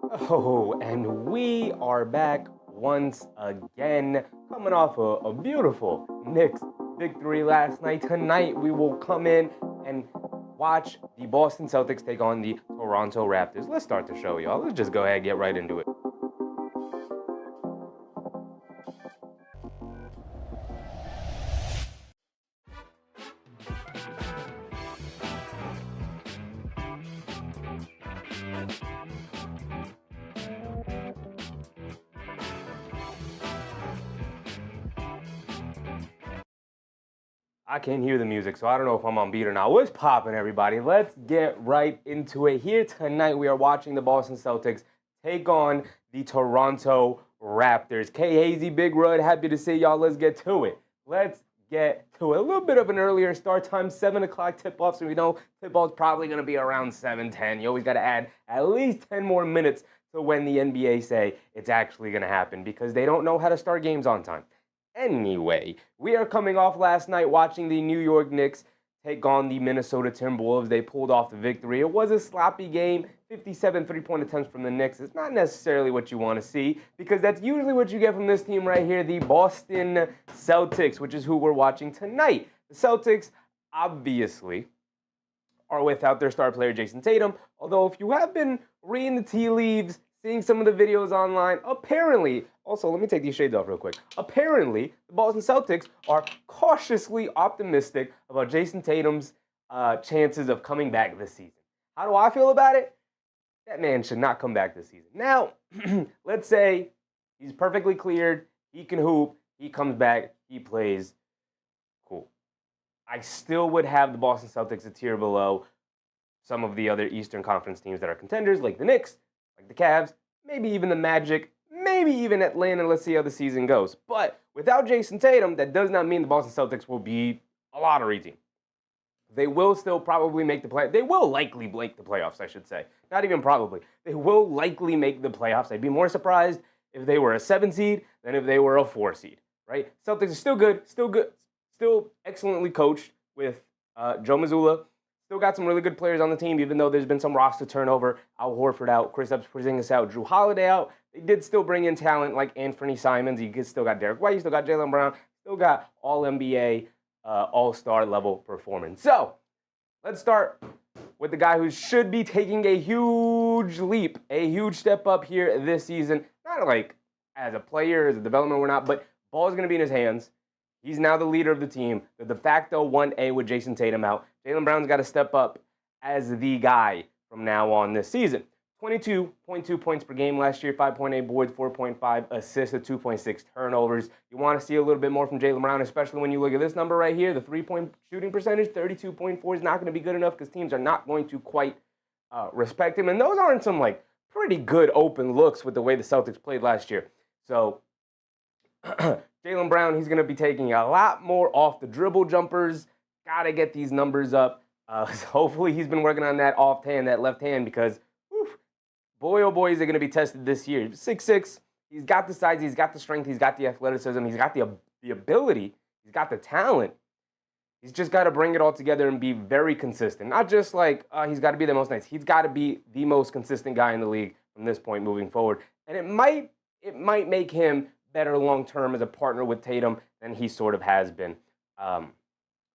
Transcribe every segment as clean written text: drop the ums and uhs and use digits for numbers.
Oh, and we are back once again, coming off a beautiful Knicks victory last night. Tonight, we will come in and watch the Boston Celtics take on the Toronto Raptors. Let's start the show, y'all. Let's just go ahead and get right into it. I can't hear the music, so I don't know if I'm on beat or not. What's poppin', everybody? Let's get right into it. Here tonight, we are watching the Boston Celtics take on the Toronto Raptors. K Hazy, Big Rud, happy to see y'all. Let's get to it. Let's get to it. A little bit of an earlier start time, 7 o'clock tip-off, so we know tip-off's probably going to be around 7:10. You always got to add at least 10 more minutes to when the NBA say it's actually going to happen because they don't know how to start games on time. Anyway, we are coming off last night watching the New York Knicks take on the Minnesota Timberwolves. They pulled off the victory. It was a sloppy game. 57 three-point attempts from the Knicks. It's not necessarily what you want to see because that's usually what you get from this team right here, the Boston Celtics, which is who we're watching tonight. The Celtics, obviously, are without their star player, Jason Tatum. Although if you have been reading the tea leaves, seeing some of the videos online, apparently, also let me take these shades off real quick. Apparently, the Boston Celtics are cautiously optimistic about Jason Tatum's chances of coming back this season. How do I feel about it? That man should not come back this season. Now, let's say he's perfectly cleared, he can hoop, he comes back, he plays. Cool. I still would have the Boston Celtics a tier below some of the other Eastern Conference teams that are contenders, like the Knicks, like the Cavs, maybe even the Magic, maybe even Atlanta. Let's see how the season goes. But without Jason Tatum, that does not mean the Boston Celtics will be a lottery team. They will still probably make the play. They will likely make the playoffs, I should say. Not even probably. They will likely make the playoffs. I'd be more surprised if they were a 7 seed than if they were a 4 seed, right? Celtics are still good, still excellently coached with Joe Mazzulla. Still got some really good players on the team, even though there's been some roster turnover. Al Horford out, Kristaps Porzingis out, Drew Holiday out. They did still bring in talent like Anthony Simons. You still got Derrick White. You still got Jaylen Brown. Still got All-NBA, All-Star level performance. So let's start with the guy who should be taking a huge leap, a huge step up here this season. Not like as a player, as a development or not, but ball is going to be in his hands. He's now the leader of the team, the de facto 1A with Jason Tatum out. Jaylen Brown's got to step up as the guy from now on this season. 22.2 points per game last year, 5.8 boards, 4.5 assists, 2.6 turnovers. You want to see a little bit more from Jaylen Brown, especially when you look at this number right here, the three-point shooting percentage, 32.4 is not going to be good enough because teams are not going to quite respect him. And those aren't some like pretty good open looks with the way the Celtics played last year. So Jaylen Brown, he's going to be taking a lot more off the dribble jumpers. Got to get these numbers up. Hopefully he's been working on that off hand, that left hand, because boy, oh boy, is it going to be tested this year. 6'6", he's got the size, he's got the strength, he's got the athleticism, he's got the ability, he's got the talent. He's just got to bring it all together and be very consistent. Not just like he's got to be the most nice. He's got to be the most consistent guy in the league from this point moving forward. And it might make him better long-term as a partner with Tatum than he sort of has been.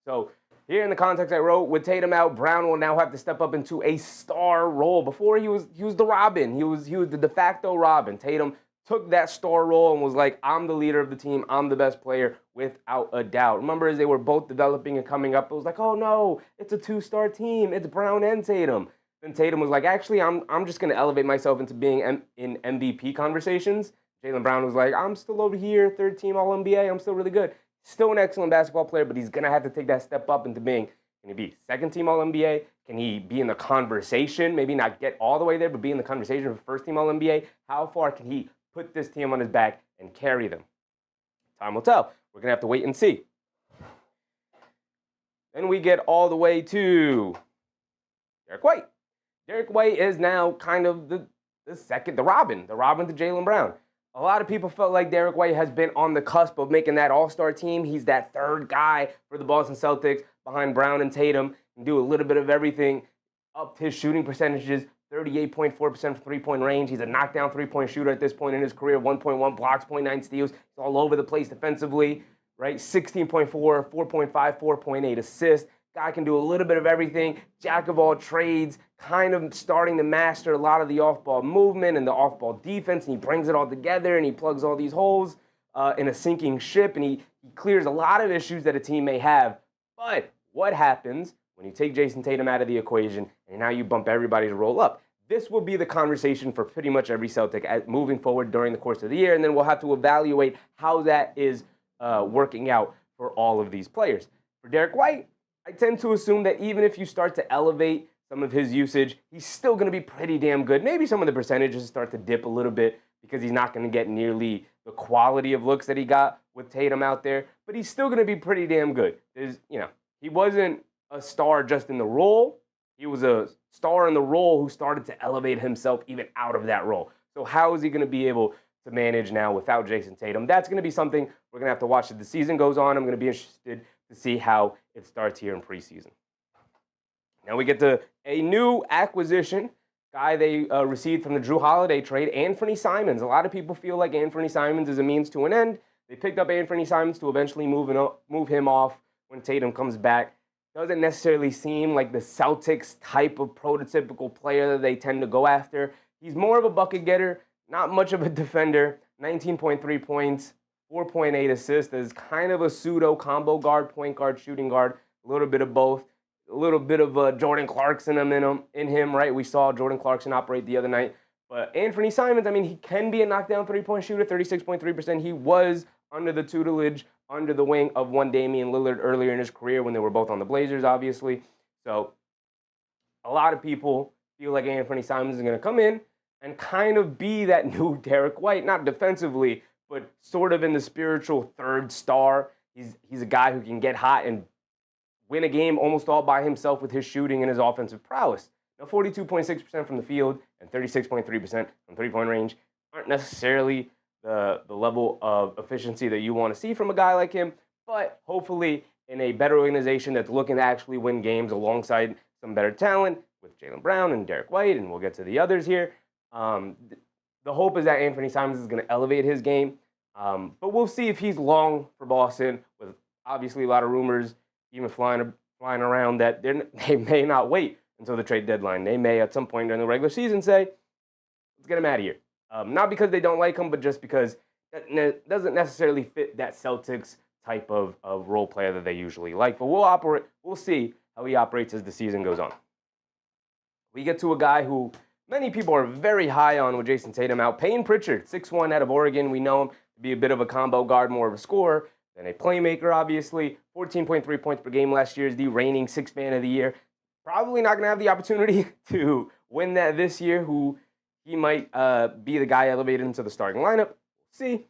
So here in the context I wrote, with Tatum out, Brown will now have to step up into a star role. Before he was the Robin. He was the de facto Robin. Tatum took that star role and was like, I'm the leader of the team. I'm the best player without a doubt. Remember, as they were both developing and coming up, it was like, oh no, it's a 2-star team. It's Brown and Tatum. Then Tatum was like, actually, I'm just going to elevate myself into being in MVP conversations. Jaylen Brown was like, I'm still over here, 3rd team All-NBA. I'm still really good. Still an excellent basketball player, but he's going to have to take that step up into being, can he be 2nd team All-NBA? Can he be in the conversation? Maybe not get all the way there, but be in the conversation for 1st team All-NBA? How far can he put this team on his back and carry them? Time will tell. We're going to have to wait and see. Then we get all the way to Derrick White. Derrick White is now kind of the Robin to Jaylen Brown. A lot of people felt like Derrick White has been on the cusp of making that all-star team. He's that 3rd guy for the Boston Celtics behind Brown and Tatum and do a little bit of everything, up his shooting percentages 38.4% from three-point range. He's a knockdown three-point shooter at this point in his career. 1.1 blocks, 0.9 steals. He's all over the place defensively, right? 16.4, 4.5, 4.8 assists. Guy can do a little bit of everything. Jack of all trades, kind of starting to master a lot of the off-ball movement and the off-ball defense, and he brings it all together, and he plugs all these holes in a sinking ship, and he clears a lot of issues that a team may have. But what happens when you take Jayson Tatum out of the equation and now you bump everybody to roll up? This will be the conversation for pretty much every Celtic moving forward during the course of the year, and then we'll have to evaluate how that is working out for all of these players. For Derrick White, I tend to assume that even if you start to elevate some of his usage, he's still going to be pretty damn good. Maybe some of the percentages start to dip a little bit because he's not going to get nearly the quality of looks that he got with Tatum out there, but he's still going to be pretty damn good. He wasn't a star just in the role. He was a star in the role who started to elevate himself even out of that role. So how is he going to be able to manage now without Jayson Tatum? That's going to be something we're going to have to watch as the season goes on. I'm going to be interested to see how it starts here in preseason. Now we get to a new acquisition, guy they received from the Drew Holiday trade, Anthony Simons. A lot of people feel like Anthony Simons is a means to an end. They picked up Anthony Simons to eventually move him off when Tatum comes back. Doesn't necessarily seem like the Celtics type of prototypical player that they tend to go after. He's more of a bucket getter, not much of a defender. 19.3 points, 4.8 assists as kind of a pseudo combo guard, point guard, shooting guard, a little bit of both. A little bit of Jordan Clarkson in him, right? We saw Jordan Clarkson operate the other night. But Anthony Simons, I mean, he can be a knockdown three-point shooter, 36.3%. He was under the tutelage, under the wing of one Damian Lillard earlier in his career when they were both on the Blazers, obviously. So a lot of people feel like Anthony Simons is going to come in and kind of be that new Derrick White, not defensively, but sort of in the spiritual third star. He's a guy who can get hot and win a game almost all by himself with his shooting and his offensive prowess. Now, 42.6% from the field and 36.3% from three-point range aren't necessarily the level of efficiency that you want to see from a guy like him, but hopefully in a better organization that's looking to actually win games alongside some better talent with Jaylen Brown and Derrick White, and we'll get to the others here. The hope is that Anthony Simons is going to elevate his game, but we'll see if he's long for Boston, with obviously a lot of rumors even flying around that they may not wait until the trade deadline. They may at some point during the regular season say, let's get him out of here. Not because they don't like him, but just because that doesn't necessarily fit that Celtics type of role player that they usually like. But we'll see how he operates as the season goes on. We get to a guy who many people are very high on with Jayson Tatum out. Payton Pritchard, 6'1" out of Oregon. We know him to be a bit of a combo guard, more of a scorer than a playmaker, obviously. 14.3 points per game last year, is the reigning sixth man of the year. Probably not going to have the opportunity to win that this year. He might be the guy elevated into the starting lineup. We'll see.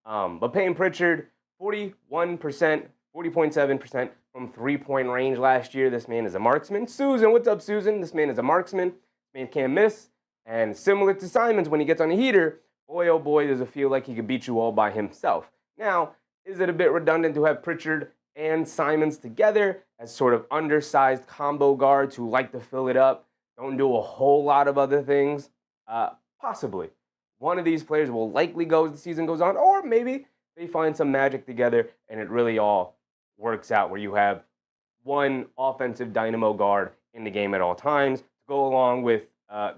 But Payton Pritchard, 41%, 40.7% from three-point range last year. This man is a marksman. Susan, what's up, Susan? This man is a marksman. This man can't miss. And similar to Simons, when he gets on a heater, boy, oh boy, does it feel like he could beat you all by himself. Now, is it a bit redundant to have Pritchard and Simons together as sort of undersized combo guards who like to fill it up, don't do a whole lot of other things? Possibly. One of these players will likely go as the season goes on, or maybe they find some magic together and it really all works out where you have one offensive dynamo guard in the game at all times to go along with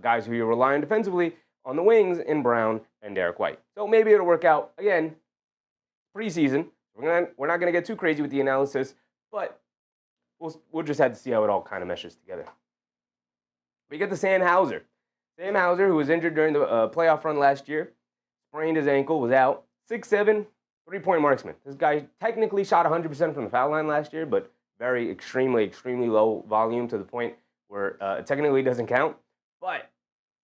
guys who you're relying defensively on the wings in Brown and Derrick White. So maybe it'll work out. Again, preseason. We're not going to get too crazy with the analysis, but we'll just have to see how it all kind of meshes together. We get to Sam Hauser. Sam Hauser, who was injured during the playoff run last year, sprained his ankle, was out. 6'7", three-point marksman. This guy technically shot 100% from the foul line last year, but very extremely low volume to the point where it technically doesn't count. But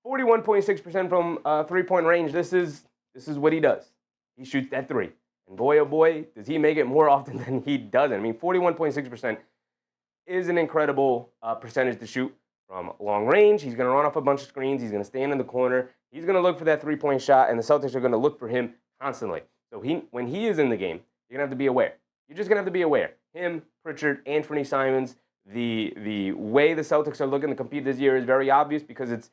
41.6% from three-point range. This is what he does. He shoots that three. And boy, oh boy, does he make it more often than he doesn't. I mean, 41.6% is an incredible percentage to shoot from long range. He's going to run off a bunch of screens. He's going to stand in the corner. He's going to look for that three-point shot, and the Celtics are going to look for him constantly. So when he is in the game, you're going to have to be aware. You're just going to have to be aware. Him, Pritchard, Anthony Simons, the way the Celtics are looking to compete this year is very obvious because it's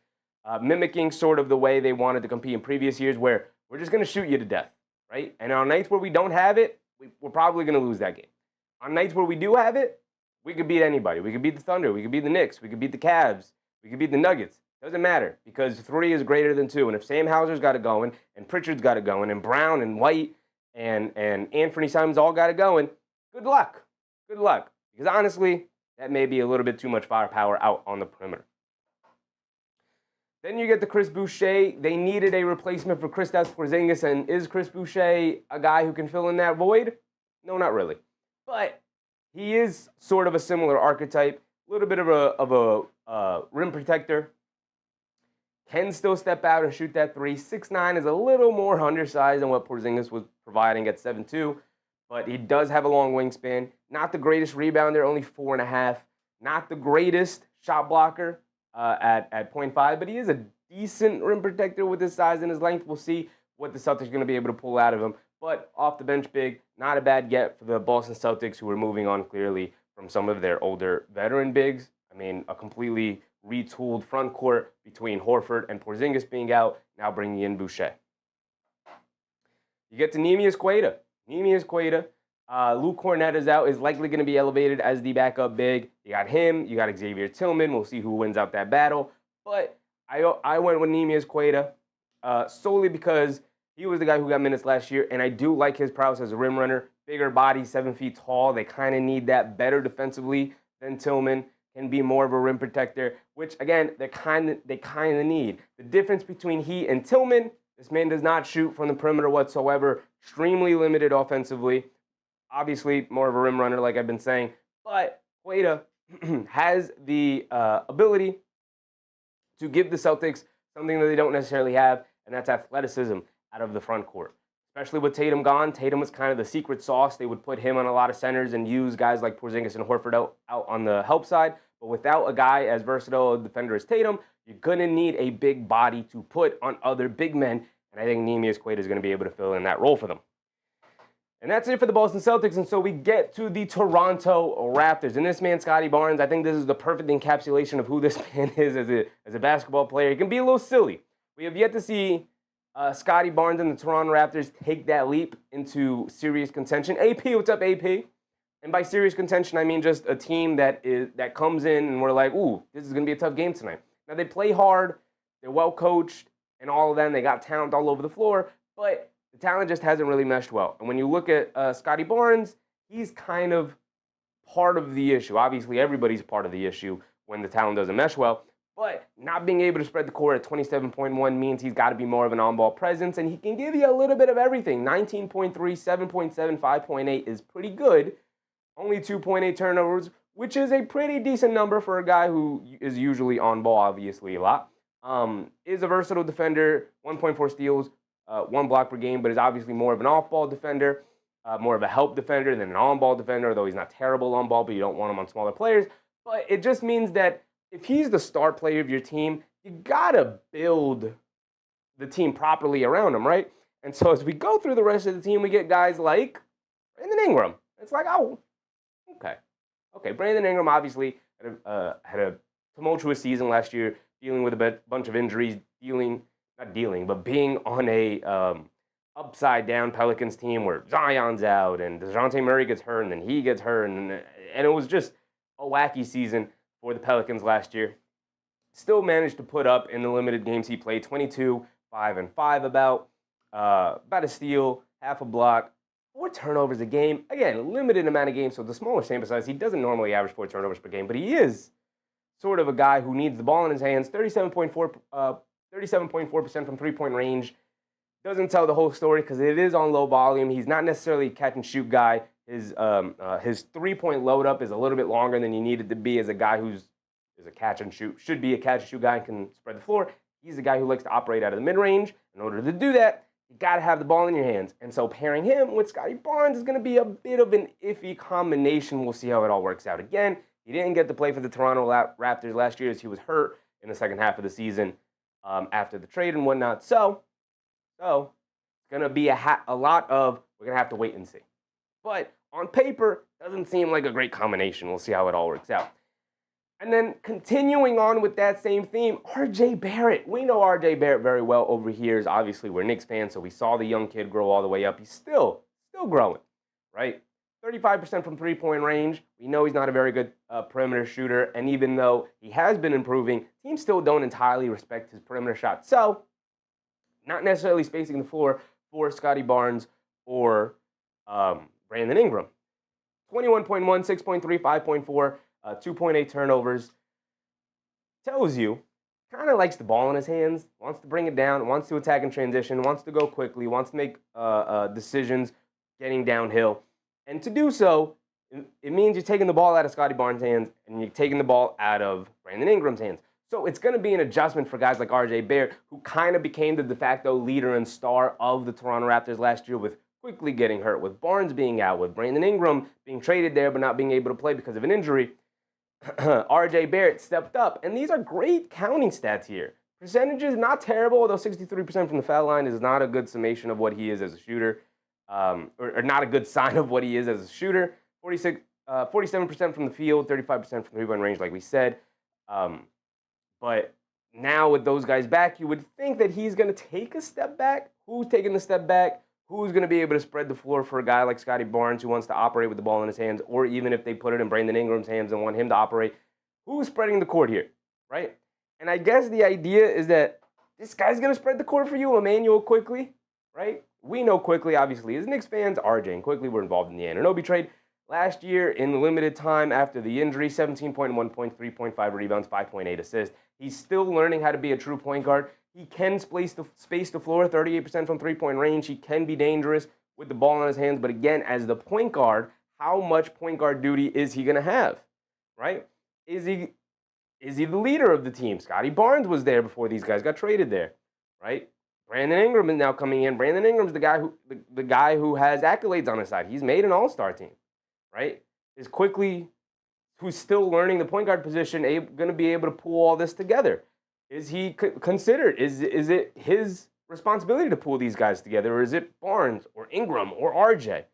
mimicking sort of the way they wanted to compete in previous years, where we're just going to shoot you to death, right? And on nights where we don't have it, we're probably going to lose that game. On nights where we do have it, we could beat anybody. We could beat the Thunder. We could beat the Knicks. We could beat the Cavs. We could beat the Nuggets. Doesn't matter, because 3 is greater than 2. And if Sam Hauser's got it going, and Pritchard's got it going, and Brown and White and Anthony Simons all got it going, good luck. Good luck. Because honestly, that may be a little bit too much firepower out on the perimeter. Then you get the Chris Boucher. They needed a replacement for Kristaps Porzingis, and is Chris Boucher a guy who can fill in that void? No, not really. But he is sort of a similar archetype, a little bit of a rim protector. Can still step out and shoot that 3. 6'9" is a little more undersized than what Porzingis was providing at 7'2", but he does have a long wingspan. Not the greatest rebounder, only 4.5. Not the greatest shot blocker at 0.5, but he is a decent rim protector with his size and his length. We'll see what the Celtics are going to be able to pull out of him. But off the bench big, not a bad get for the Boston Celtics, who are moving on clearly from some of their older veteran bigs. I mean, a completely retooled front court between Horford and Porzingis being out, now bringing in Boucher. You get to Neemias Queta. Luke Cornett is out, is likely going to be elevated as the backup big. You got him, you got Xavier Tillman. We'll see who wins out that battle. But I went with Neemias Queta solely because he was the guy who got minutes last year, and I do like his prowess as a rim runner. Bigger body, 7 feet tall. They kind of need that better defensively than Tillman. Can be more of a rim protector, which again they kind of need. The difference between he and Tillman, this man does not shoot from the perimeter whatsoever. Extremely limited offensively. Obviously more of a rim runner, like I've been saying, but Queta has the ability to give the Celtics something that they don't necessarily have, and that's athleticism out of the front court. Especially with Tatum gone. Tatum was kind of the secret sauce. They would put him on a lot of centers and use guys like Porzingis and Horford out on the help side. But without a guy as versatile a defender as Tatum, you're going to need a big body to put on other big men. And I think Neemias Queta is going to be able to fill in that role for them. And that's it for the Boston Celtics. And so we get to the Toronto Raptors. And this man, Scottie Barnes, I think this is the perfect encapsulation of who this man is as a basketball player. He can be a little silly. We have yet to see Scottie Barnes and the Toronto Raptors take that leap into serious contention. AP, what's up, AP? And by serious contention, I mean just a team that comes in and we're like, ooh, this is going to be a tough game tonight. Now, they play hard. They're well coached and all of them. They got talent all over the floor. But the talent just hasn't really meshed well. And when you look at Scottie Barnes, he's kind of part of the issue. Obviously, everybody's part of the issue when the talent doesn't mesh well. But not being able to spread the court at 27.1 means he's got to be more of an on-ball presence, and he can give you a little bit of everything. 19.3, 7.7, 5.8 is pretty good. Only 2.8 turnovers, which is a pretty decent number for a guy who is usually on ball, obviously, a lot. Is a versatile defender, 1.4 steals, 1 block per game, but is obviously more of an off-ball defender, more of a help defender than an on-ball defender, though he's not terrible on ball, but you don't want him on smaller players. But it just means that if he's the star player of your team, you gotta build the team properly around him, right? And so as we go through the rest of the team, we get guys like Brandon Ingram. It's like, oh, okay. Brandon Ingram obviously had a tumultuous season last year, dealing with a bunch of injuries, being on a upside-down Pelicans team where Zion's out and DeJounte Murray gets hurt and then he gets hurt, and it was just a wacky season for the Pelicans last year. Still managed to put up in the limited games he played 22, 5 and 5 about a steal, half a block, 4 turnovers a game. Again, limited amount of games, so the smaller sample size. He doesn't normally average 4 turnovers per game, but he is sort of a guy who needs the ball in his hands. 37.4% from three-point range. Doesn't tell the whole story because it is on low volume. He's not necessarily a catch-and-shoot guy. His three-point load-up is a little bit longer than you need it to be as a guy who's a catch-and-shoot, should be a catch-and-shoot guy and can spread the floor. He's a guy who likes to operate out of the mid-range. In order to do that, you got to have the ball in your hands. And so pairing him with Scottie Barnes is going to be a bit of an iffy combination. We'll see how it all works out. Again, he didn't get to play for the Toronto Raptors last year as he was hurt in the second half of the season after the trade and whatnot. So it's going to be a lot of we're going to have to wait and see. But on paper, doesn't seem like a great combination. We'll see how it all works out. And then continuing on with that same theme, RJ Barrett. We know RJ Barrett very well over here. Obviously, we're Knicks fans, so we saw the young kid grow all the way up. He's still growing, right? 35% from three-point range. We know he's not a very good perimeter shooter, and even though he has been improving, teams still don't entirely respect his perimeter shot. So, not necessarily spacing the floor for Scottie Barnes or Brandon Ingram. 21.1, 6.3, 5.4, 2.8 turnovers. Tells you, kind of likes the ball in his hands, wants to bring it down, wants to attack in transition, wants to go quickly, wants to make decisions getting downhill. And to do so, it means you're taking the ball out of Scottie Barnes' hands and you're taking the ball out of Brandon Ingram's hands. So it's going to be an adjustment for guys like RJ Barrett, who kind of became the de facto leader and star of the Toronto Raptors last year, with quickly getting hurt, with Barnes being out, with Brandon Ingram being traded there but not being able to play because of an injury. RJ Barrett stepped up, and these are great counting stats here. Percentages, not terrible, although 63% from the foul line is not a good summation of what he is as a shooter, or not a good sign of what he is as a shooter. 47% from the field, 35% from three-point range, like we said. But now with those guys back, you would think that he's going to take a step back. Who's taking the step back? Who's going to be able to spread the floor for a guy like Scottie Barnes, who wants to operate with the ball in his hands, or even if they put it in Brandon Ingram's hands and want him to operate? Who's spreading the court here, right? And I guess the idea is that this guy's going to spread the court for you, Emmanuel Quickley, right? We know Quickley, obviously, as Knicks fans, RJ and Quickley were involved in the Anunoby trade last year in limited time after the injury. 17.1 points, 3.5 rebounds, 5.8 assists. He's still learning how to be a true point guard. He can space the floor, 38% from three-point range. He can be dangerous with the ball in his hands. But again, as the point guard, how much point guard duty is he going to have, right? Is he the leader of the team? Scottie Barnes was there before these guys got traded there, right? Brandon Ingram is now coming in. Brandon Ingram's the guy who has accolades on his side. He's made an all-star team, right? Is Quickley, who's still learning the point guard position, going to be able to pull all this together? Is he considered? Is it his responsibility to pull these guys together, or is it Barnes or Ingram or RJ?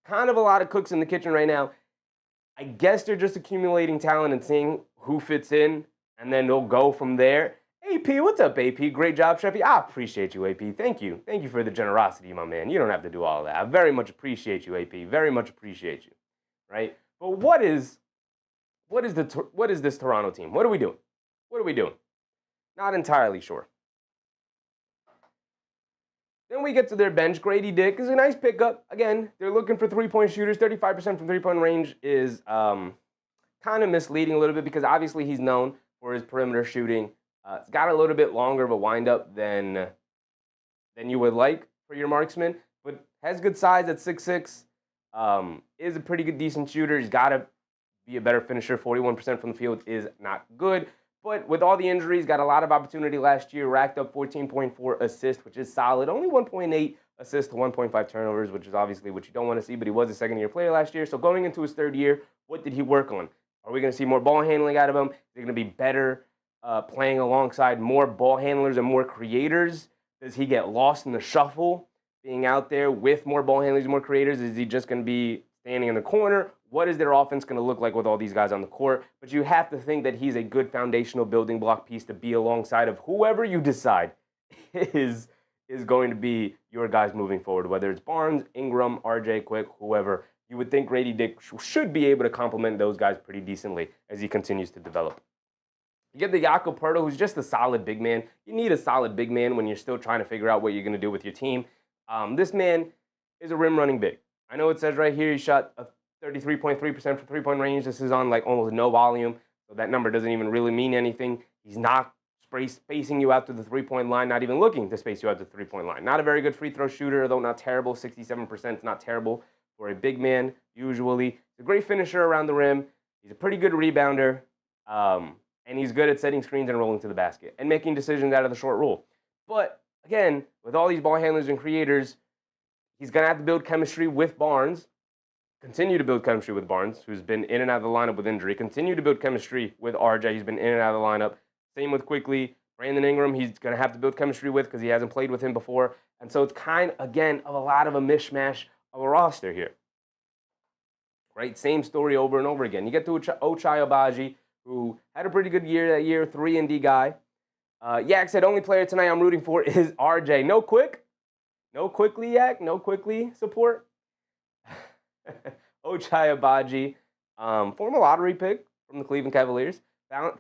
Kind of a lot of cooks in the kitchen right now. I guess they're just accumulating talent and seeing who fits in, and then they'll go from there. AP, what's up, AP? Great job, Sheffy. I appreciate you, AP. Thank you. Thank you for the generosity, my man. You don't have to do all of that. I very much appreciate you, AP. Very much appreciate you, right? But what is this Toronto team? What are we doing? What are we doing? Not entirely sure. Then we get to their bench. Grady Dick is a nice pickup. Again, they're looking for three-point shooters. 35% from three-point range is kind of misleading a little bit because obviously he's known for his perimeter shooting. It's got a little bit longer of a windup than you would like for your marksman, but has good size at 6'6". Is a pretty good, decent shooter. He's got to be a better finisher. 41% from the field is not good. But with all the injuries, got a lot of opportunity last year, racked up 14.4 assists, which is solid. Only 1.8 assists to 1.5 turnovers, which is obviously what you don't want to see, but he was a second-year player last year. So going into his third year, what did he work on? Are we going to see more ball handling out of him? Is he going to be better playing alongside more ball handlers and more creators? Does he get lost in the shuffle being out there with more ball handlers and more creators? Is he just going to be standing in the corner? What is their offense going to look like with all these guys on the court? But you have to think that he's a good foundational building block piece to be alongside of whoever you decide is going to be your guys moving forward, whether it's Barnes, Ingram, RJ, Quick, whoever. You would think Grady Dick should be able to complement those guys pretty decently as he continues to develop. You get the Jakob Poeltl, who's just a solid big man. You need a solid big man when you're still trying to figure out what you're going to do with your team. This man is a rim-running big. I know it says right here he shot 33.3% from three-point range. This is on like almost no volume, so that number doesn't even really mean anything. He's not spacing you out to the three-point line, not even looking to space you out to the three-point line. Not a very good free throw shooter, although not terrible. 67% is not terrible for a big man, usually. He's a great finisher around the rim. He's a pretty good rebounder, and he's good at setting screens and rolling to the basket and making decisions out of the short roll. But, again, with all these ball handlers and creators, he's going to have to build chemistry with Barnes, continue to build chemistry with Barnes, who's been in and out of the lineup with injury, continue to build chemistry with RJ, he's been in and out of the lineup. Same with Quickley. Brandon Ingram, he's going to have to build chemistry with because he hasn't played with him before. And so it's kind, again, of a lot of a mishmash of a roster here. Right? Same story over and over again. You get to Ochai Agbaji, who had a pretty good year that year, 3-and-D guy. Yak said, only player tonight I'm rooting for is RJ. No quickly, Yak, no quickly support. Ochai Agbaji, former lottery pick from the Cleveland Cavaliers,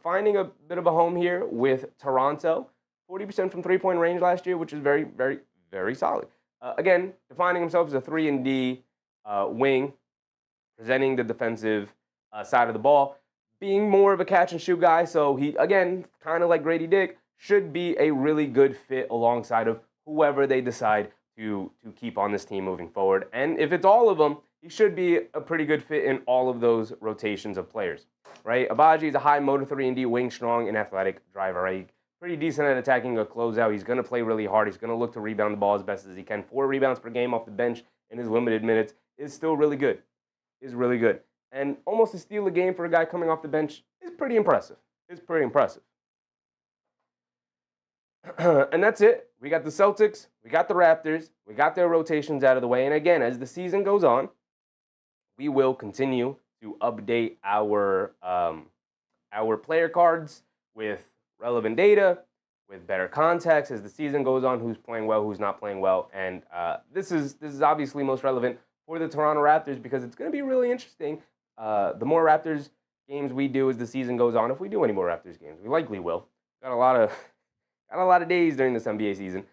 finding a bit of a home here with Toronto. 40% from three-point range last year, which is very, very, very solid. Again, defining himself as a 3-and-D wing, presenting the defensive side of the ball, being more of a catch-and-shoot guy. So he, again, kind of like Grady Dick, should be a really good fit alongside of whoever they decide to keep on this team moving forward. And if it's all of them, he should be a pretty good fit in all of those rotations of players, right? Agbaji is a high motor 3-and-D wing, strong and athletic driver, right? Pretty decent at attacking a closeout. He's going to play really hard. He's going to look to rebound the ball as best as he can. 4 rebounds per game off the bench in his limited minutes is still really good. Is really good. And almost a steal a game for a guy coming off the bench is pretty impressive. It's pretty impressive. And that's it. We got the Celtics. We got the Raptors. We got their rotations out of the way. And again, as the season goes on, we will continue to update our player cards with relevant data, with better context as the season goes on, who's playing well, who's not playing well. And this is obviously most relevant for the Toronto Raptors because it's going to be really interesting. The more Raptors games we do as the season goes on, if we do any more Raptors games, we likely will. Got a lot of days during this NBA season.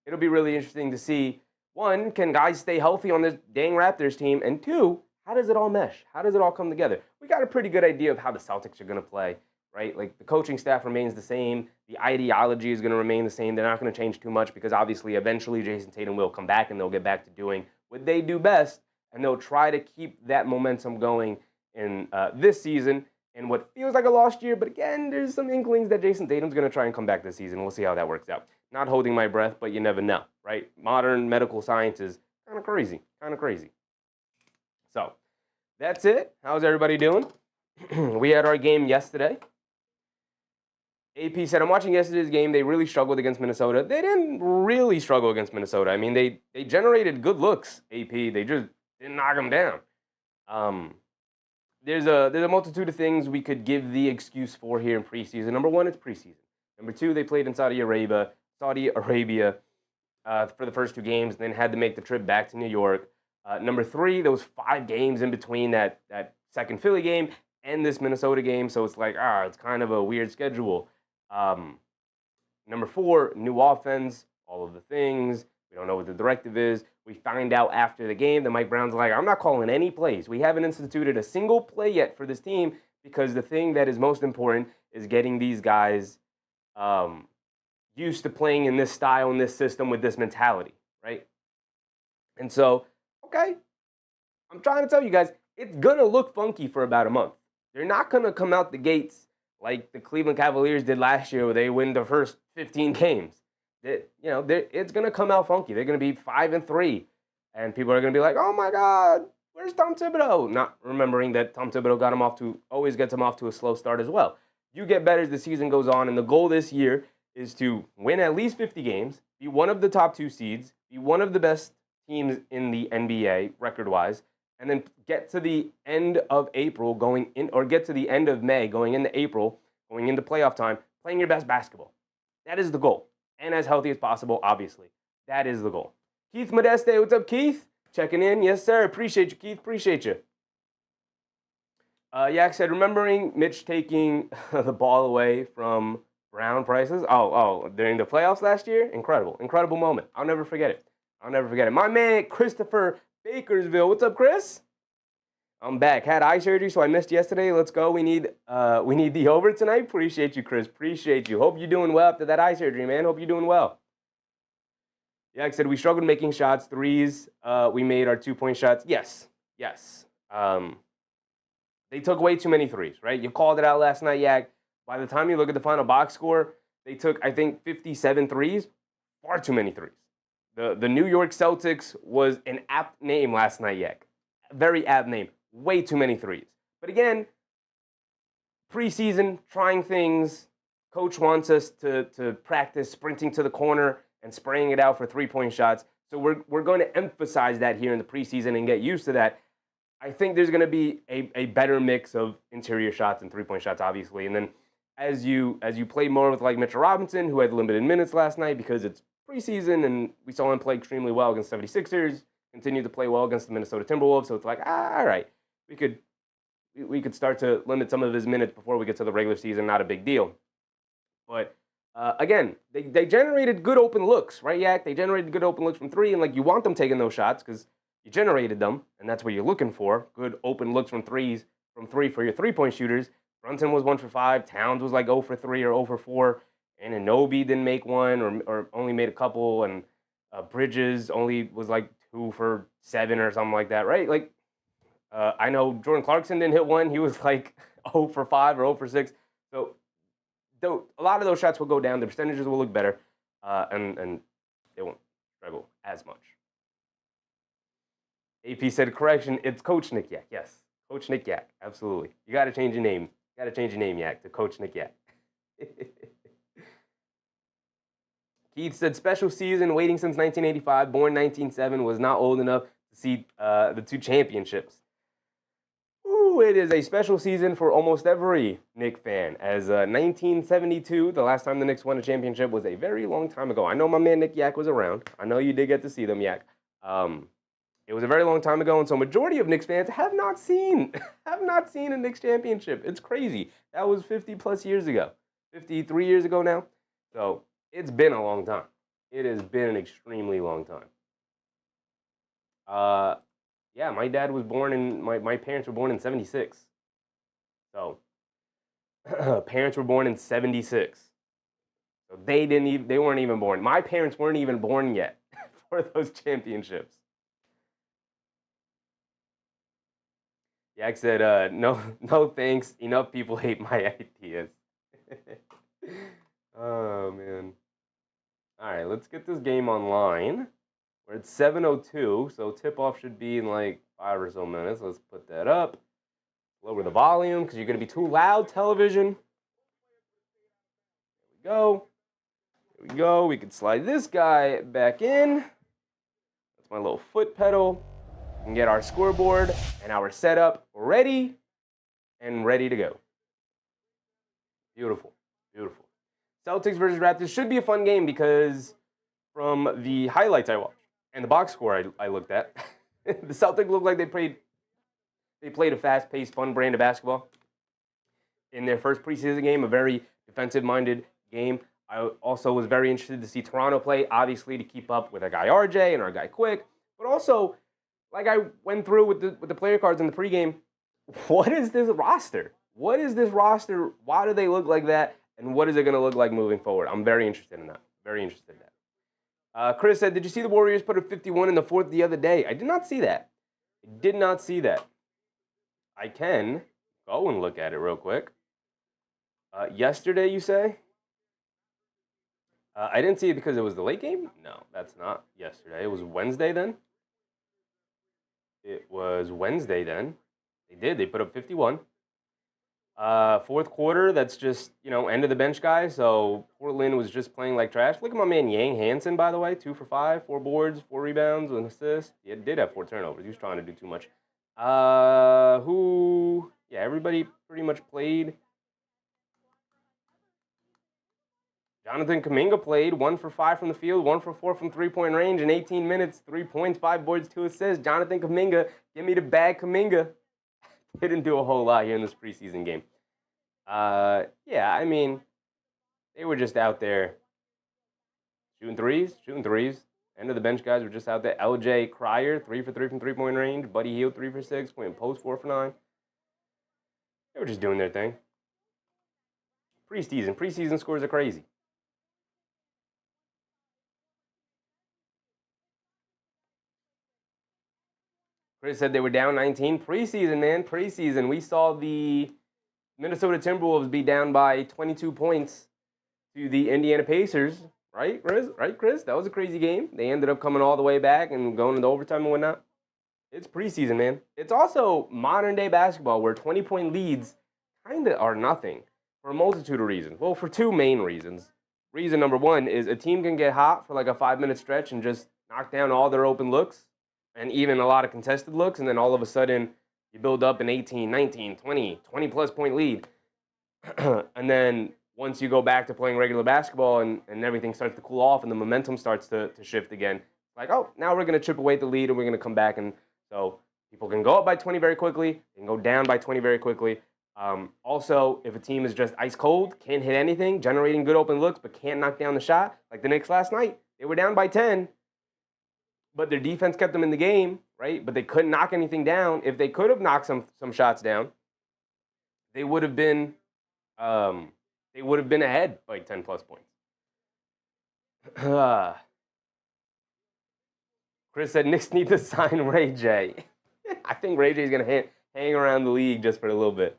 It'll be really interesting to see, one, can guys stay healthy on this dang Raptors team? And two, how does it all mesh? How does it all come together? We got a pretty good idea of how the Celtics are going to play, right? Like, the coaching staff remains the same. The ideology is going to remain the same. They're not going to change too much because, obviously, eventually Jason Tatum will come back and they'll get back to doing what they do best, and they'll try to keep that momentum going in this season in what feels like a lost year. But, again, there's some inklings that Jason Tatum's going to try and come back this season. We'll see how that works out. Not holding my breath, but you never know, right? Modern medical science is kind of crazy. So, that's it. How's everybody doing? We had our game yesterday. AP said, I'm watching yesterday's game. They really struggled against Minnesota. They didn't really struggle against Minnesota. I mean, they generated good looks, AP. They just didn't knock them down. There's a multitude of things we could give the excuse for here in preseason. Number one, it's preseason. Number two, they played in Saudi Arabia for the first 2 games, and then had to make the trip back to New York. Number three, there was 5 games in between that second Philly game and this Minnesota game, so it's like, it's kind of a weird schedule. Number 4, new offense, all of the things. We don't know what the directive is. We find out after the game that Mike Brown's like, I'm not calling any plays. We haven't instituted a single play yet for this team because the thing that is most important is getting these guys used to playing in this style, in this system, with this mentality, right? And so, okay, I'm trying to tell you guys, it's going to look funky for about a month. They're not going to come out the gates like the Cleveland Cavaliers did last year where they win the first 15 games. It's going to come out funky. They're going to be 5-3, and people are going to be like, oh, my God, where's Tom Thibodeau? Not remembering that Tom Thibodeau always gets him off to a slow start as well. You get better as the season goes on, and the goal this year is to win at least 50 games, be one of the top 2 seeds, be one of the best teams in the NBA record-wise, and then get to the end of April get to the end of May, going into April, going into playoff time, playing your best basketball. That is the goal. And as healthy as possible, obviously. That is the goal. Keith Modeste, what's up, Keith? Checking in. Yes, sir. Appreciate you, Keith. Appreciate you. Yak said, remembering Mitch taking the ball away from Brown prices. During the playoffs last year? Incredible moment. I'll never forget it. My man, Christopher Bakersville. What's up, Chris? I'm back. Had eye surgery, so I missed yesterday. Let's go. We need the over tonight. Appreciate you, Chris. Appreciate you. Hope you're doing well after that eye surgery, man. Hope you're doing well. Yeah, like I said, we struggled making shots. Threes, we made our 2-point shots. Yes. They took way too many threes, right? You called it out last night, Yak. By the time you look at the final box score, they took, I think, 57 threes. Far too many threes. The New York Celtics was an apt name last night, Yak. Very apt name. Way too many threes. But again, preseason, trying things. Coach wants us to practice sprinting to the corner and spraying it out for 3-point shots. So we're going to emphasize that here in the preseason and get used to that. I think there's going to be a better mix of interior shots and three-point shots, obviously. And then as you play more with like Mitchell Robinson, who had limited minutes last night because it's preseason, and we saw him play extremely well against 76ers, continued to play well against the Minnesota Timberwolves. So it's like, all right, we could start to limit some of his minutes before we get to the regular season. Not a big deal. But again, they generated good open looks, right, Yak? They generated good open looks from three, and like you want them taking those shots because you generated them, and that's what you're looking for. Good open looks from three for your three-point shooters. Brunson was 1 for 5. Towns was like 0 for 3 or 0 for 4. And Anunoby didn't make one or only made a couple. And Bridges only was like 2 for 7 or something like that, right? Like, I know Jordan Clarkson didn't hit one. He was like 0 for 5 or 0 for 6. So a lot of those shots will go down. The percentages will look better. And they won't struggle as much. AP said, correction, it's Coach Nick Yak. Yes, Coach Nick Yak. Absolutely. You got to change your name. Got to change your name, Yak, to Coach Nick Yak. Keith said, special season, waiting since 1985, born 1907, was not old enough to see the 2 championships. Ooh, it is a special season for almost every Knick fan, as 1972, the last time the Knicks won a championship, was a very long time ago. I know my man Nick Yak was around. I know you did get to see them, Yak. It was a very long time ago, and so majority of Knicks fans have not seen a Knicks championship. It's crazy. That was 50-plus years ago, 53 years ago now. So it's been a long time. It has been an extremely long time. Yeah, my dad was born in, my parents were born in 76. So parents were born in 76. So they weren't even born. My parents weren't even born yet for those championships. Yak said, no thanks. Enough people hate my ideas. Oh, man. All right, let's get this game online. We're at 7:02, so tip-off should be in like 5 or so minutes. Let's put that up. Lower the volume because you're going to be too loud, television. There we go. There we go. We can slide this guy back in. That's my little foot pedal. We can get our scoreboard and our setup ready to go. Beautiful, beautiful. Celtics versus Raptors should be a fun game because from the highlights I watched and the box score I looked at, the Celtics looked like they played a fast-paced, fun brand of basketball in their first preseason game, a very defensive-minded game. I also was very interested to see Toronto play, obviously to keep up with our guy RJ and our guy Quick, but also, like I went through with the player cards in the pregame, what is this roster? What is this roster? Why do they look like that? And what is it going to look like moving forward? I'm very interested in that. Very interested in that. Chris said, did you see the Warriors put a 51 in the fourth the other day? I did not see that. I did not see that. I can go and look at it real quick. Yesterday, you say? I didn't see it because it was the late game? No, that's not yesterday. It was Wednesday then? It was Wednesday then. They put up 51. Fourth quarter, that's just, end of the bench guy. So Portland was just playing like trash. Look at my man Yang Hansen, by the way. 2 for 5, 4 boards, 4 rebounds, an assist. He did have 4 turnovers. He was trying to do too much. Everybody pretty much played. Jonathan Kuminga played 1 for 5 from the field, 1 for 4 from three-point range in 18 minutes, 3 points, 5 boards, 2 assists. Jonathan Kuminga, give me the bag, Kuminga. Didn't do a whole lot here in this preseason game. They were just out there shooting threes. End of the bench guys were just out there. LJ Cryer, 3 for 3 from three-point range. Buddy Hield, 3 for 6, playing post 4 for 9. They were just doing their thing. Preseason scores are crazy. Chris said they were down 19. Preseason, man. Preseason. We saw the Minnesota Timberwolves be down by 22 points to the Indiana Pacers. Right, Chris? That was a crazy game. They ended up coming all the way back and going into overtime and whatnot. It's preseason, man. It's also modern-day basketball where 20-point leads kind of are nothing for a multitude of reasons. Well, for 2 main reasons. Reason number 1 is a team can get hot for like a 5-minute stretch and just knock down all their open looks and even a lot of contested looks, and then all of a sudden You build up an 18, 19, 20 plus point lead. And then once you go back to playing regular basketball and everything starts to cool off and the momentum starts to shift again, like, oh, now we're going to chip away at the lead and we're going to come back. And so people can go up by 20 very quickly. They can go down by 20 very quickly. Also, if a team is just ice cold, can't hit anything, generating good open looks, but can't knock down the shot, like the Knicks last night, they were down by 10, but their defense kept them in the game, right? But they couldn't knock anything down. If they could have knocked some shots down, they would have been ahead by 10 plus points. Chris said Knicks need to sign Ray J. I think Ray J is going to hang around the league just for a little bit.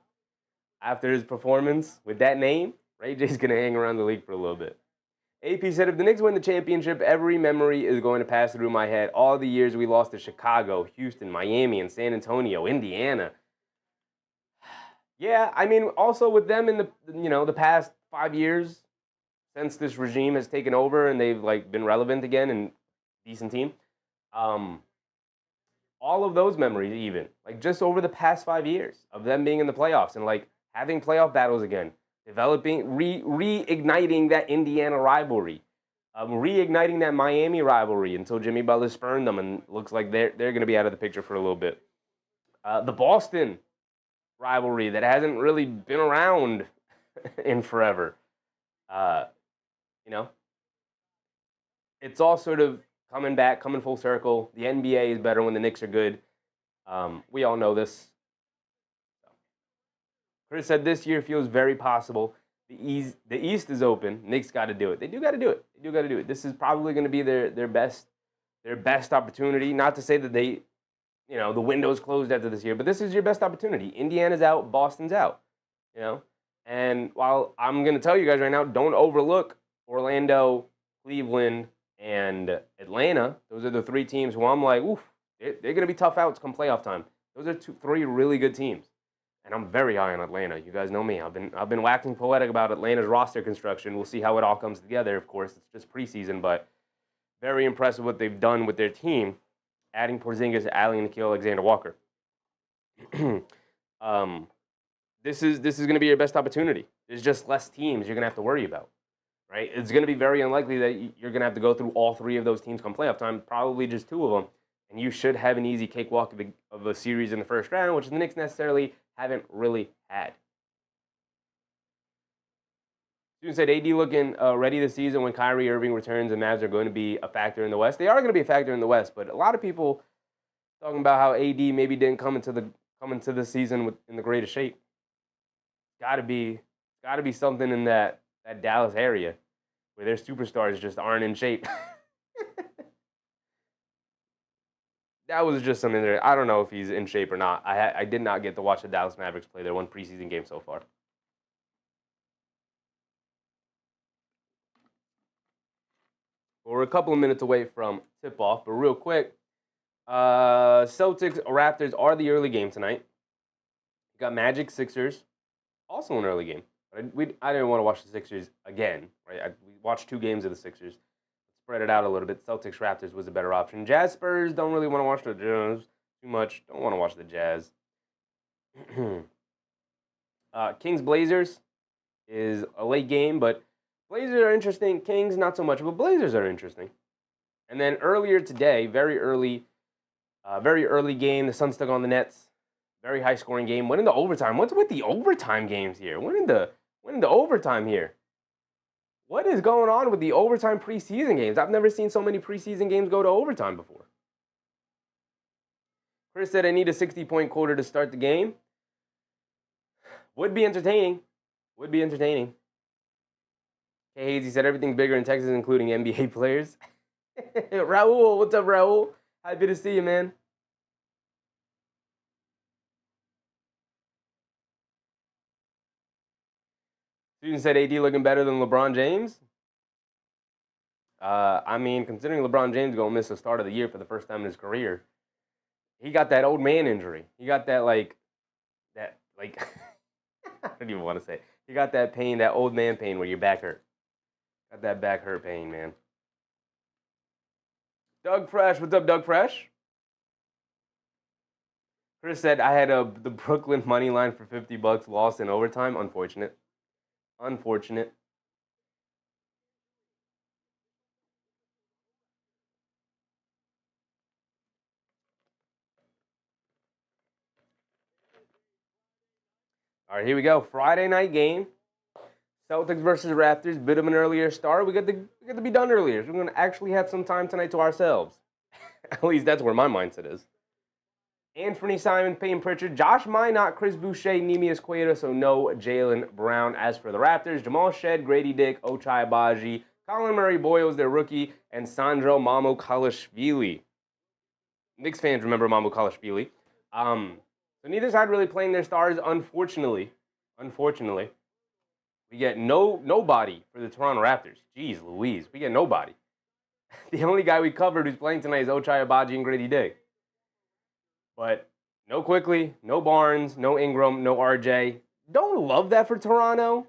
After his performance with that name, Ray J is going to hang around the league for a little bit. AP said, if the Knicks win the championship, every memory is going to pass through my head. All the years we lost to Chicago, Houston, Miami, and San Antonio, Indiana. Yeah, I mean, also with them in the past 5 years since this regime has taken over and they've like been relevant again and decent team. All of those memories, even like just over the past 5 years of them being in the playoffs and like having playoff battles again, developing, reigniting that Indiana rivalry, reigniting that Miami rivalry until Jimmy Butler spurned them and looks like they're going to be out of the picture for a little bit. The Boston rivalry that hasn't really been around in forever. It's all sort of coming back, coming full circle. The NBA is better when the Knicks are good. We all know this. Chris said this year feels very possible. The East is open. Knicks got to do it. They do got to do it. This is probably going to be their best opportunity. Not to say that the window's closed after this year, but this is your best opportunity. Indiana's out, Boston's out. And while I'm going to tell you guys right now, don't overlook Orlando, Cleveland, and Atlanta. Those are the three teams who I'm like, oof, they're going to be tough outs come playoff time. Those are three really good teams. And I'm very high on Atlanta. You guys know me. I've been waxing poetic about Atlanta's roster construction. We'll see how it all comes together. Of course, it's just preseason, but very impressed with what they've done with their team, adding Porzingis, adding Nickeil Alexander-Walker. This is going to be your best opportunity. There's just less teams you're going to have to worry about, right? It's going to be very unlikely that you're going to have to go through all three of those teams come playoff time, probably just two of them, and you should have an easy cakewalk of a series in the first round, which the Knicks necessarily haven't really had. Student said, AD looking ready this season when Kyrie Irving returns and Mavs are going to be a factor in the West. They are going to be a factor in the West, but a lot of people talking about how AD maybe didn't come into the season in the greatest shape. Got to be something in that Dallas area where their superstars just aren't in shape. That was just something there. I don't know if he's in shape or not. I did not get to watch the Dallas Mavericks play their one preseason game so far. We're a couple of minutes away from tip-off, but real quick, Celtics, Raptors are the early game tonight. You got Magic, Sixers, also an early game. But I didn't want to watch the Sixers again. Right? We watched 2 games of the Sixers. Spread it out a little bit. Celtics, Raptors was a better option. Jazz, Spurs, don't really want to watch the Jazz too much. Don't want to watch the Jazz. Kings, Blazers is a late game, but Blazers are interesting. Kings, not so much, but Blazers are interesting. And then earlier today, very early game, the Suns took on the Nets. Very high-scoring game. Went into overtime. What's with the overtime games here? Went into overtime here. What is going on with the overtime preseason games? I've never seen so many preseason games go to overtime before. Chris said, I need a 60-point quarter to start the game. Would be entertaining. K. Hazy said, everything's bigger in Texas, including NBA players. Raul, what's up, Raul? Happy to see you, man. Student said AD looking better than LeBron James. I mean, considering LeBron James going to miss the start of the year for the first time in his career, he got that old man injury. He got that, I don't even want to say it. He got that pain, that old man pain where your back hurt. Got that back hurt pain, man. Doug Fresh, what's up, Doug Fresh? Chris said I had the Brooklyn money line for $50, lost in overtime. Unfortunate. Unfortunate. All right, here we go. Friday night game. Celtics versus Raptors. Bit of an earlier start. We get to be done earlier. So we're going to actually have some time tonight to ourselves. At least that's where my mindset is. Anthony Simons, Payton Pritchard, Josh Minot, Chris Boucher, Neemias Queta, so no Jaylen Brown. As for the Raptors, Jamal Shead, Grady Dick, Ochai Agbaji, Colin Murray-Boyles, their rookie, and Sandro Mamukelashvili. Knicks fans remember Mamukelashvili. So neither side really playing their stars, unfortunately. We get nobody for the Toronto Raptors. Jeez Louise, we get nobody. The only guy we covered who's playing tonight is Ochai Agbaji and Grady Dick. But no Quickly, no Barnes, no Ingram, no RJ. Don't love that for Toronto.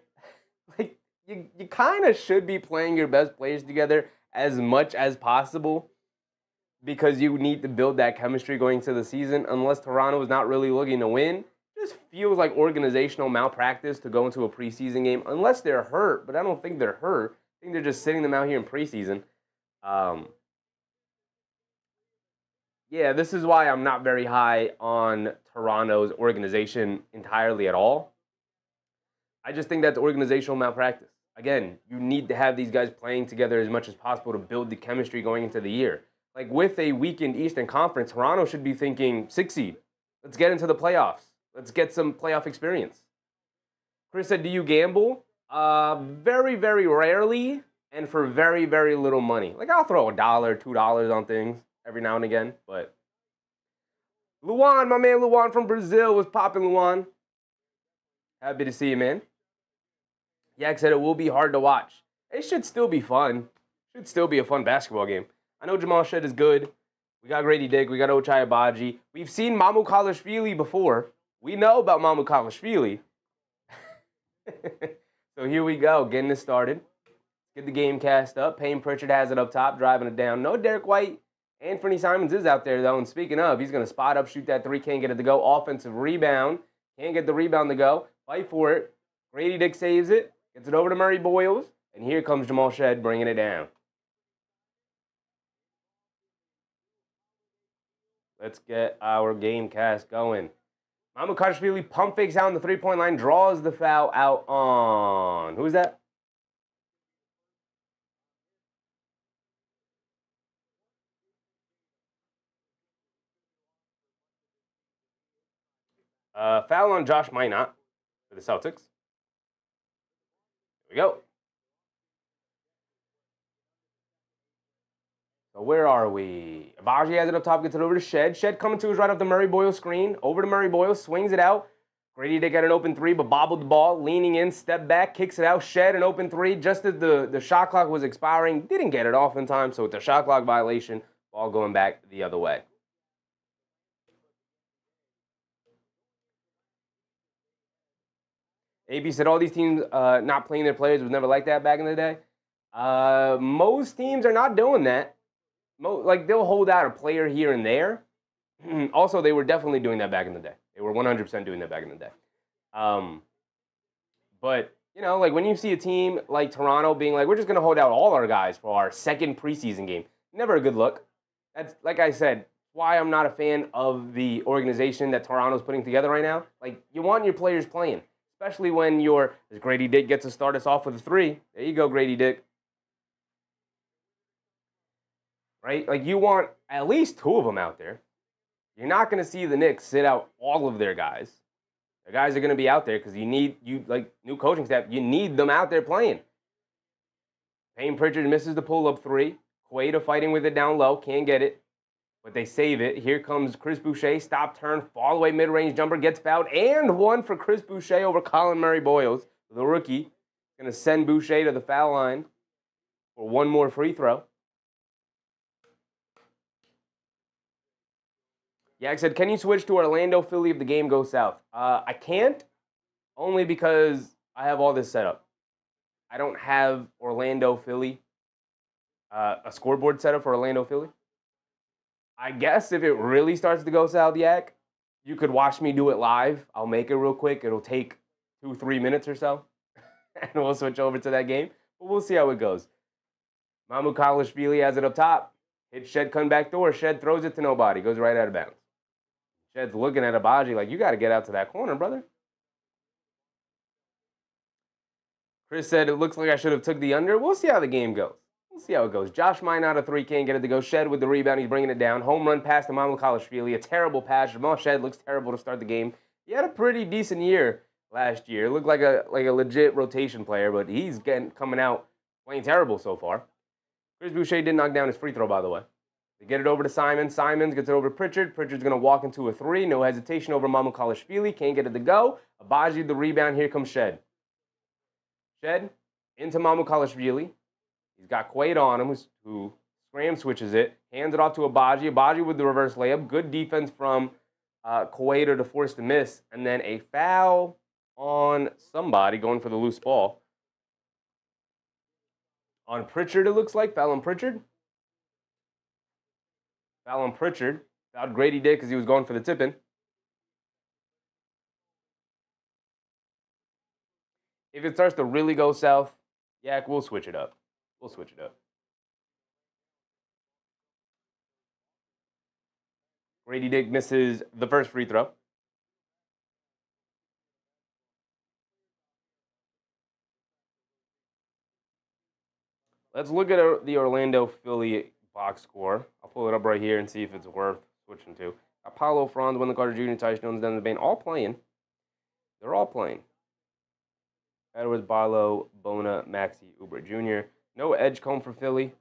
Like, you kind of should be playing your best players together as much as possible because you need to build that chemistry going into the season. Unless Toronto is not really looking to win, it just feels like organizational malpractice to go into a preseason game. Unless they're hurt, but I don't think they're hurt. I think they're just sitting them out here in preseason. Yeah, this is why I'm not very high on Toronto's organization entirely at all. I just think that's organizational malpractice. Again, you need to have these guys playing together as much as possible to build the chemistry going into the year. Like, with a weakened Eastern Conference, Toronto should be thinking 6 seed. Let's get into the playoffs. Let's get some playoff experience. Chris said, do you gamble? Very, very rarely and for very, very little money. Like, I'll throw $1, $2 on things every now and again, but Luan, my man Luan from Brazil, was popping, Luan. Happy to see you, man. Yak said it will be hard to watch. It should still be fun. Should still be a fun basketball game. I know Jamal Shead is good. We got Grady Dick. We got Ochai Agbaji. We've seen Mamukelashvili before. We know about Mamukelashvili. So here we go, getting this started. Get the game cast up. Payton Pritchard has it up top, driving it down. No Derrick White. Anthony Simons is out there, though, and speaking of, he's going to spot up, shoot that three, can't get it to go. Offensive rebound. Can't get the rebound to go. Fight for it. Grady Dick saves it. Gets it over to Murray-Boyles. And here comes Jamal Shead bringing it down. Let's get our game cast going. Mamukelashvili pump fakes out on the three-point line, draws the foul out on. Who's that? Foul on Josh Minot for the Celtics. Here we go. So where are we? Agbaji has it up top, gets it over to Shead. Shead coming to his right off the Murray-Boyles screen. Over to Murray-Boyles, swings it out. Grady Dick got an open three, but bobbled the ball. Leaning in, step back, kicks it out. Shead, an open three. Just as the shot clock was expiring, didn't get it off in time. So with the shot clock violation, ball going back the other way. AB said all these teams not playing their players was never like that back in the day. Most teams are not doing that. Like, they'll hold out a player here and there. Also, they were definitely doing that back in the day. They were 100% doing that back in the day. But, you know, like, when you see a team like Toronto being like, we're just going to hold out all our guys for our second preseason game, never a good look. That's, like I said, why I'm not a fan of the organization that Toronto's putting together right now. Like, you want your players playing, especially when as Grady Dick gets to start us off with a three. There you go, Grady Dick. Right? Like, you want at least two of them out there. You're not going to see the Knicks sit out all of their guys. The guys are going to be out there because new coaching staff, you need them out there playing. Payton Pritchard misses the pull-up three. Queta fighting with it down low, can't get it, but they save it. Here comes Chris Boucher, stop, turn, fall away, mid-range jumper, gets fouled, and one for Chris Boucher over Colin Murray-Boyles, the rookie. Going to send Boucher to the foul line for one more free throw. Yak said, can you switch to Orlando, Philly if the game goes south? I can't, only because I have all this set up. I don't have Orlando, Philly, a scoreboard setup for Orlando, Philly. I guess if it really starts to go south, Yak, You could watch me do it live. I'll make it real quick. It'll take 2-3 minutes or so. And we'll switch over to that game. But we'll see how it goes. Mamukalishvili has it up top. Hits Shed come back door. Shed throws it to nobody. Goes right out of bounds. Shed's looking at Abaji like, you got to get out to that corner, brother. Chris said, it looks like I should have took the under. We'll see how the game goes. We'll see how it goes. Josh Mine out of three, can't get it to go. Shed with the rebound. He's bringing it down. Home run pass to Mamukalishvili. A terrible pass. Jamal Shed looks terrible to start the game. He had a pretty decent year last year. Looked like a legit rotation player, but he's coming out playing terrible so far. Chris Boucher did knock down his free throw, by the way. They get it over to Simons. Simons gets it over to Pritchard. Pritchard's going to walk into a three. No hesitation over Mamukalishvili. Can't get it to go. Abaji the rebound. Here comes Shed. Shed into Mamukalishvili. He's got Quaid on him, who scram switches it. Hands it off to Abaji. Abaji with the reverse layup. Good defense from Quaid to force the miss. And then a foul on somebody going for the loose ball. On Pritchard, it looks like. Foul on Pritchard. Foul on Pritchard. Fouled Grady Dick because he was going for the tip-in. If it starts to really go south, Yak, we'll switch it up. We'll switch it up. Grady Dick misses the first free throw. Let's look at the Orlando-Philly box score. I'll pull it up right here and see if it's worth switching to. Apollo, Franz, Wendell Carter Jr., Tyus Jones, Dennis Bain, all playing. They're all playing. Edwards, Barlow, Bona, Maxey, Oubre Jr. No Edgecombe for Philly.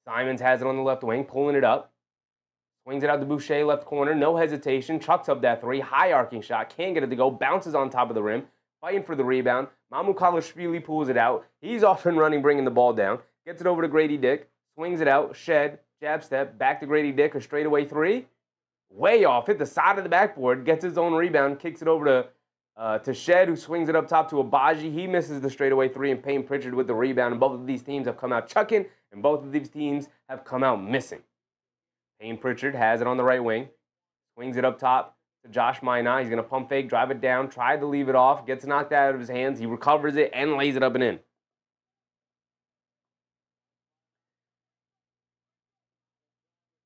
Simons has it on the left wing, pulling it up. Swings it out to Boucher, left corner. No hesitation. Chucks up that three. High arcing shot. Can't get it to go. Bounces on top of the rim. Fighting for the rebound. Mamukalishvili pulls it out. He's off and running, bringing the ball down. Gets it over to Grady Dick. Swings it out. Shed. Jab step. Back to Grady Dick. A straightaway three. Way off. Hit the side of the backboard. Gets his own rebound. Kicks it over to Shed, who swings it up top to Abaji. He misses the straightaway three, and Payton Pritchard with the rebound. And both of these teams have come out chucking, and both of these teams have come out missing. Payton Pritchard has it on the right wing. Swings it up top to Josh Minot. He's going to pump fake, drive it down, tried to leave it off, gets knocked out of his hands. He recovers it and lays it up and in.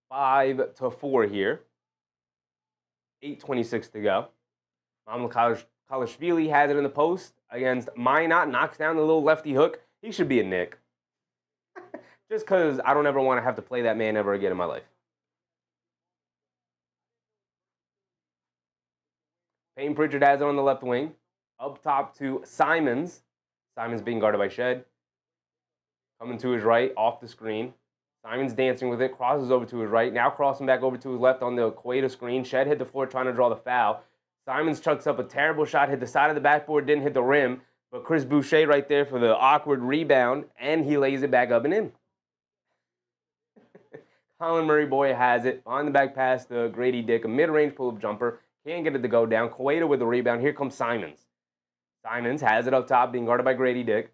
Five to 4 here. 8:26 to go. Mamukalishvili has it in the post against Minot. Knocks down the little lefty hook. He should be a Knick. Just because I don't ever want to have to play that man ever again in my life. Payton Pritchard has it on the left wing. Up top to Simons. Simons being guarded by Shed. Coming to his right, off the screen. Simons dancing with it, crosses over to his right. Now crossing back over to his left on the Quaid screen. Shed hit the floor trying to draw the foul. Simons chucks up a terrible shot, hit the side of the backboard, didn't hit the rim. But Chris Boucher right there for the awkward rebound, and he lays it back up and in. Colin Murray boy has it on the back pass to Grady Dick, a mid-range pull-up jumper. Can't get it to go down. Quaid with the rebound. Here comes Simons. Simons has it up top, being guarded by Grady Dick.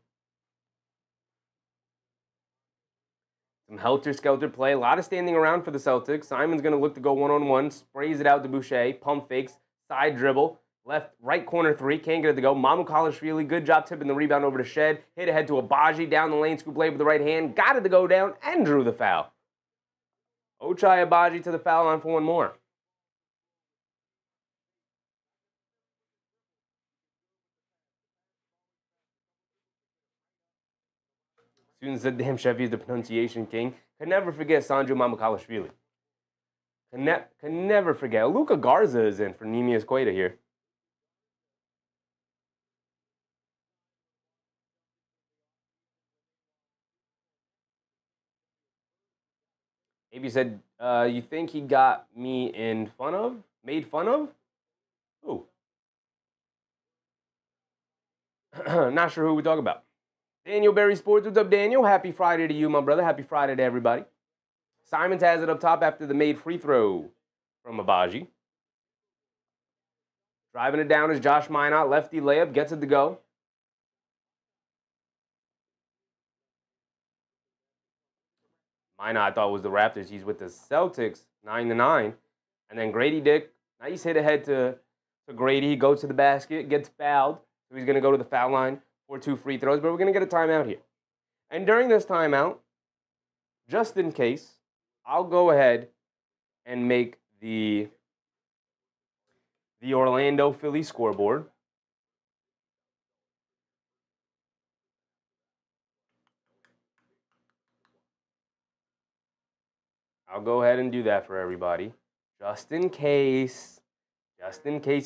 Some helter-skelter play. A lot of standing around for the Celtics. Simons going to look to go one-on-one. Sprays it out to Boucher. Pump fakes. Side dribble. Left, right corner three. Can't get it to go. Mamukalishvili. Good job tipping the rebound over to Shed. Hit ahead to Abaji. Down the lane. Scoop lane with the right hand. Got it to go down and drew the foul. Ochai Abaji to the foul line for one more. Student said, damn, Sheffy's the pronunciation king. Can never forget Sandro Mamukalishvili. Can never forget. Luka Garza is in for Nemius Quaid here. Maybe said, you think he got me in fun of? Made fun of? Who? Not sure who we talk about. Daniel Berry Sports. What's up, Daniel? Happy Friday to you, my brother. Happy Friday to everybody. Simons has it up top after the made free throw from Abaji. Driving it down is Josh Minot. Lefty layup. Gets it to go. Mine I thought was the Raptors. He's with the Celtics, 9-9. And then Grady Dick, nice hit ahead to Grady. He goes to the basket, gets fouled. So he's going to go to the foul line for 2 free throws. But we're going to get a timeout here. And during this timeout, just in case, I'll go ahead and make the Orlando Philly scoreboard. I'll go ahead and do that for everybody. Just in case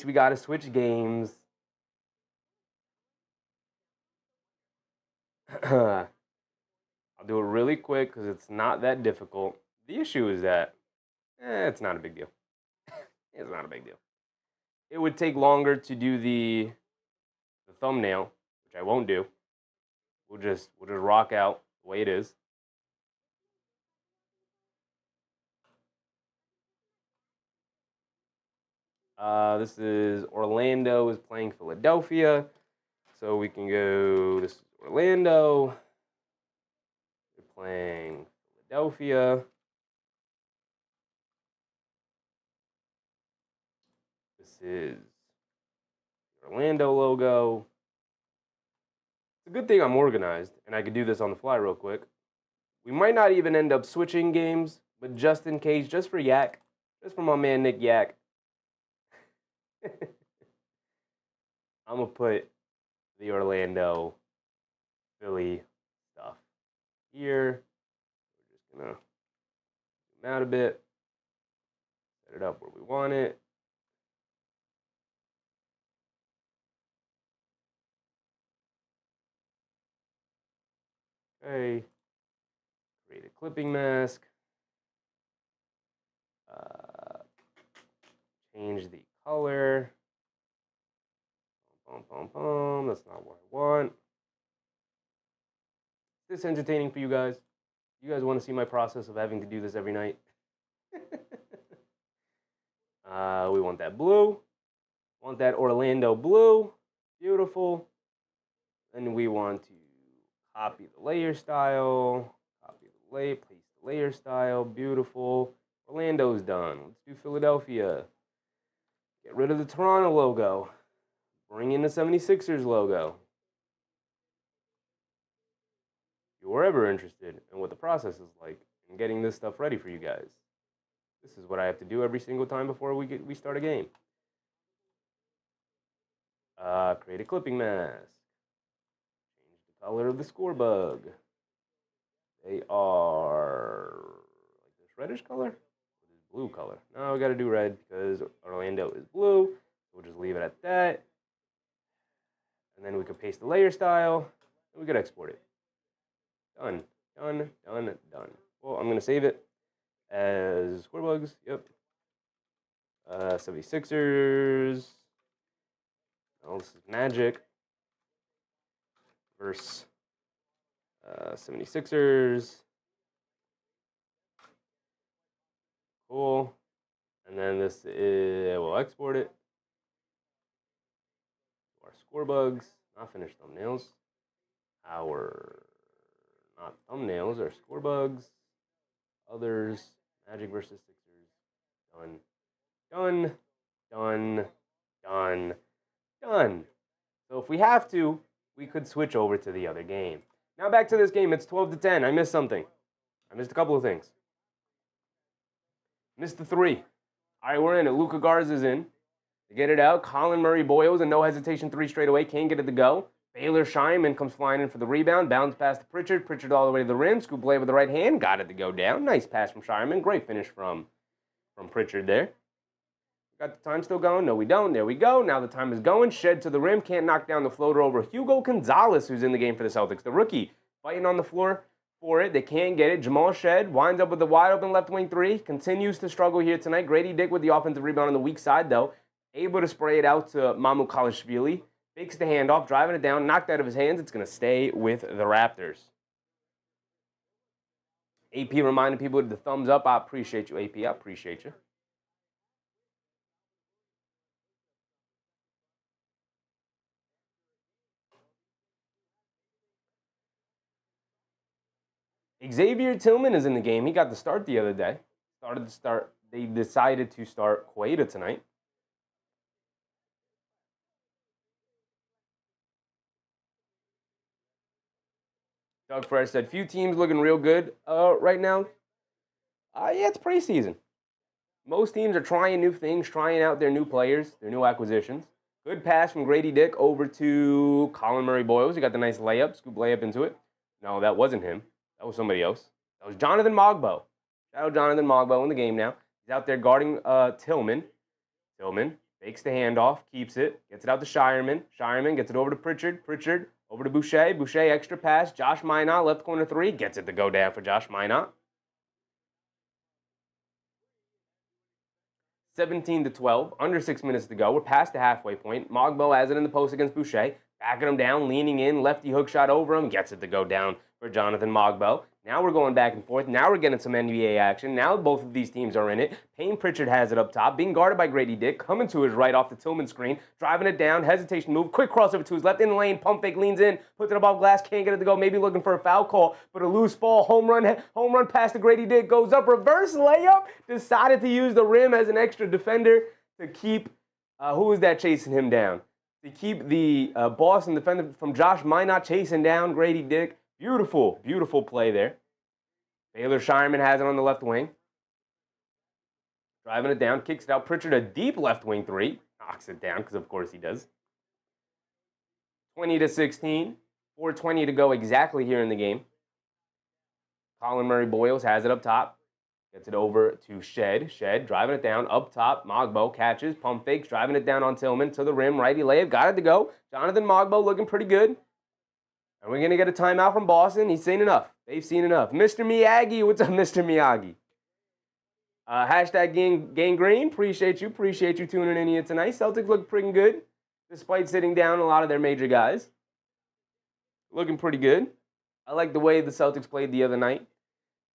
we got to switch games. I'll do it really quick because it's not that difficult. The issue is that it's not a big deal. It's not a big deal. It would take longer to do the thumbnail, which I won't do. We'll just rock out the way it is. This is Orlando is playing Philadelphia. So we can go, this is Orlando. They're playing Philadelphia. This is the Orlando logo. It's a good thing I'm organized, and I could do this on the fly real quick. We might not even end up switching games, but just in case, just for Yak, just for my man Nick Yak, I'm going to put the Orlando Philly stuff here. We're just going to zoom out a bit, set it up where we want it. Okay, create a clipping mask. Change the color. That's not what I want. Is this entertaining for you guys? You guys want to see my process of having to do this every night? We want that blue. Want that Orlando blue. Beautiful. And we want to copy the layer style. Copy the layer, paste the layer style. Beautiful. Orlando's done. Let's do Philadelphia. Get rid of the Toronto logo. Bring in the 76ers logo. If you're ever interested in what the process is like in getting this stuff ready for you guys, this is what I have to do every single time before we start a game. Create a clipping mask. Change the color of the score bug. They are like this reddish color? This blue color. No, we got to do red because Orlando is blue. We'll just leave it at that. And then we can paste the layer style. And we could export it. Done. Done. Done. Done. Well, I'm going to save it as Scorebugs. Yep. 76ers. Oh, this is Magic versus 76ers. Cool. And then this is, we'll export it. Our Scorebugs, not finished thumbnails. Our, not thumbnails, our Scorebugs. Others, Magic versus Sixers. Done. Done. Done. Done. Done. So if we have to, we could switch over to the other game. Now back to this game. It's 12-10. I missed something. I missed a couple of things. Missed the 3. All right, we're in it. Luka Garza's in. To get it out, Colin Murray Boyles, and no hesitation 3 straight away. Can't get it to go. Baylor Scheinman comes flying in for the rebound. Bounce pass to Pritchard. Pritchard all the way to the rim. Scoop blade with the right hand. Got it to go down. Nice pass from Scheinman. Great finish from Pritchard there. Got the time still going? No, we don't. There we go. Now the time is going. Shed to the rim. Can't knock down the floater over Hugo Gonzalez, who's in the game for the Celtics. The rookie fighting on the floor for it. They can't get it. Jamal Shed winds up with the wide open left wing 3. Continues to struggle here tonight. Grady Dick with the offensive rebound on the weak side, though. Able to spray it out to Mamu Kalashvili. Fakes the handoff, driving it down, knocked out of his hands. It's going to stay with the Raptors. AP reminding people with the thumbs up. I appreciate you, AP. I appreciate you. Xavier Tillman is in the game. He got the start the other day. They decided to start Queta tonight. Doug Fresh said, few teams looking real good right now. Yeah, it's preseason. Most teams are trying new things, trying out their new players, their new acquisitions. Good pass from Grady Dick over to Colin Murray-Boyles. He got the nice layup, scoop layup into it. No, that wasn't him. That was somebody else. That was Jonathan Mogbo. Shout out Jonathan Mogbo in the game now. He's out there guarding Tillman. Tillman fakes the handoff, keeps it, gets it out to Shireman. Shireman gets it over to Pritchard. Pritchard over to Boucher. Boucher extra pass. Josh Minot, left corner three. Gets it to go down for Josh Minot. 17-12, under 6 minutes to go. We're past the halfway point. Mogbo has it in the post against Boucher. Backing him down, leaning in, lefty hook shot over him. Gets it to go down for Jonathan Mogbo. Now we're going back and forth. Now we're getting some NBA action. Now both of these teams are in it. Payton Pritchard has it up top, being guarded by Grady Dick, coming to his right off the Tillman screen, driving it down, hesitation move, quick crossover to his left, in the lane, pump fake, leans in, puts it above glass, can't get it to go, maybe looking for a foul call, but a loose ball, home run pass to Grady Dick, goes up, reverse layup, decided to use the rim as an extra defender to keep, who was that chasing him down? To keep the Boston defender from Josh Minot chasing down Grady Dick. Beautiful, beautiful play there. Baylor Shireman has it on the left wing. Driving it down, kicks it out. Pritchard, a deep left wing three. Knocks it down, because of course he does. 20-16. 4:20 to go exactly here in the game. Colin Murray-Boyles has it up top. Gets it over to Shed. Shed driving it down up top. Mogbo catches, pump fakes, driving it down on Tillman to the rim. Righty layup, got it to go. Jonathan Mogbo looking pretty good. And we're going to get a timeout from Boston. He's seen enough. They've seen enough. Mr. Miyagi, what's up, Mr. Miyagi? Hashtag Gang Green. Appreciate you tuning in here tonight. Celtics look pretty good, despite sitting down a lot of their major guys. Looking pretty good. I like the way the Celtics played the other night.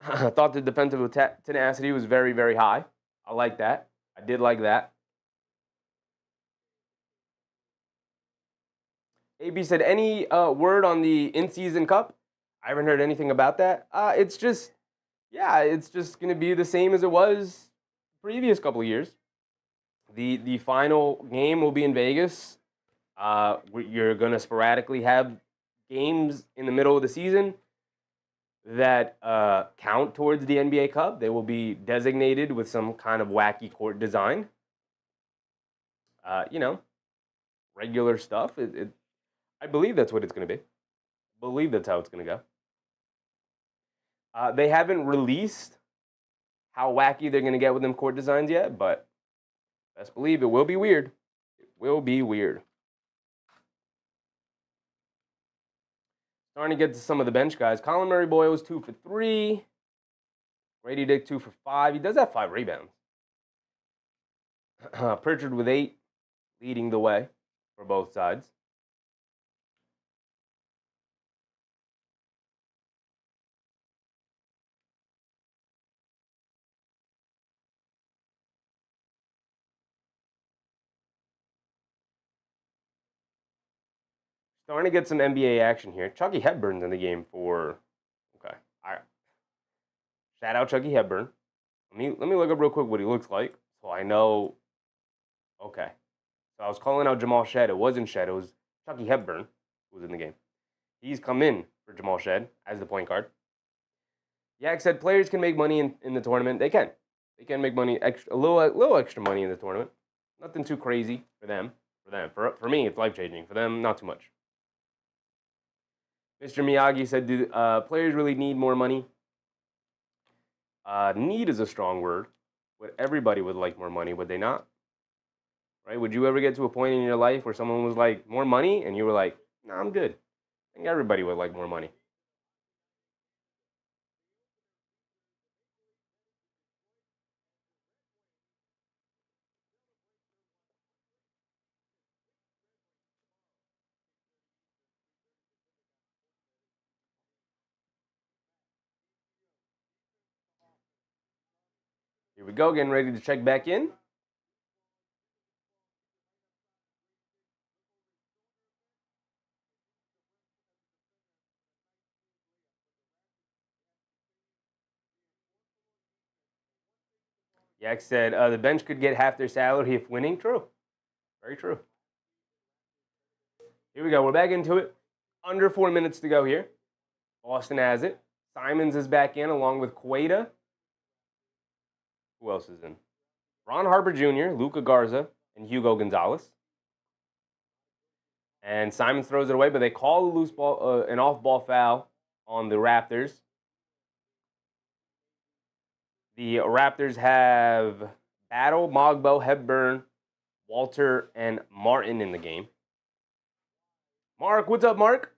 I thought the defensive tenacity was very, very high. I like that. I did like that. AB said, any word on the in-season cup? I haven't heard anything about that. It's just going to be the same as it was the previous couple of years. The final game will be in Vegas. You're going to sporadically have games in the middle of the season that count towards the NBA Cup. They will be designated with some kind of wacky court design. Regular stuff. I believe that's what it's going to be. I believe that's how it's going to go. They haven't released how wacky they're going to get with them court designs yet, but best believe it will be weird. It will be weird. Starting to get to some of the bench guys. Colin Murray-Boyles 2 for 3. Grady Dick 2 for 5. He does have 5 rebounds. Pritchard with 8, leading the way for both sides. Starting to get some NBA action here. Chucky Hepburn's in the game for. Okay. All right. Shout out Chucky Hepburn. Let me look up real quick what he looks like so I know. Okay. So I was calling out Jamal Shed. It wasn't Shed. It was Chucky Hepburn who was in the game. He's come in for Jamal Shed as the point guard. Yak said players can make money in the tournament. They can. They can make money, a little extra money in the tournament. Nothing too crazy for them. For me, it's life-changing. For them, not too much. Mr. Miyagi said, do players really need more money? Need is a strong word. But everybody would like more money, would they not? Right? Would you ever get to a point in your life where someone was like, more money? And you were like, no, I'm good. I think everybody would like more money. Here we go, getting ready to check back in. Yak said the bench could get half their salary if winning. True. Very true. Here we go. We're back into it. Under 4 minutes to go here. Boston has it. Simons is back in along with Queta. Who else is in? Ron Harper Jr., Luka Garza, and Hugo Gonzalez. And Simons throws it away, but they call a loose ball, an off-ball foul on the Raptors. The Raptors have Battle, Mogbo, Hepburn, Walter, and Martin in the game. Mark, what's up, Mark?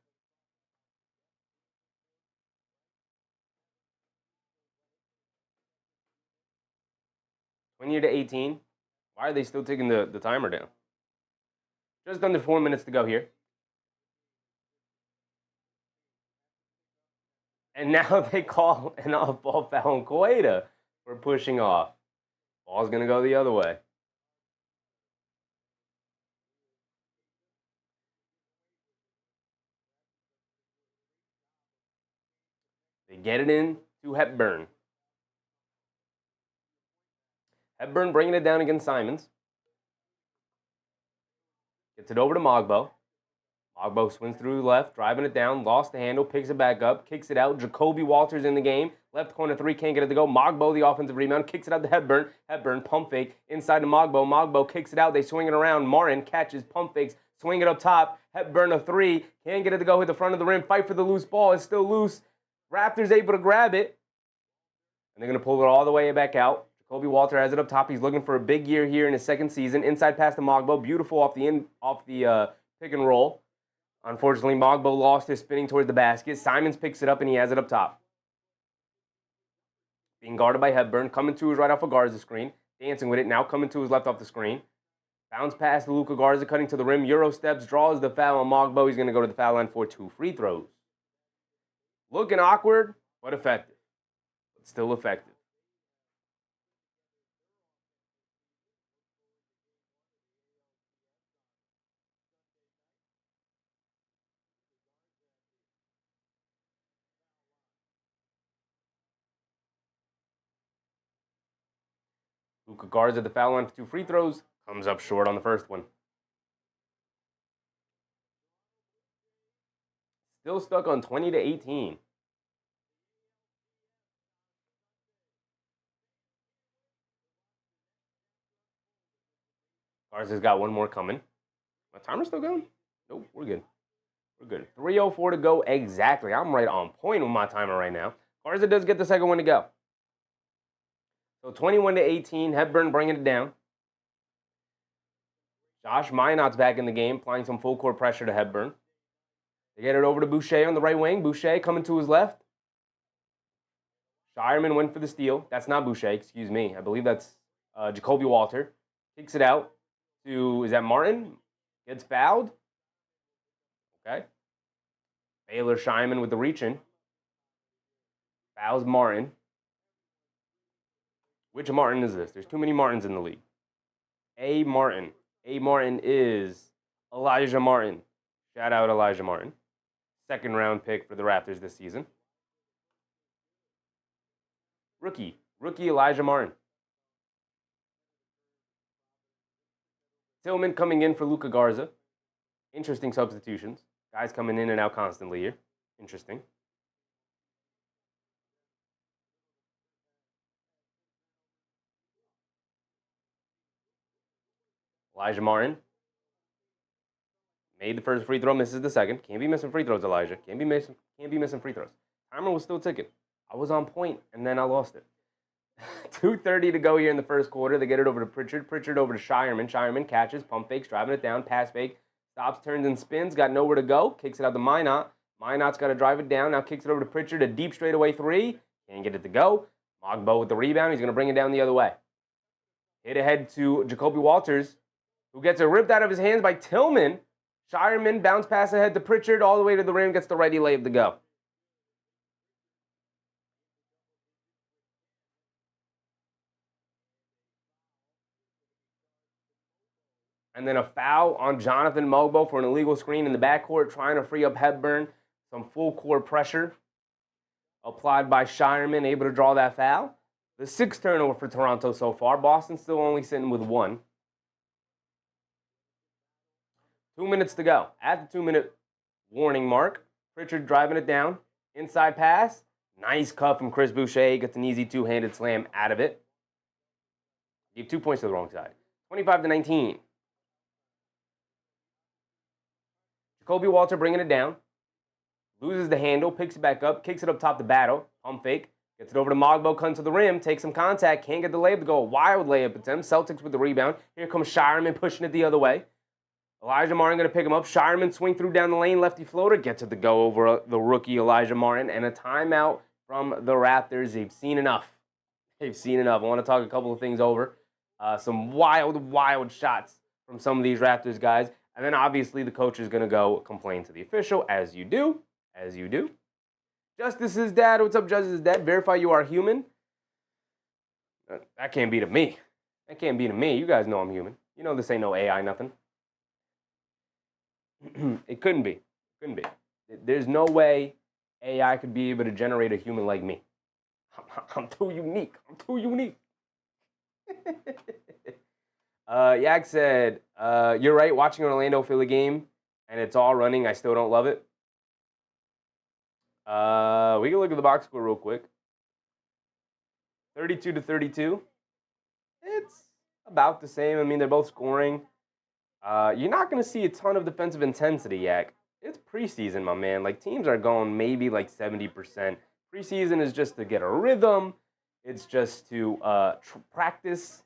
(20 to 18). Why are they still taking the timer down? Just under 4 minutes to go here. And now they call an off-ball foul on Queta for pushing off. Ball's going to go the other way. They get it in to Hepburn. Hepburn bringing it down against Simons. Gets it over to Mogbo. Mogbo swings through the left, driving it down, lost the handle, picks it back up, kicks it out. Jacoby Walters in the game. Left corner three, can't get it to go. Mogbo, the offensive rebound, kicks it out to Hepburn. Hepburn, pump fake, inside to Mogbo. Mogbo kicks it out, they swing it around. Martin catches, pump fakes, swing it up top. Hepburn a three, can't get it to go, hit the front of the rim, fight for the loose ball, it's still loose. Raptors able to grab it. And they're going to pull it all the way back out. Jacoby Walter has it up top. He's looking for a big year here in his second season. Inside pass to Mogbo. Beautiful off the pick and roll. Unfortunately, Mogbo lost his spinning towards the basket. Simons picks it up, and he has it up top. Being guarded by Hepburn. Coming to his right off of Garza screen. Dancing with it. Now coming to his left off the screen. Bounce pass to Luka Garza, cutting to the rim. Euro steps, draws the foul on Mogbo. He's going to go to the foul line for 2 free throws. Looking awkward, but effective. But still effective. Luka Garza at the foul line for 2 free throws. Comes up short on the first one. Still stuck on 20 to 18. Garza's got one more coming. My timer's still going? Nope, we're good. We're good. 3:04 to go exactly. I'm right on point with my timer right now. Garza does get the second one to go. So 21 to 18. Hepburn bringing it down. Josh Minot's back in the game, applying some full court pressure to Hepburn. They get it over to Boucher on the right wing. Boucher coming to his left. Shireman went for the steal. That's not Boucher, excuse me. I believe that's Jacoby Walter. Kicks it out to, is that Martin? Gets fouled. Okay. Baylor Shireman with the reach-in. Fouls Martin. Which Martin is this? There's too many Martins in the league. A. Martin. A. Martin is Elijah Martin. Shout out Elijah Martin. Second round pick for the Raptors this season. Rookie Elijah Martin. Tillman coming in for Luka Garza. Interesting substitutions. Guys coming in and out constantly here. Interesting. Elijah Martin made the first free throw, misses the second. Can't be missing free throws, Elijah. Can't be missing free throws. Timer was still ticking. I was on point, and then I lost it. 2:30 to go here in the first quarter. They get it over to Pritchard. Pritchard over to Shireman. Shireman catches, pump fakes, driving it down, pass fake, stops, turns, and spins. Got nowhere to go. Kicks it out to Minot. Minot's got to drive it down. Now kicks it over to Pritchard. A deep straightaway three. Can't get it to go. Mogbo with the rebound. He's going to bring it down the other way. Hit ahead to Jacoby Walters, who gets it ripped out of his hands by Tillman. Shireman bounce pass ahead to Pritchard, all the way to the rim, gets the righty layup to go. And then a foul on Jonathan Mogbo for an illegal screen in the backcourt, trying to free up Hepburn. Some full court pressure applied by Shireman, able to draw that foul. The 6th turnover for Toronto so far. Boston still only sitting with 1. 2 minutes to go. At the 2-minute warning mark, Pritchard driving it down. Inside pass. Nice cut from Chris Boucher. Gets an easy 2-handed slam out of it. Gave 2 points to the wrong side. 25-19. Jacoby Walter bringing it down. Loses the handle. Picks it back up. Kicks it up top to Battle. Pump fake. Gets it over to Mogbo. Cutting to the rim. Takes some contact. Can't get the layup to go. A wild layup attempt. Celtics with the rebound. Here comes Shireman pushing it the other way. Elijah Martin going to pick him up. Shireman swing through down the lane. Lefty floater. Gets it to go over the rookie Elijah Martin. And a timeout from the Raptors. They've seen enough. They've seen enough. I want to talk a couple of things over. Some wild shots from some of these Raptors guys. And then obviously the coach is going to go complain to the official, as you do. As you do. Justice is dead. What's up, Justice is dead? Verify you are human. That can't be to me. That can't be to me. You guys know I'm human. You know this ain't no AI nothing. It couldn't be. Couldn't be. There's no way AI could be able to generate a human like me. I'm too unique. I'm too unique. Yak said, you're right, watching Orlando Philly game, and it's all running. I still don't love it. We can look at the box score real quick. 32-32. It's about the same. I mean, they're both scoring. You're not going to see a ton of defensive intensity, Yak. It's preseason, my man. Like, teams are going maybe like 70%. Preseason is just to get a rhythm. It's just to practice.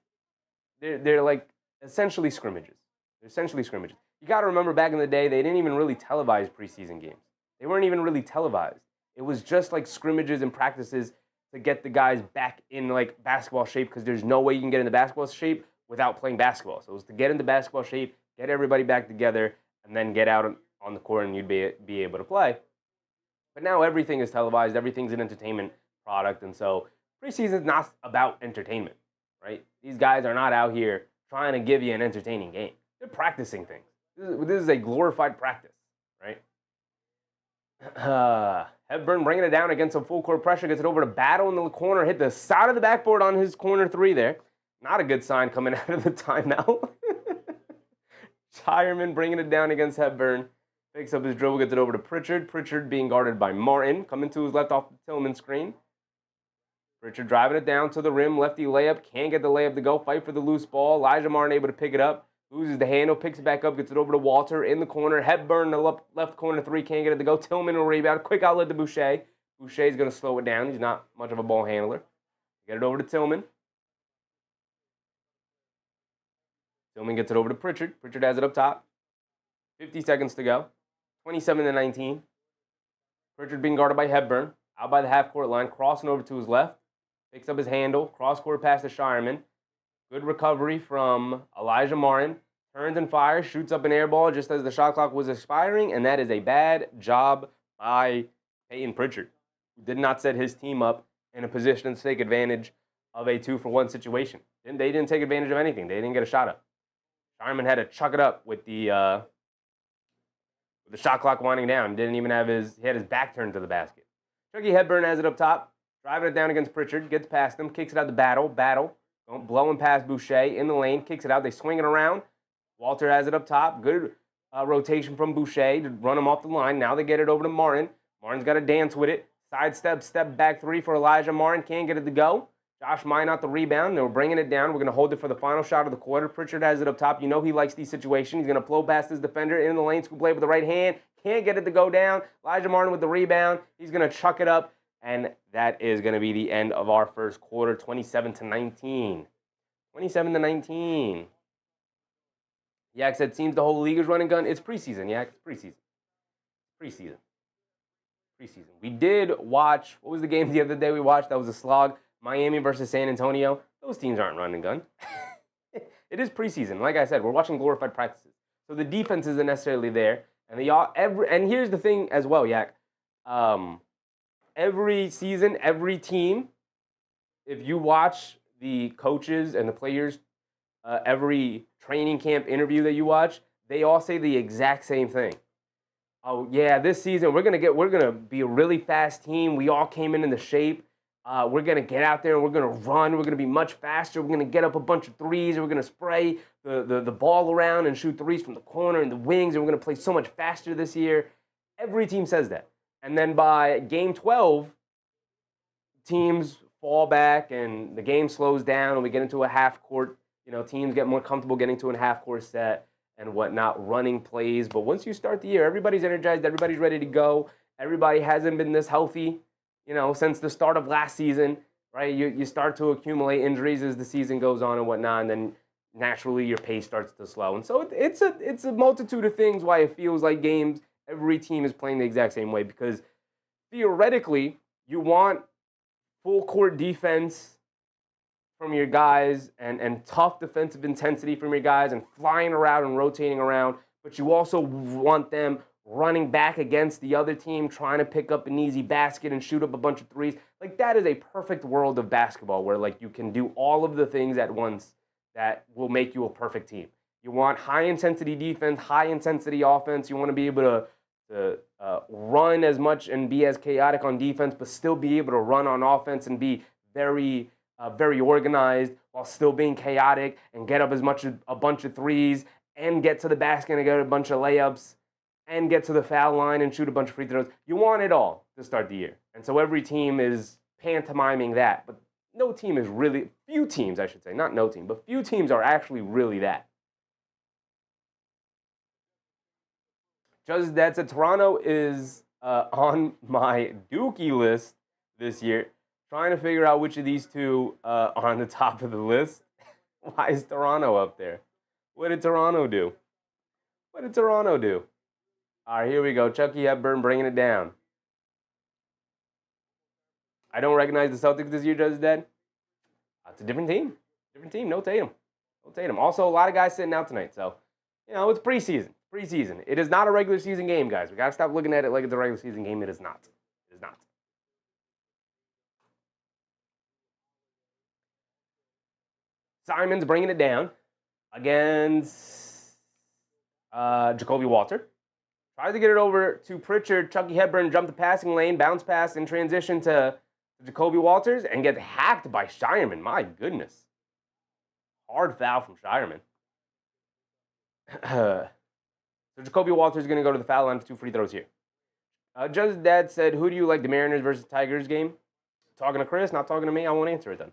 They're like essentially scrimmages. They're essentially scrimmages. You got to remember back in the day, they didn't even really televise preseason games. They weren't even really televised. It was just like scrimmages and practices to get the guys back in like basketball shape, because there's no way you can get into basketball shape without playing basketball. So it was to get into basketball shape, get everybody back together, and then get out on the court and you'd be able to play. But now everything is televised. Everything's an entertainment product. And so preseason is not about entertainment, right? These guys are not out here trying to give you an entertaining game. They're practicing things. This is a glorified practice, right? Hepburn bringing it down against some full court pressure. Gets it over to Battle in the corner. Hit the side of the backboard on his corner 3 there. Not a good sign coming out of the timeout. Shireman bringing it down against Hepburn. Picks up his dribble. Gets it over to Pritchard. Pritchard being guarded by Martin. Coming to his left off the Tillman screen. Pritchard driving it down to the rim. Lefty layup. Can't get the layup to go. Fight for the loose ball. Elijah Martin able to pick it up. Loses the handle, picks it back up, gets it over to Walter in the corner. Hepburn, the left corner 3, can't get it to go. Tillman will rebound. Quick outlet to Boucher. Boucher's going to slow it down. He's not much of a ball handler. Get it over to Tillman. Tillman gets it over to Pritchard. Pritchard has it up top. 50 seconds to go. 27-19. Pritchard being guarded by Hepburn. Out by the half-court line, crossing over to his left. Picks up his handle. Cross-court pass to Shireman. Good recovery from Elijah Martin. Turns and fires, shoots up an air ball just as the shot clock was expiring, and that is a bad job by Payton Pritchard, who did not set his team up in a position to take advantage of a 2-for-1 situation. They didn't take advantage of anything. They didn't get a shot up. Shireman had to chuck it up with the shot clock winding down. Didn't even have he had his back turned to the basket. Chucky Hepburn has it up top, driving it down against Pritchard, gets past him, kicks it out to Battle, blowing past Boucher in the lane, kicks it out. They swing it around. Walter has it up top. Good rotation from Boucher to run him off the line. Now they get it over to Martin. Martin's got to dance with it. Sidestep, step back 3 for Elijah Martin. Can't get it to go. Josh Minot the rebound. They were bringing it down. We're going to hold it for the final shot of the quarter. Pritchard has it up top. You know he likes these situations. He's going to flow past his defender in the lane. Scoop play with the right hand. Can't get it to go down. Elijah Martin with the rebound. He's going to chuck it up. And that is going to be the end of our first quarter, 27-19. 27-19. Yak said, seems the whole league is running gun. It's preseason, Yak. It's preseason. We did watch, what was the game the other day we watched? That was a slog. Miami versus San Antonio. Those teams aren't running gun. It is preseason. Like I said, we're watching glorified practices. So the defense isn't necessarily there. And here's the thing as well, Yak. Every season, every team, if you watch the coaches and the players, every training camp interview that you watch, they all say the exact same thing. Oh yeah, this season we're gonna be a really fast team. We all came in the shape. We're going to get out there and we're going to run. We're going to be much faster. We're going to get up a bunch of threes. We're going to spray the ball around and shoot threes from the corner and the wings. And we're going to play so much faster this year. Every team says that. And then by game 12, teams fall back and the game slows down and we get into a half court. Teams get more comfortable getting to a half court set and whatnot, running plays. But once you start the year, everybody's energized. Everybody's ready to go. Everybody hasn't been this healthy, since the start of last season, right? You start to accumulate injuries as the season goes on and whatnot, and then naturally your pace starts to slow. And so it's a multitude of things why it feels like games, every team is playing the exact same way, because theoretically you want full court defense from your guys and tough defensive intensity from your guys and flying around and rotating around, but you also want them running back against the other team, trying to pick up an easy basket and shoot up a bunch of threes. Like, that is a perfect world of basketball where, like, you can do all of the things at once that will make you a perfect team. You want high-intensity defense, high-intensity offense. You want to be able to run as much and be as chaotic on defense, but still be able to run on offense and be very, very organized while still being chaotic and get up as much as a bunch of threes and get to the basket and get a bunch of layups and get to the foul line and shoot a bunch of free throws. You want it all to start the year. And so every team is pantomiming that. But few teams, I should say, not no team, but few teams are actually really that. Just that said, Toronto is on my Dookie list this year, trying to figure out which of these two are on the top of the list. Why is Toronto up there? What did Toronto do? All right, here we go. Chucky Hepburn bringing it down. I don't recognize the Celtics this year, Judge Dead. It's a different team. No Tatum. Also, a lot of guys sitting out tonight. So, it's preseason. It is not a regular season game, guys. We got to stop looking at it like it's a regular season game. It is not. Simon's bringing it down against Jacoby Walter. Tries to get it over to Pritchard. Chucky Hepburn jumped the passing lane, bounce pass in transition to Jacoby Walters, and gets hacked by Shireman. My goodness. Hard foul from Shireman. So Jacoby Walters is going to go to the foul line for 2 free throws here. Judge's dad said, who do you like, the Mariners versus Tigers game? Talking to Chris, not talking to me. I won't answer it then.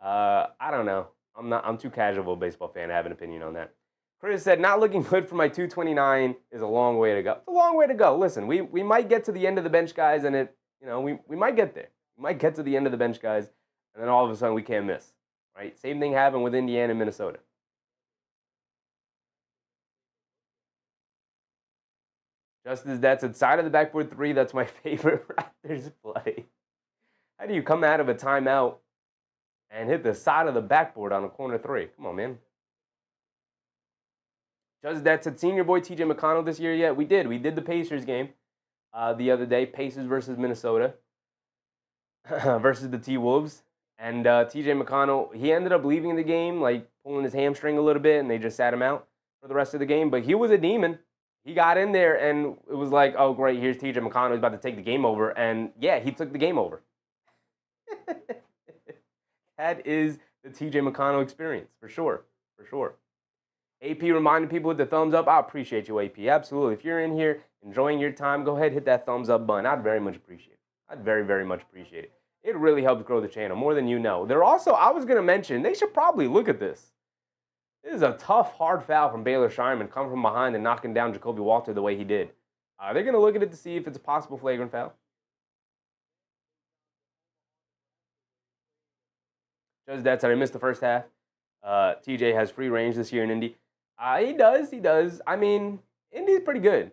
I don't know. I'm too casual a baseball fan to have an opinion on that. Chris said, not looking good for my 229 is a long way to go. It's a long way to go. Listen, we might get to the end of the bench, guys, and we might get there. We might get to the end of the bench, guys, and then all of a sudden we can't miss, right? Same thing happened with Indiana and Minnesota. Just as that's a side of the backboard 3, that's my favorite Raptors play. How do you come out of a timeout and hit the side of the backboard on a corner 3? Come on, man. Just that said, senior boy TJ McConnell this year yet? We did. We did the Pacers game the other day. Pacers versus Minnesota versus the T-Wolves. And TJ McConnell, he ended up leaving the game, like pulling his hamstring a little bit, and they just sat him out for the rest of the game. But he was a demon. He got in there, and it was like, oh, great, here's TJ McConnell. He's about to take the game over. And, yeah, he took the game over. That is the TJ McConnell experience, for sure. AP reminding people with the thumbs up. I appreciate you, AP. Absolutely. If you're in here enjoying your time, go ahead, hit that thumbs up button. I'd very much appreciate it. I'd very, very much appreciate it. It really helps grow the channel, more than you know. They're also, I was going to mention, they should probably look at this. This is a tough, hard foul from Baylor Shireman, coming from behind and knocking down Jacoby Walter the way he did. They're going to look at it to see if it's a possible flagrant foul. Just that said, I missed the first half. TJ has free range this year in Indy. He does. I mean, Indy's pretty good.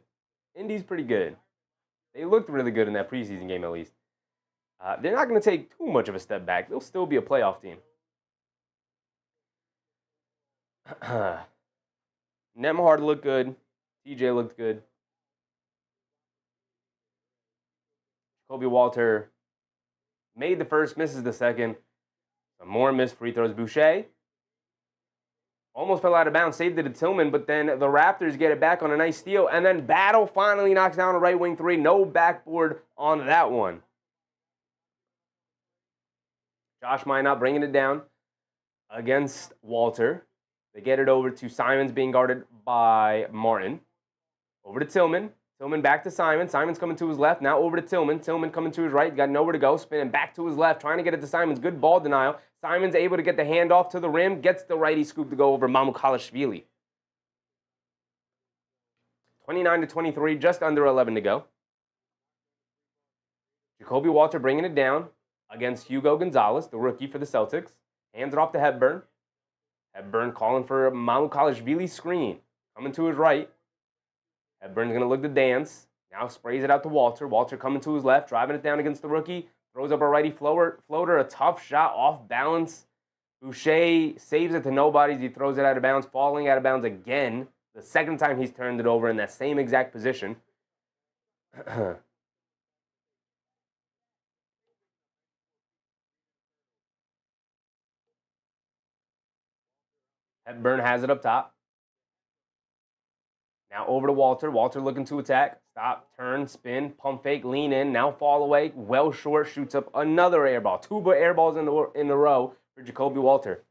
They looked really good in that preseason game, at least. They're not going to take too much of a step back. They'll still be a playoff team. Nemhard looked good. TJ looked good. Jacoby Walter made the first, misses the second. Some more missed free throws. Boucher Almost fell out of bounds, saved it to Tillman, but then the Raptors get it back on a nice steal, and then Battle finally knocks down a right wing three. No backboard on that one. Josh Minot bringing it down against Walter. They get it over to Simons being guarded by Martin. Over to Tillman. Tillman back to Simon. Simon's coming to his left. Now over to Tillman. Tillman coming to his right. Got nowhere to go. Spinning back to his left. Trying to get it to Simons. Good ball denial. Simon's able to get the handoff to the rim. Gets the righty scoop to go over Mamukelashvili. 29-23. Just under 11 to go. Jacoby Walter bringing it down against Hugo Gonzalez, the rookie for the Celtics. Hands it off to Hepburn. Hepburn calling for a Mamukelashvili screen. Coming to his right. Hepburn's going to look to dance. Now sprays it out to Walter. Walter coming to his left, driving it down against the rookie. Throws up a righty floater. A tough shot off balance. Boucher saves it to nobody as he throws it out of bounds, falling out of bounds again. The second time he's turned it over in that same exact position. Hepburn has it up top. Now over to Walter. Walter looking to attack. Stop, turn, spin, pump fake, lean in. Now fall away. Well short. Shoots up another air ball. Two air balls in the row for Jacoby Walter.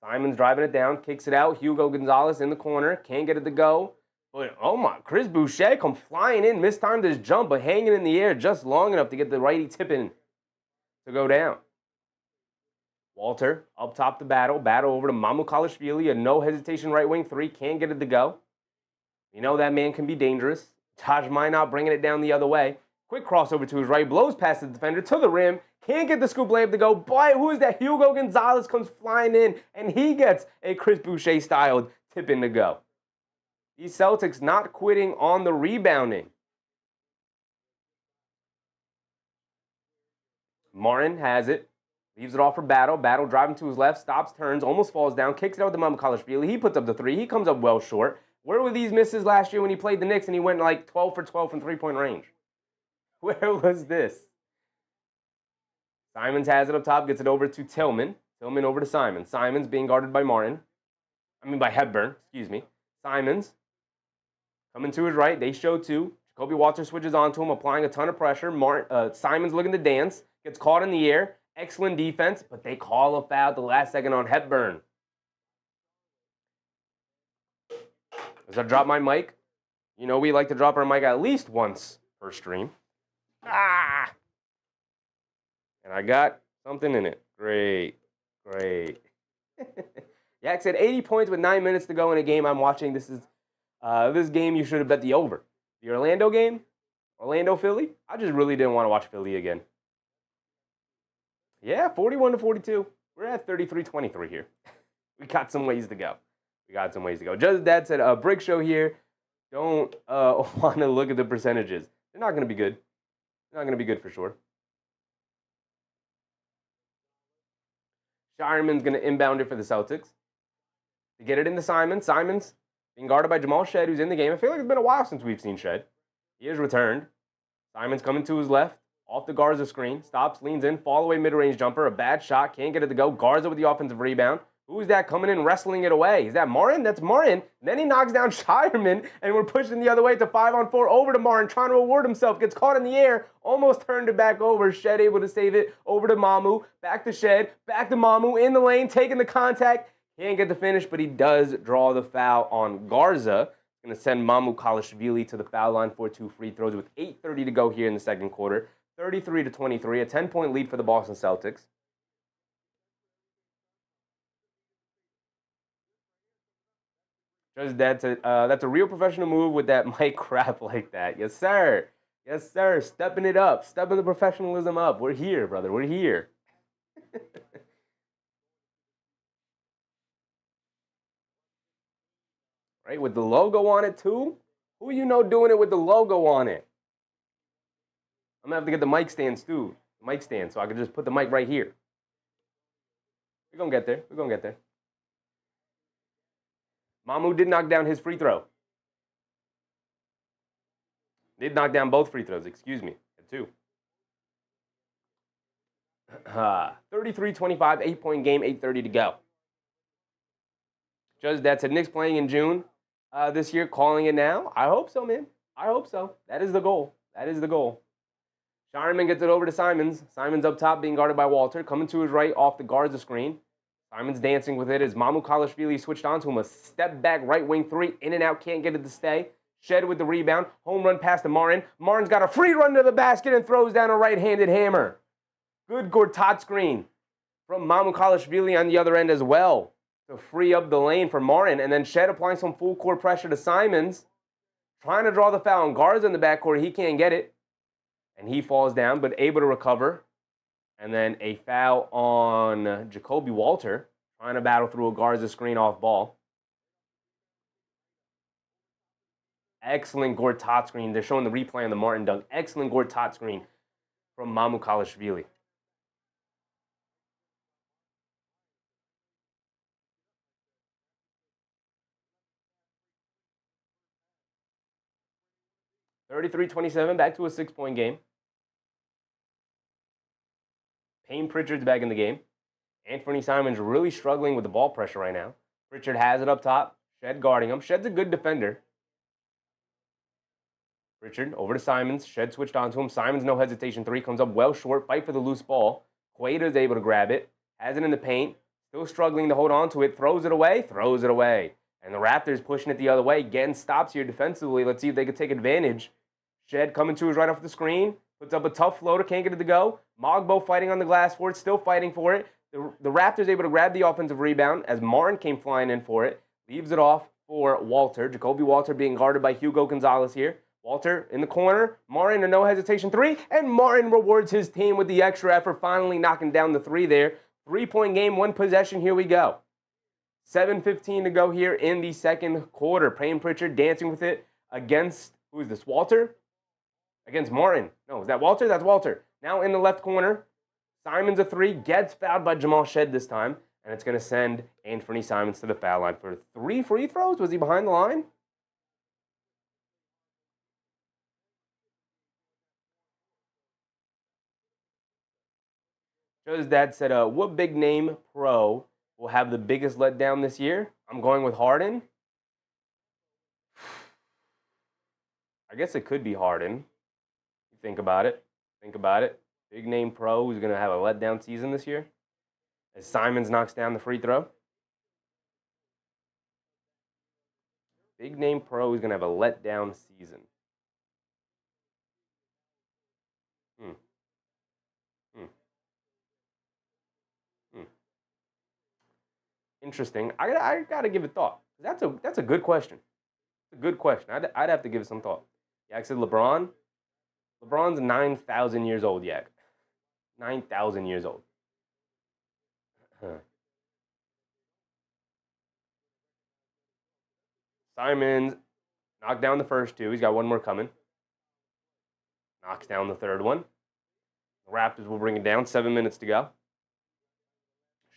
Simon's driving it down. Kicks it out. Hugo Gonzalez in the corner. Can't get it to go. But, oh my, Chris Boucher come flying in. Mistimed his jump, but hanging in the air just long enough to get the righty tip in to go down. Walter up top to Battle. Battle over to Mamukelashvili. A no hesitation right wing three. Can't get it to go. You know that man can be dangerous. Josh Minot bringing it down the other way. Quick crossover to his right. Blows past the defender to the rim. Can't get the scoop layup to go. Boy, who is that? Hugo Gonzalez comes flying in, and he gets a Chris Boucher-styled tip in to go. These Celtics not quitting on the rebounding. Martin has it. Leaves it off for Battle. Battle driving to his left. Stops, turns, almost falls down. Kicks it out to Mamukelashvili. He puts up the three. He comes up well short. Where were these misses last year when he played the Knicks and he went like 12 for 12 from three-point range? Where was this? Simons has it up top. Gets it over to Tillman. Tillman over to Simons. Simons being guarded by by Hepburn. Excuse me. Simons coming to his right. They show two. Jacoby Walter switches onto him, applying a ton of pressure. Simons looking to dance. Gets caught in the air. Excellent defense, but they call a foul at the last second on Hepburn. As I drop my mic, you know we like to drop our mic at least once per stream. And I got something in it. Great. Yak said 80 points with 9 minutes to go in a game I'm watching. This game you should have bet the over. The Orlando game, Orlando-Philly, I just really didn't want to watch Philly again. Yeah, 41-42. We're at 33-23 here. We got some ways to go. Just Dad said, Brick Show here. Don't want to look at the percentages. They're not going to be good. They're not going to be good for sure. Shireman's going to inbound it for the Celtics. To get it into Simons. Simons being guarded by Jamal Shed, who's in the game. I feel like it's been a while since we've seen Shed. He is returned. Simons coming to his left. Off the Garza screen. Stops, leans in. Fall away mid-range jumper. A bad shot. Can't get it to go. Garza with the offensive rebound. Who's that coming in wrestling it away? Is that Martin? That's Martin. Then he knocks down Shireman, and we're pushing the other way to 5-on-4 over to Martin, trying to award himself. Gets caught in the air. Almost turned it back over. Shed able to save it. Over to Mamu. Back to Shed. Back to Mamu. In the lane. Taking the contact. Can't get the finish, but he does draw the foul on Garza. Going to send Mamukelashvili to the foul line for 2 free throws with 8:30 to go here in the second quarter. 33-23, a 10-point lead for the Boston Celtics. Just that's a real professional move with that mic crap like that. Yes, sir. Yes, sir. Stepping it up. Stepping the professionalism up. We're here, brother. We're here. Right, with the logo on it, too? Who you know doing it with the logo on it? I'm going to have to get the mic stands, too. The mic stand, so I can just put the mic right here. We're going to get there. Mamu did knock down his free throw. Did knock down both free throws, excuse me. At 2. 33-25, 8-point game, 8:30 to go. Just that said, Knicks playing in June this year, calling it now. I hope so, man. I hope so. That is the goal. That is the goal. Shireman gets it over to Simons. Simons up top being guarded by Walter. Coming to his right off the guards the screen. Simons dancing with it as Mamukelashvili switched onto him. A step back right wing three. In and out. Can't get it to stay. Shed with the rebound. Home run pass to Martin. Martin's got a free run to the basket and throws down a right-handed hammer. Good Gortat screen from Mamukelashvili on the other end as well to free up the lane for Martin. And then Shed applying some full court pressure to Simons. Trying to draw the foul on guards in the backcourt. He can't get it. And he falls down, but able to recover. And then a foul on Jacoby Walter, trying to battle through a Garza screen off ball. Excellent Gortat screen. They're showing the replay on the Martin dunk. Excellent Gortat screen from Mamukelashvili. (33-27), back to a 6-point game. Payton Pritchard's back in the game. Anthony Simons really struggling with the ball pressure right now. Pritchard has it up top. Shed guarding him. Shed's a good defender. Pritchard over to Simons. Shed switched onto him. Simons, no hesitation. Three comes up well short. Fight for the loose ball. Quaid is able to grab it. Has it in the paint. Still struggling to hold on to it. Throws it away. Throws it away. And the Raptors pushing it the other way. Getting stops here defensively. Let's see if they can take advantage. Shed coming to his right off the screen. Puts up a tough floater. Can't get it to go. Mogbo fighting on the glass for it. Still fighting for it. The Raptors able to grab the offensive rebound as Martin came flying in for it. Leaves it off for Walter. Jacoby Walter being guarded by Hugo Gonzalez here. Walter in the corner. Martin a no hesitation three. And Martin rewards his team with the extra effort. Finally knocking down the three there. 3-point game. 1 possession. Here we go. 7:15 to go here in the second quarter. Payton Pritchard dancing with it against, who is this, Walter? Against Martin. No, is that Walter? That's Walter. Now in the left corner. Simons a three. Gets fouled by Jamal Shed this time. And it's going to send Anthony Simons to the foul line for 3 free throws. Was he behind the line? Joe's dad said, what big name pro will have the biggest letdown this year? I'm going with Harden. I guess it could be Harden. You think about it. Think about it. Big name pro who's going to have a letdown season this year. As Simons knocks down the free throw. Big name pro who's going to have a letdown season. Interesting. I gotta give it thought. That's a good question. It's a good question. I'd have to give it some thought. Yak said LeBron. LeBron's 9,000 years old, Yak. 9,000 years old. Simons knocked down the first two. He's got one more coming. Knocks down the third one. The Raptors will bring it down. 7 minutes to go.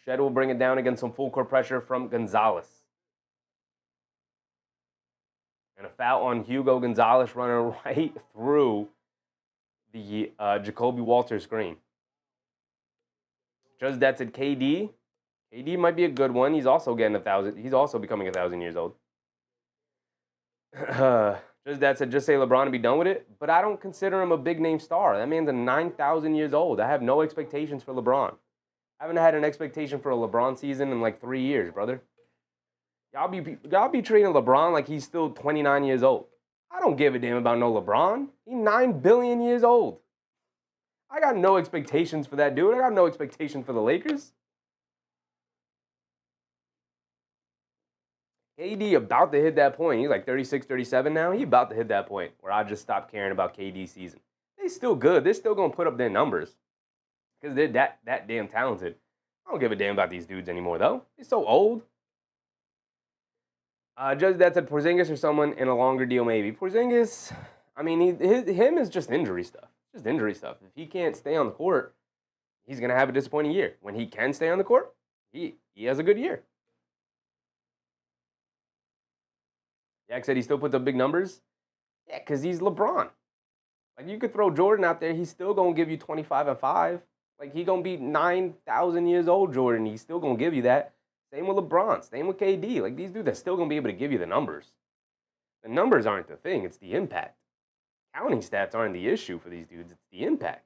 Shed will bring it down against some full court pressure from Gonzalez. And a foul on Hugo Gonzalez running right through the Jacoby Walter screen. Just that said KD. KD might be a good one. He's also getting 1,000. He's also becoming 1,000 years old. Just that said, just say LeBron and be done with it. But I don't consider him a big name star. That man's 9,000 years old. I have no expectations for LeBron. I haven't had an expectation for a LeBron season in like 3 years, brother. Y'all be treating LeBron like he's still 29 years old. I don't give a damn about no LeBron. He's 9 billion years old. I got no expectations for that dude. I got no expectations for the Lakers. KD about to hit that point. He's like 36, 37 now. He about to hit that point where I just stopped caring about KD's season. They're still good. They're still going to put up their numbers because they're that damn talented. I don't give a damn about these dudes anymore, though. They're so old. Judge that said Porzingis or someone in a longer deal, maybe. Porzingis, I mean, him is just injury stuff. Just injury stuff. If he can't stay on the court, he's going to have a disappointing year. When he can stay on the court, he has a good year. Yak said he still puts up big numbers. Yeah, because he's LeBron. Like, you could throw Jordan out there. He's still going to give you 25 and 5. Like, he going to be 9,000 years old, Jordan. He's still going to give you that. Same with LeBron. Same with KD. Like, these dudes are still going to be able to give you the numbers. The numbers aren't the thing. It's the impact. Counting stats aren't the issue for these dudes. It's the impact.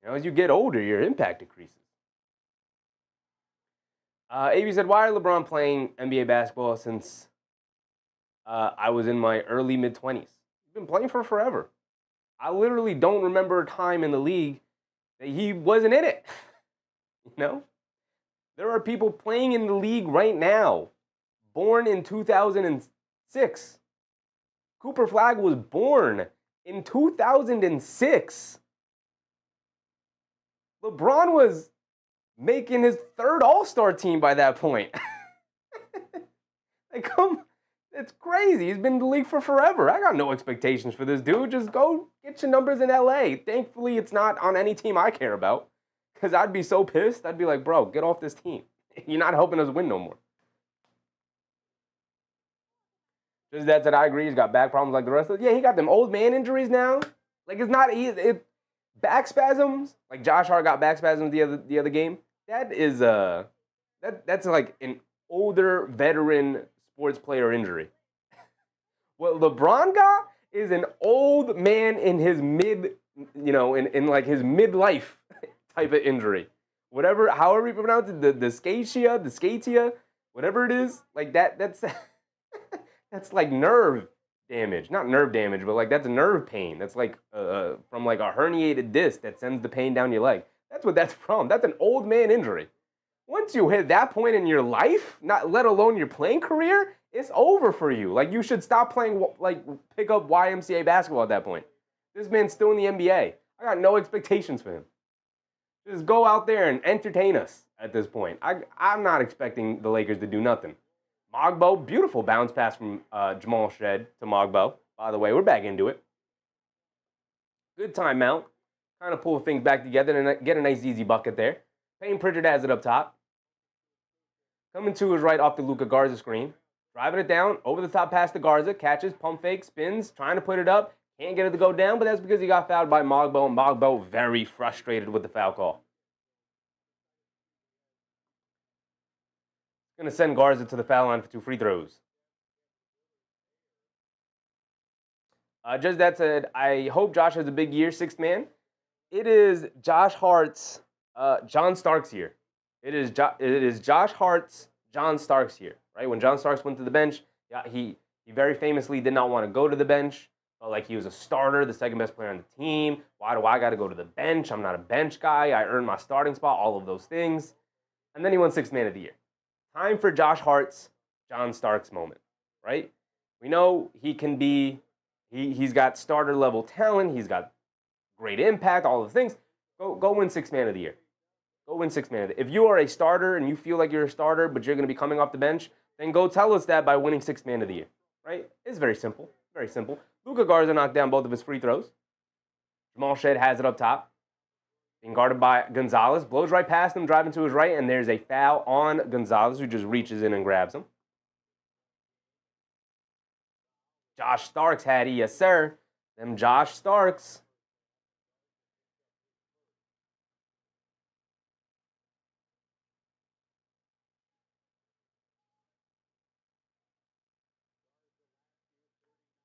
You know, as you get older, your impact decreases. AB said, why are LeBron playing NBA basketball since I was in my early mid-20s? He's been playing for forever. I literally don't remember a time in the league that he wasn't in it. You know? There are people playing in the league right now, born in 2006. Cooper Flagg was born in 2006. LeBron was making his third All-Star team by that point. Like, it's crazy. He's been in the league for forever. I got no expectations for this dude. Just go get your numbers in LA. Thankfully, it's not on any team I care about, because I'd be so pissed. I'd be like, bro, get off this team. You're not helping us win no more. Just that I agree. He's got back problems like the rest of us. Yeah, he got them old man injuries now. Like, it's not easy. Back spasms, like Josh Hart got back spasms the other game. That is that's like an older veteran sports player injury. What LeBron got is an old man in his in like his midlife type of injury. Whatever, however you pronounce it, the scatia, whatever it is, like that's that's like nerve damage. Not nerve damage, but like that's nerve pain. That's like from like a herniated disc that sends the pain down your leg. That's what that's from. That's an old man injury. Once you hit that point in your life, not let alone your playing career, it's over for you. Like, you should stop playing, like, pick up YMCA basketball at that point. This man's still in the NBA. I got no expectations for him. Just go out there and entertain us at this point. I'm not expecting the Lakers to do nothing. Mogbo, beautiful bounce pass from Jamal Shed to Mogbo. By the way, we're back into it. Good timeout. Kind of pull things back together and get a nice easy bucket there. Payton Pritchard has it up top. Coming to his right off the Luka Garza screen. Driving it down, over the top pass to Garza. Catches, pump fake, spins, trying to put it up. Can't get it to go down, but that's because he got fouled by Mogbo, and Mogbo very frustrated with the foul call. Going to send Garza to the foul line for 2 free throws. Just that said, I hope Josh has a big year, 6th man. It is Josh Hart's John Starks year. It is Josh Hart's John Starks year, right? When John Starks went to the bench, yeah, he very famously did not want to go to the bench. But like, he was a starter, the second best player on the team. Why do I got to go to the bench? I'm not a bench guy. I earned my starting spot, all of those things. And then he won 6th man of the year. Time for Josh Hart's John Starks moment, right? We know he can be, he's got starter level talent. He's got great impact, all of the things. Go win 6th man of the year. Go win 6th man of the year. If you are a starter and you feel like you're a starter, but you're going to be coming off the bench, then go tell us that by winning 6th man of the year, right? It's very simple. Very simple. Luka Garza knocked down both of his free throws. Jamal Shed has it up top. Being guarded by Gonzalez. Blows right past him, driving to his right, and there's a foul on Gonzalez, who just reaches in and grabs him. Josh Starks had it, yes, sir. Them Josh Starks.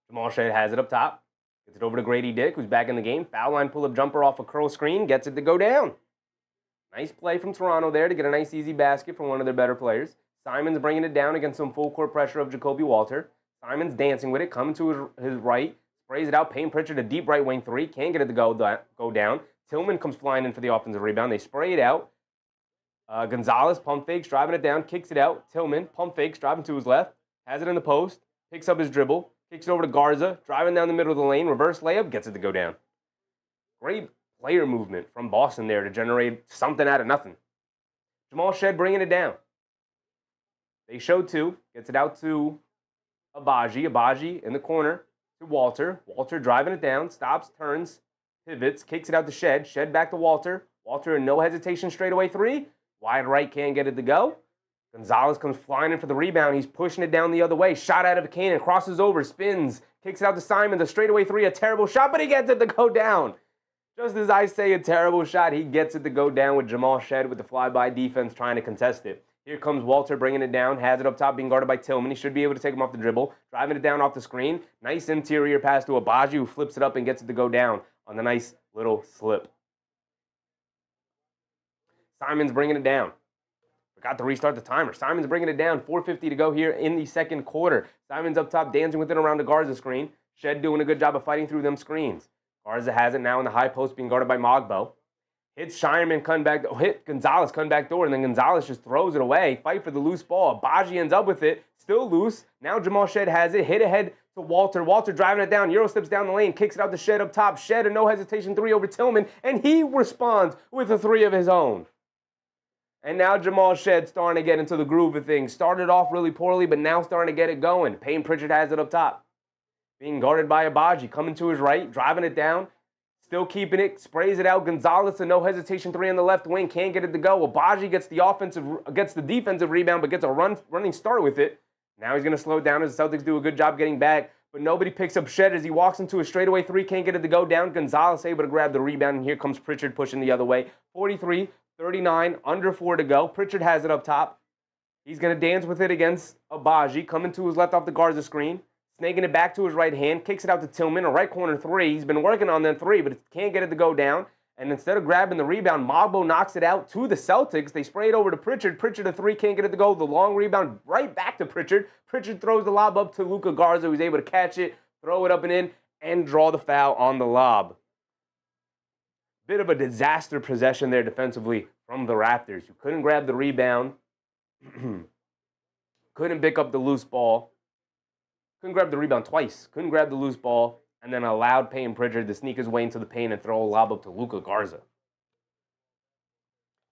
Jamal Shed has it up top. Gets it over to Grady Dick, who's back in the game. Foul line pull-up jumper off a curl screen. Gets it to go down. Nice play from Toronto there to get a nice easy basket from one of their better players. Simons bringing it down against some full court pressure of Jacoby Walter. Simons dancing with it, coming to his right. Sprays it out. Payton Pritchard, a deep right wing 3. Can't get it to go down. Tillman comes flying in for the offensive rebound. They spray it out. Gonzalez pump fakes, driving it down. Kicks it out. Tillman pump fakes, driving to his left. Has it in the post. Picks up his dribble. Kicks it over to Garza, driving down the middle of the lane, reverse layup, gets it to go down. Great player movement from Boston there to generate something out of nothing. Jamal Shed bringing it down. They show 2, gets it out to Abaji. Abaji in the corner to Walter. Walter driving it down, stops, turns, pivots, kicks it out to Shed. Shed back to Walter. Walter in no hesitation straightaway 3. Wide right, can't get it to go. Gonzalez comes flying in for the rebound. He's pushing it down the other way. Shot out of a cannon. Crosses over. Spins. Kicks it out to Simons. A straightaway 3. A terrible shot, but he gets it to go down. Just as I say a terrible shot, he gets it to go down with Jamal Shed with the flyby defense trying to contest it. Here comes Walter bringing it down, has it up top, being guarded by Tillman. He should be able to take him off the dribble, driving it down off the screen. Nice interior pass to Agbaji, who flips it up and gets it to go down on the nice little slip. Simon's bringing it down. Forgot to restart the timer. Simon's bringing it down. 4:50 to go here in the second quarter. Simon's up top, dancing with it around the Garza screen. Shed doing a good job of fighting through them screens. Garza has it now in the high post, being guarded by Mogbo. Hits Shireman, hit Gonzalez, coming back door, and then Gonzalez just throws it away. Fight for the loose ball. Agbaji ends up with it. Still loose. Now Jamal Shed has it. Hit ahead to Walter. Walter driving it down. Euro steps down the lane. Kicks it out to Shed up top. Shed, a no hesitation three over Tillman. And he responds with a three of his own. And now Jamal Shed starting to get into the groove of things. Started off really poorly, but now starting to get it going. Payton Pritchard has it up top. Being guarded by Agbaji. Coming to his right. Driving it down. Still keeping it, sprays it out. Gonzalez, a no hesitation three on the left wing, can't get it to go. Agbaji gets the defensive rebound, but gets a running start with it. Now he's going to slow it down as the Celtics do a good job getting back, but nobody picks up Shed as he walks into a straightaway three, can't get it to go down. Gonzalez able to grab the rebound, and here comes Pritchard pushing the other way. 43-39, under 4 to go. Pritchard has it up top. He's going to dance with it against Agbaji, coming to his left off the Garza screen. Snaking it back to his right hand, kicks it out to Tillman, a right corner three. He's been working on that three, but can't get it to go down. And instead of grabbing the rebound, Mogbo knocks it out to the Celtics. They spray it over to Pritchard. Pritchard a three, can't get it to go. The long rebound right back to Pritchard. Pritchard throws the lob up to Luka Garza, who's able to catch it, throw it up and in, and draw the foul on the lob. Bit of a disaster possession there defensively from the Raptors, who couldn't grab the rebound, couldn't pick up the loose ball. Couldn't grab the rebound twice. Couldn't grab the loose ball, and then allowed Payton Pritchard to sneak his way into the paint and throw a lob up to Luka Garza.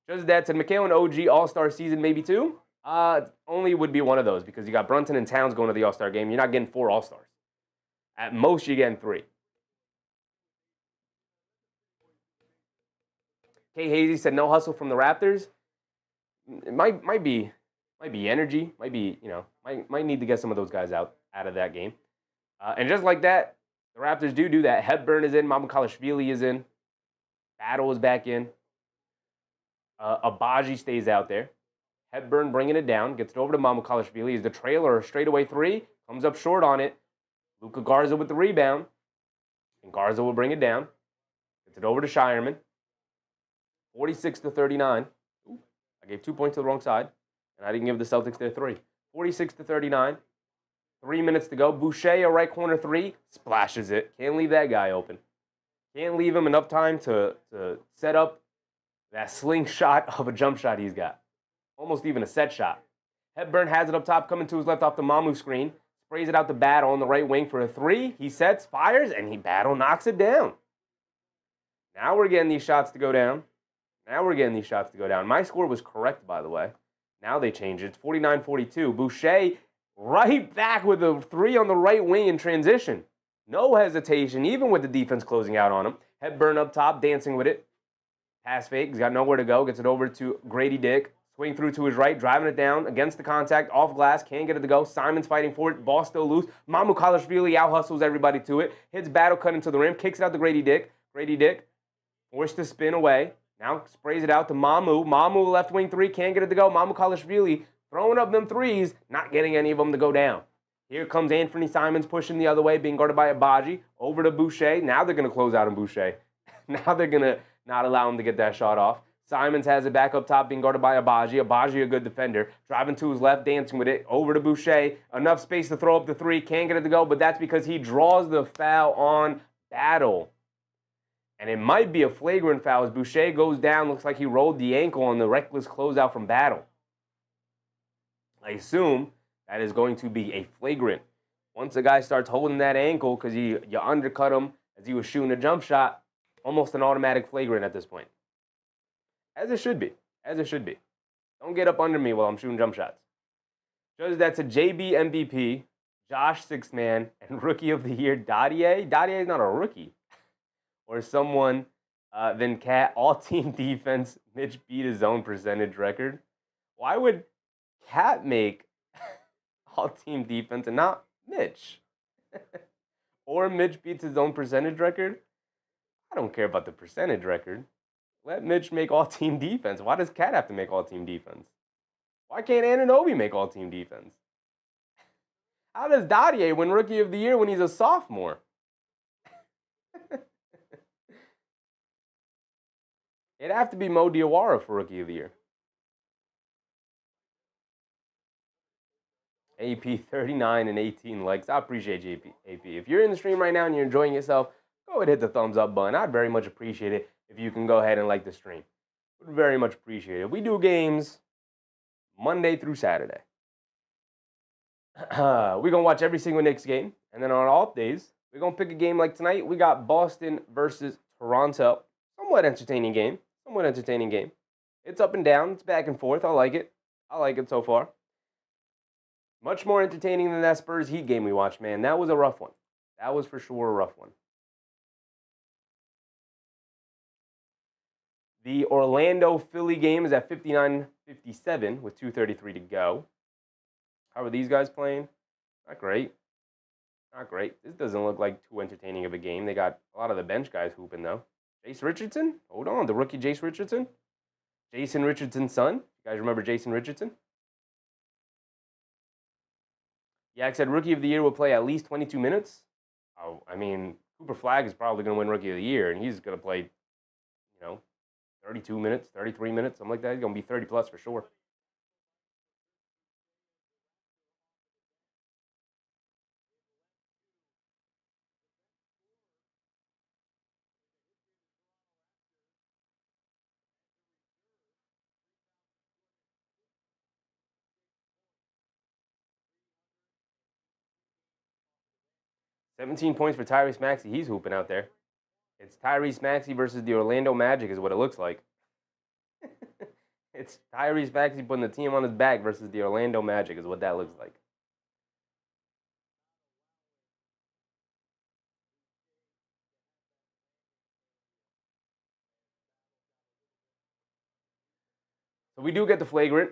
Just that said, McHale and OG All-Star season maybe too. Only would be one of those because you got Brunson and Towns going to the All-Star game. You're not getting 4 All-Stars. At most, you're getting 3. Kay Hazy said no hustle from the Raptors. It might be energy. Might be, might need to get some of those guys out of that game. And just like that, the Raptors do that. Hepburn is in. Mamukalashvili is in. Battle is back in. Agbaji stays out there. Hepburn bringing it down. Gets it over to Mamukalashvili. He's the trailer. Straightaway three. Comes up short on it. Luka Garza with the rebound. And Garza will bring it down. Gets it over to Shireman. 46-39. Ooh, I gave 2 points to the wrong side. And I didn't give the Celtics their three. 46-39. 3 minutes to go. Boucher, a right corner three, splashes it. Can't leave that guy open. Can't leave him enough time to set up that slingshot of a jump shot he's got. Almost even a set shot. Hepburn has it up top, coming to his left off the Mamu screen. Sprays it out to Battle on the right wing for a three. He sets, fires, and Battle knocks it down. Now we're getting these shots to go down. My score was correct, by the way. Now they change it. It's 49-42. Boucher right back with a three on the right wing in transition. No hesitation, even with the defense closing out on him. Hepburn up top, dancing with it. Pass fake. He's got nowhere to go. Gets it over to Grady Dick. Swing through to his right, driving it down against the contact, off glass. Can't get it to go. Simon's fighting for it. Ball still loose. Mamukalashvili out-hustles everybody to it. Hits Battle, cut into the rim. Kicks it out to Grady Dick. Grady Dick forced to spin away. Now sprays it out to Mamu. Mamu, left wing three. Can't get it to go. Mamukalashvili throwing up them threes, not getting any of them to go down. Here comes Anthony Simons pushing the other way, being guarded by Agbaji. Over to Boucher. Now they're going to close out on Boucher. Now they're going to not allow him to get that shot off. Simons has it back up top, being guarded by Agbaji. Agbaji, a good defender. Driving to his left, dancing with it. Over to Boucher. Enough space to throw up the three. Can't get it to go, but that's because he draws the foul on Battle. And it might be a flagrant foul as Boucher goes down. Looks like he rolled the ankle on the reckless closeout from Battle. I assume that is going to be a flagrant. Once a guy starts holding that ankle because you undercut him as he was shooting a jump shot, almost an automatic flagrant at this point. As it should be. Don't get up under me while I'm shooting jump shots. Judges that to JB MVP, Josh Sixth Man, and Rookie of the Year, Dadier. Dadier is not a rookie. Or someone, then Cat, all-team defense, Mitch beat his own percentage record. Why would Cat make all-team defense and not Mitch? Or Mitch beats his own percentage record? I don't care about the percentage record. Let Mitch make all-team defense. Why does Cat have to make all-team defense? Why can't Anunoby make all-team defense? How does Dadier win Rookie of the Year when he's a sophomore? It'd have to be Mo Diawara for Rookie of the Year. AP 39 and 18 likes. I appreciate you, AP. If you're in the stream right now and you're enjoying yourself, go ahead and hit the thumbs up button. I'd very much appreciate it if you can go ahead and like the stream. Would very much appreciate it. We do games Monday through Saturday. We're going to watch every single Knicks game. And then on off days, we're going to pick a game like tonight. We got Boston versus Toronto. Somewhat entertaining game. It's up and down. It's back and forth. I like it so far. Much more entertaining than that Spurs Heat game we watched, man. That was a rough one. That was for sure a rough one. The Orlando-Philly game is at 59-57 with 2:33 to go. How are these guys playing? Not great. This doesn't look like too entertaining of a game. They got a lot of the bench guys hooping, though. Jace Richardson? Hold on. The rookie Jace Richardson? Jason Richardson's son? You guys remember Jason Richardson? Yeah, I said Rookie of the Year will play at least 22 minutes. Oh, I mean, Cooper Flagg is probably going to win Rookie of the Year, and he's going to play, 32 minutes, 33 minutes, something like that. He's going to be 30-plus for sure. $17 points for Tyrese Maxey. He's hooping out there. It's Tyrese Maxey versus the Orlando Magic is what it looks like. It's Tyrese Maxey putting the team on his back versus the Orlando Magic is what that looks like. So we do get the flagrant.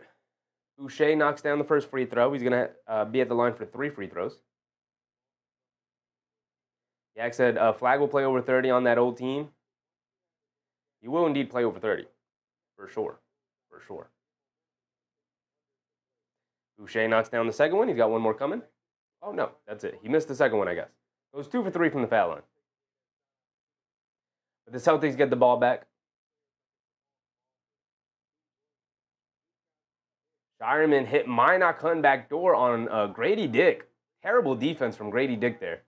Boucher knocks down the first free throw. He's going to be at the line for 3 free throws. Yak said Flagg will play over 30 on that old team. He will indeed play over 30. For sure. Boucher knocks down the second one. He's got one more coming. Oh, no. That's it. He missed the second one, I guess. Goes 2 for 3 from the foul line. But the Celtics get the ball back. Shireman hit Minot cutting back door on Grady Dick. Terrible defense from Grady Dick there.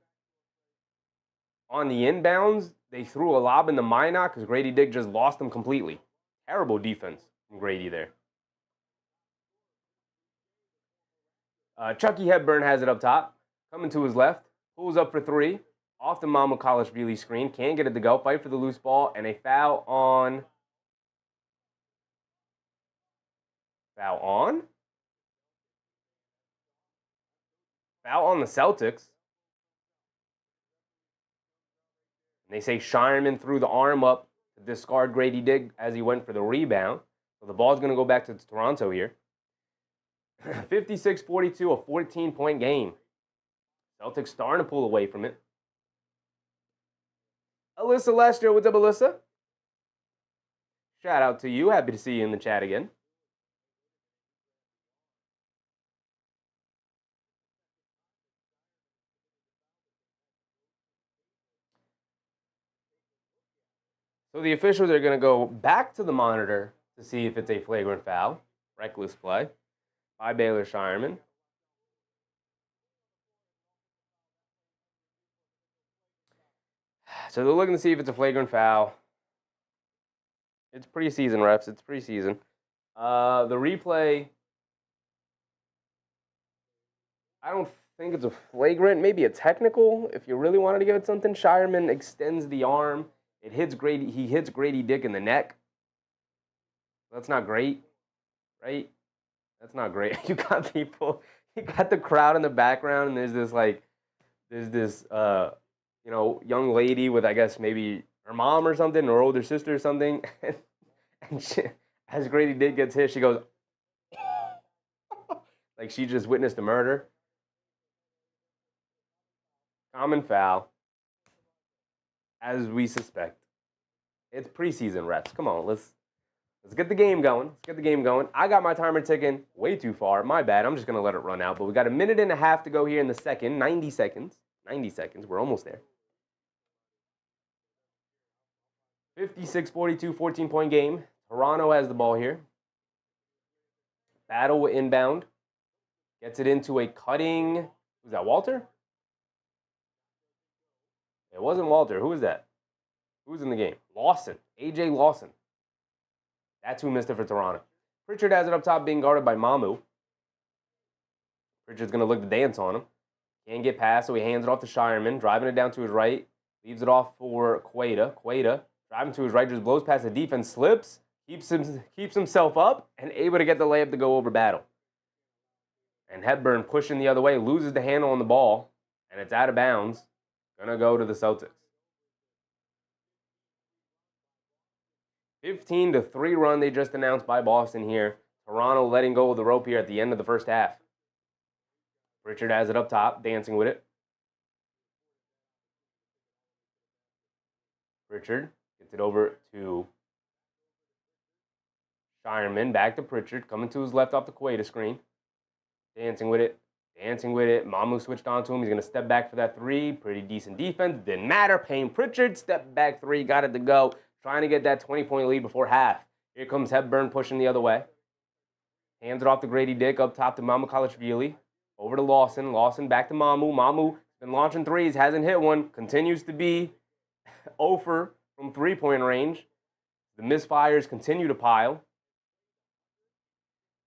On the inbounds, they threw a lob in the Minot because Grady Dick just lost them completely. Terrible defense from Grady there. Chucky Hepburn has it up top. Coming to his left. Pulls up for 3. Off the Mamukalishvili screen. Can't get it to go. Fight for the loose ball. And a foul on... Foul on the Celtics. And they say Shireman threw the arm up to discard Grady Dick as he went for the rebound. So the ball's going to go back to Toronto here. 56-42, a 14-point game. Celtics starting to pull away from it. Alyssa Lester, what's up, Alyssa? Shout out to you. Happy to see you in the chat again. So the officials are going to go back to the monitor to see if it's a flagrant foul. Reckless play by Baylor Shireman. So they're looking to see if it's a flagrant foul. It's preseason, refs. It's preseason. The replay, I don't think it's a flagrant. Maybe a technical, if you really wanted to give it something. Shireman extends the arm. It hits Grady. He hits Grady Dick in the neck. That's not great, right? That's not great. You got people. You got the crowd in the background, and there's this young lady with, I guess, maybe her mom or something, or older sister or something. And she, as Grady Dick gets hit, she goes, like she just witnessed a murder. Common foul, as we suspect. It's preseason, refs. Come on, let's Let's get the game going. Let's get the game going. I got my timer ticking way too far. My bad. I'm just going to let it run out. But we got a minute and a half to go here in the second. 90 seconds. 90 seconds. We're almost there. 56-42, 14-point game. Toronto has the ball here. Battle with inbound. Gets it into a cutting. Who's that, Walter? It wasn't Walter. Who was that? Who's in the game? Lawson. A.J. Lawson. That's who missed it for Toronto. Pritchard has it up top being guarded by Mamu. Pritchard's going to look to dance on him. Can't get past, so he hands it off to Shireman, driving it down to his right. Leaves it off for Quaida. Quaida, driving to his right, just blows past the defense, slips, keeps himself up, and able to get the layup to go over Battle. And Hepburn pushing the other way, loses the handle on the ball, and it's out of bounds. Going to go to the Celtics. 15-3 run they just announced by Boston here. Toronto letting go of the rope here at the end of the first half. Pritchard has it up top, dancing with it. Pritchard gets it over to Shireman. Back to Pritchard, coming to his left off the Quaida screen. Dancing with it, dancing with it. Mamu switched on to him. He's going to step back for that three. Pretty decent defense. Didn't matter. Payton Pritchard, step back three, got it to go. Trying to get that 20-point lead before half. Here comes Hepburn pushing the other way. Hands it off to Grady Dick up top to Mamu Kalashvili. Over to Lawson. Lawson back to Mamu. Mamu been launching threes. Hasn't hit one. Continues to be 0 from three-point range. The misfires continue to pile.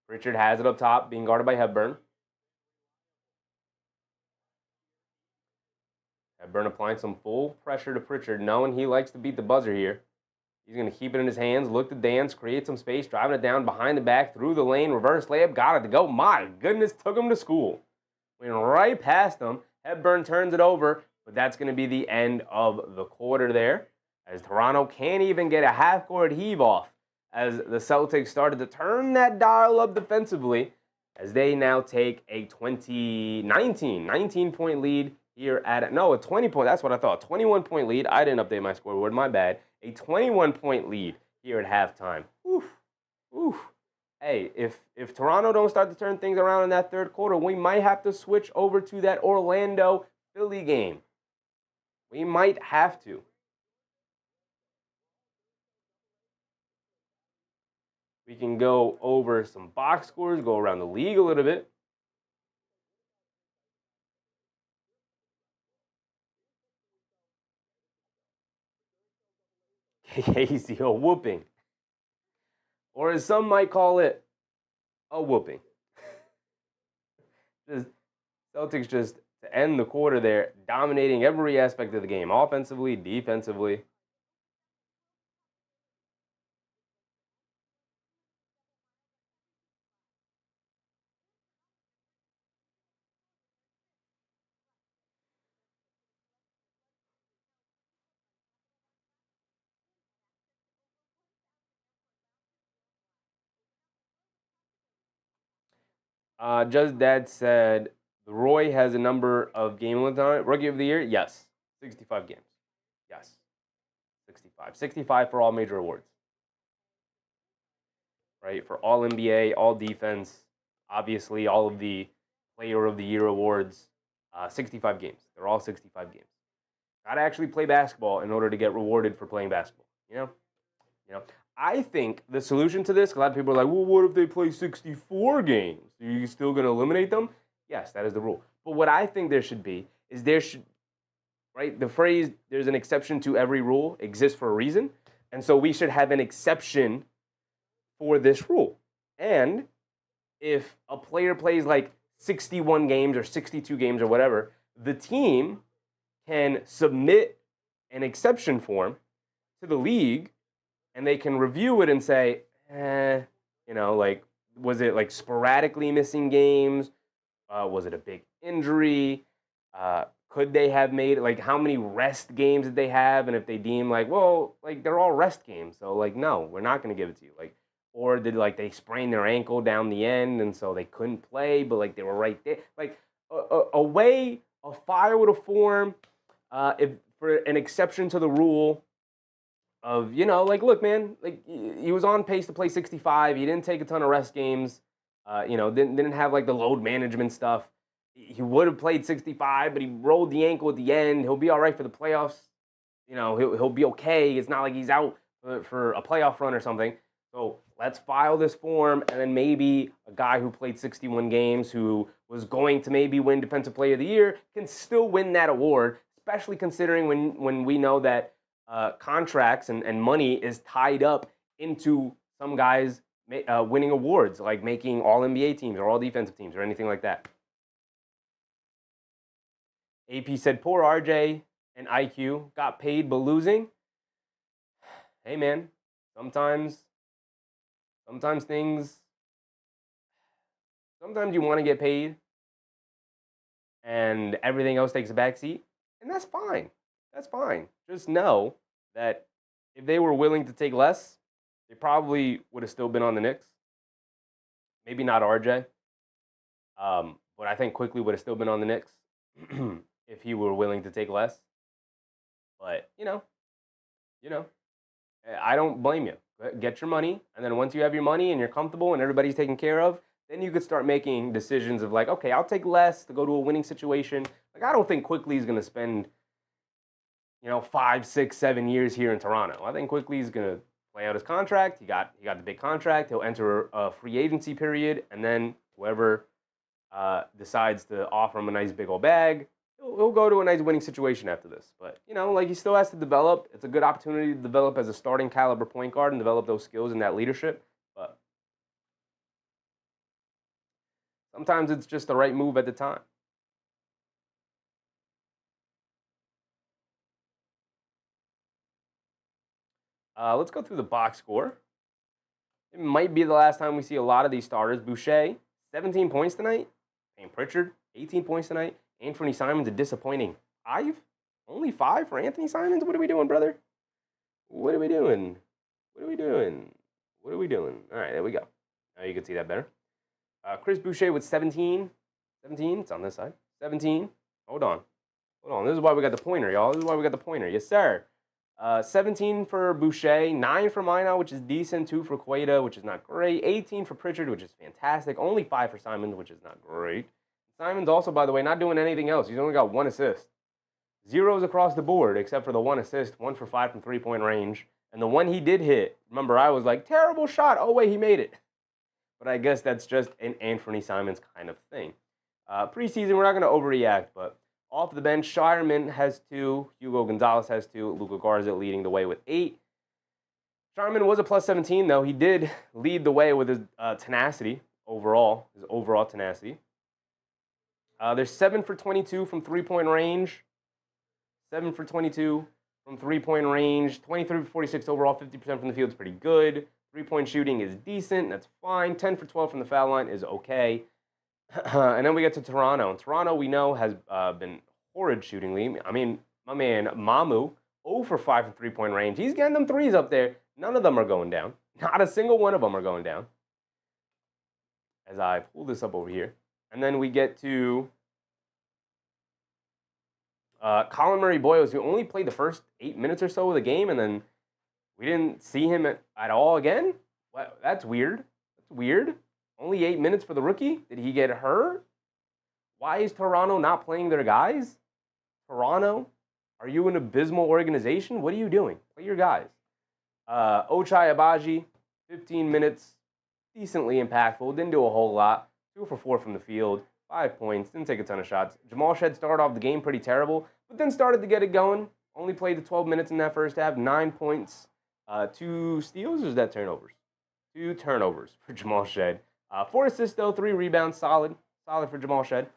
Pritchard has it up top, being guarded by Hepburn. Hepburn applying some full pressure to Pritchard, knowing he likes to beat the buzzer here. He's going to keep it in his hands, look to dance, create some space, driving it down behind the back, through the lane, reverse layup, got it to go. My goodness, took him to school. Went right past him. Hepburn turns it over, but that's going to be the end of the quarter there, as Toronto can't even get a half-court heave off, as the Celtics started to turn that dial up defensively, as they now take a 19-point lead here at, a 20-point, that's what I thought, 21-point lead. I didn't update my scoreboard, my bad. A 21-point lead here at halftime. Oof, oof. Hey, if Toronto don't start to turn things around in that third quarter, we might have to switch over to that Orlando-Philly game. We might have to. We can go over some box scores, go around the league a little bit. Casey, a whooping. Or as some might call it, a whooping. Celtics just to end the quarter there, dominating every aspect of the game, offensively, defensively. Just Dad said, Roy has a number of game wins on it. Rookie of the Year? Yes. 65 games. Yes. 65. 65 for all major awards. Right? For all NBA, all defense, obviously all of the Player of the Year awards. 65 games. They're all 65 games. Got to actually play basketball in order to get rewarded for playing basketball. You know? I think the solution to this, a lot of people are like, well, what if they play 64 games? Are you still going to eliminate them? Yes, that is the rule. But what I think there should be is right, the phrase, there's an exception to every rule, exists for a reason. And so we should have an exception for this rule. And if a player plays like 61 games or 62 games or whatever, the team can submit an exception form to the league, and they can review it and say, like, was it like sporadically missing games? Was it a big injury? Could they have made, like, how many rest games did they have? And if they deem, like, well, like, they're all rest games. So, like, no, we're not going to give it to you. Like, or did, like, they sprain their ankle down the end and so they couldn't play, but, like, they were right there. Like, a way, a file with a form, if for an exception to the rule, of, you know, like, look, man, like, he was on pace to play 65. He didn't take a ton of rest games. You know, didn't have like the load management stuff. He would have played 65, but he rolled the ankle at the end. He'll be all right for the playoffs. You know, he'll be okay. It's not like he's out for a playoff run or something. So let's file this form, and then maybe a guy who played 61 games, who was going to maybe win Defensive Player of the Year, can still win that award, especially considering when we know that contracts and money is tied up into some guys winning awards, like making All-NBA teams or All-Defensive teams or anything like that. AP said, poor RJ and IQ got paid but losing. Hey, man, sometimes you want to get paid and everything else takes a backseat, and that's fine. That's fine. Just know that if they were willing to take less, they probably would have still been on the Knicks. Maybe not RJ, but I think Quickly would have still been on the Knicks if he were willing to take less. But, you know, I don't blame you. Get your money, and then once you have your money and you're comfortable and everybody's taken care of, then you could start making decisions of like, okay, I'll take less to go to a winning situation. Like, I don't think Quickly is going to spend, 5, 6, 7 years here in Toronto. I think Quickly is going to play out his contract. He got the big contract. He'll enter a free agency period, and then whoever decides to offer him a nice big old bag, he'll go to a nice winning situation after this. But, he still has to develop. It's a good opportunity to develop as a starting caliber point guard and develop those skills and that leadership. But sometimes it's just the right move at the time. Let's go through the box score. It might be the last time we see a lot of these starters. Boucher, 17 points tonight. Payton Pritchard, 18 points tonight. Anthony Simons, a disappointing 5? Only 5 for Anthony Simons? What are we doing, brother? What are we doing? All right, there we go. Now you can see that better. Chris Boucher with 17. 17, it's on this side. 17. Hold on. This is why we got the pointer, y'all. Yes, sir. 17 for Boucher, 9 for Minot, which is decent, 2 for Queta, which is not great, 18 for Pritchard, which is fantastic, only 5 for Simons, which is not great. Simons also, by the way, not doing anything else. He's only got 1 assist. Zeros across the board, except for the 1 assist, 1 for 5 from three-point range. And the one he did hit, remember, I was like, terrible shot. Oh, wait, he made it. But I guess that's just an Anthony Simons kind of thing. Preseason, we're not going to overreact, but off the bench, Shireman has 2, Hugo Gonzalez has 2, Luka Garza leading the way with 8. Shireman was a plus 17, though. He did lead the way with his tenacity overall, tenacity. There's 7 for 22 from three-point range. 7 for 22 from three-point range. 23 for 46 overall, 50% from the field is pretty good. Three-point shooting is decent. That's fine. 10 for 12 from the foul line is okay. And then we get to Toronto. And Toronto, we know, has been horrid shootingly. I mean, my man Mamu, 0 for 5 from three-point range. He's getting them threes up there. None of them are going down. Not a single one of them are going down. As I pull this up over here. And then we get to Colin Murray-Boyles, who only played the first 8 minutes or so of the game, and then we didn't see him at all again? Well, that's weird. Only 8 minutes for the rookie? Did he get hurt? Why is Toronto not playing their guys? Toronto, are you an abysmal organization? What are you doing? Play your guys. Ochai Agbaji, 15 minutes, decently impactful. Didn't do a whole lot. 2 for 4 from the field. 5 points. Didn't take a ton of shots. Jamal Shed started off the game pretty terrible, but then started to get it going. Only played the 12 minutes in that first half. 9 points. 2 steals, or is that turnovers? 2 turnovers for Jamal Shed. 4 assists, though, 3 rebounds, solid for Jamal Shed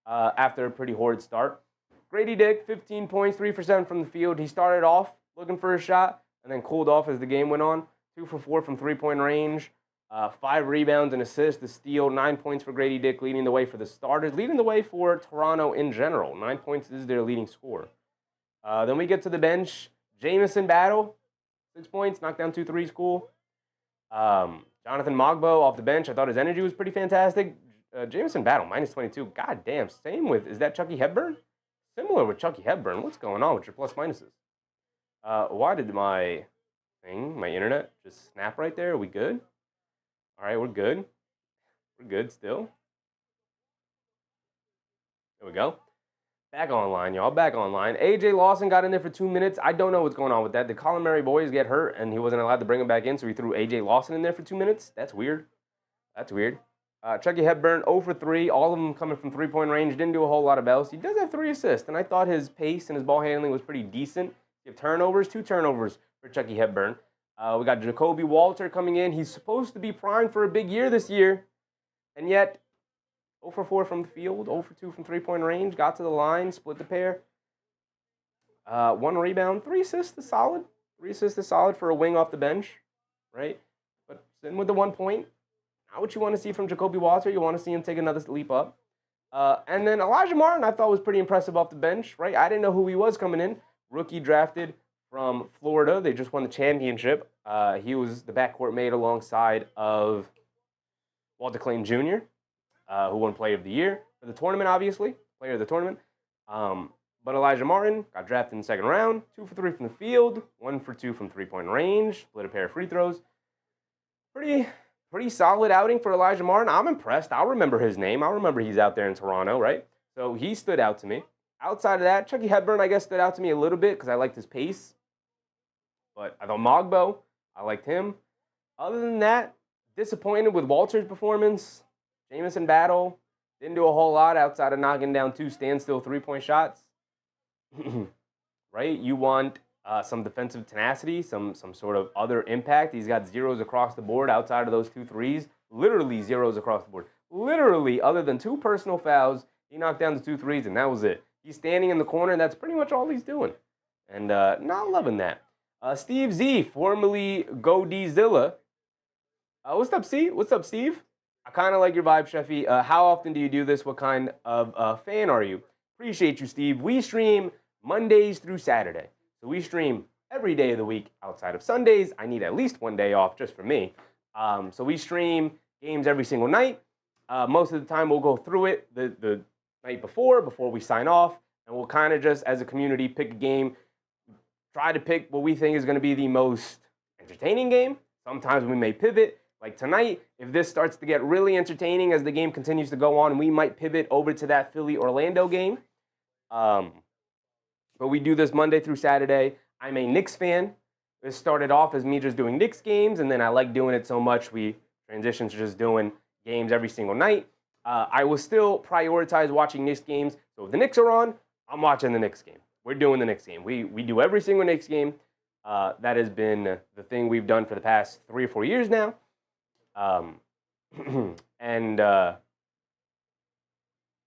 after a pretty horrid start. Grady Dick, 15 points, 3 for 7 from the field. He started off looking for a shot and then cooled off as the game went on. 2 for 4 from three-point range, 5 rebounds, and assists, a steal, 9 points for Grady Dick, leading the way for the starters, leading the way for Toronto in general. 9 points is their leading score. Then we get to the bench. Jamison Battle, 6 points, knocked down 2 threes, cool. Jonathan Mogbo off the bench. I thought his energy was pretty fantastic. Jamison Battle, minus 22. God damn, same with, is that Chucky Hepburn? Similar with Chucky Hepburn. What's going on with your plus minuses? Why did my thing, my internet just snapped right there. Are we good? All right, we're good. We're good still. There we go. Back online, y'all. Back online. AJ Lawson got in there for 2 minutes. I don't know what's going on with that. Did Colin Murray boys get hurt and he wasn't allowed to bring him back in, so he threw AJ Lawson in there for 2 minutes? That's weird. That's weird. Chucky Hepburn, 0 for 3. All of them coming from three-point range. Didn't do a whole lot of bells. He does have 3 assists, and I thought his pace and his ball handling was pretty decent. You have turnovers, 2 turnovers for Chucky Hepburn. We got Jacoby Walter coming in. He's supposed to be primed for a big year this year, and yet 0 for 4 from the field, 0 for 2 from three-point range, got to the line, split the pair. 1 rebound, 3 assists is solid. 3 assists is solid for a wing off the bench, right? But sitting with the 1 point, not what you want to see from Jacoby Walter. You want to see him take another leap up. And then Elijah Martin, I thought was pretty impressive off the bench, right? I didn't know who he was coming in. Rookie drafted from Florida. They just won the championship. He was the backcourt mate alongside of Walter Clayton Jr., who won Player of the Year for the tournament, obviously. Player of the tournament. But Elijah Martin got drafted in the second round. 2 for 3 from the field. 1 for 2 from three-point range. Split a pair of free throws. Pretty solid outing for Elijah Martin. I'm impressed. I'll remember his name. I'll remember he's out there in Toronto, right? So he stood out to me. Outside of that, Chucky Hepburn, I guess, stood out to me a little bit because I liked his pace. But I thought Mogbo, I liked him. Other than that, disappointed with Walter's performance. Jamison Battle didn't do a whole lot outside of knocking down 2 standstill three-point shots. Right? You want some defensive tenacity, some sort of other impact. He's got zeros across the board outside of those 2 threes. Literally zeros across the board. Literally, other than 2 personal fouls, he knocked down the 2 threes, and that was it. He's standing in the corner, and that's pretty much all he's doing. And not loving that. Steve Z, formerly Go D-Zilla. What's up, C? What's up, Steve? I kind of like your vibe, Sheffy. How often do you do this? What kind of fan are you? Appreciate you, Steve. We stream Mondays through Saturday. So we stream every day of the week outside of Sundays. I need at least 1 day off just for me. So we stream games every single night. Most of the time we'll go through it the night before we sign off. And we'll kind of just, as a community, pick a game. Try to pick what we think is going to be the most entertaining game. Sometimes we may pivot. Like tonight, if this starts to get really entertaining as the game continues to go on, we might pivot over to that Philly-Orlando game. But we do this Monday through Saturday. I'm a Knicks fan. This started off as me just doing Knicks games, and then I like doing it so much we transitioned to just doing games every single night. I will still prioritize watching Knicks games. So if the Knicks are on, I'm watching the Knicks game. We're doing the Knicks game. We do every single Knicks game. That has been the thing we've done for the past 3 or 4 years now. And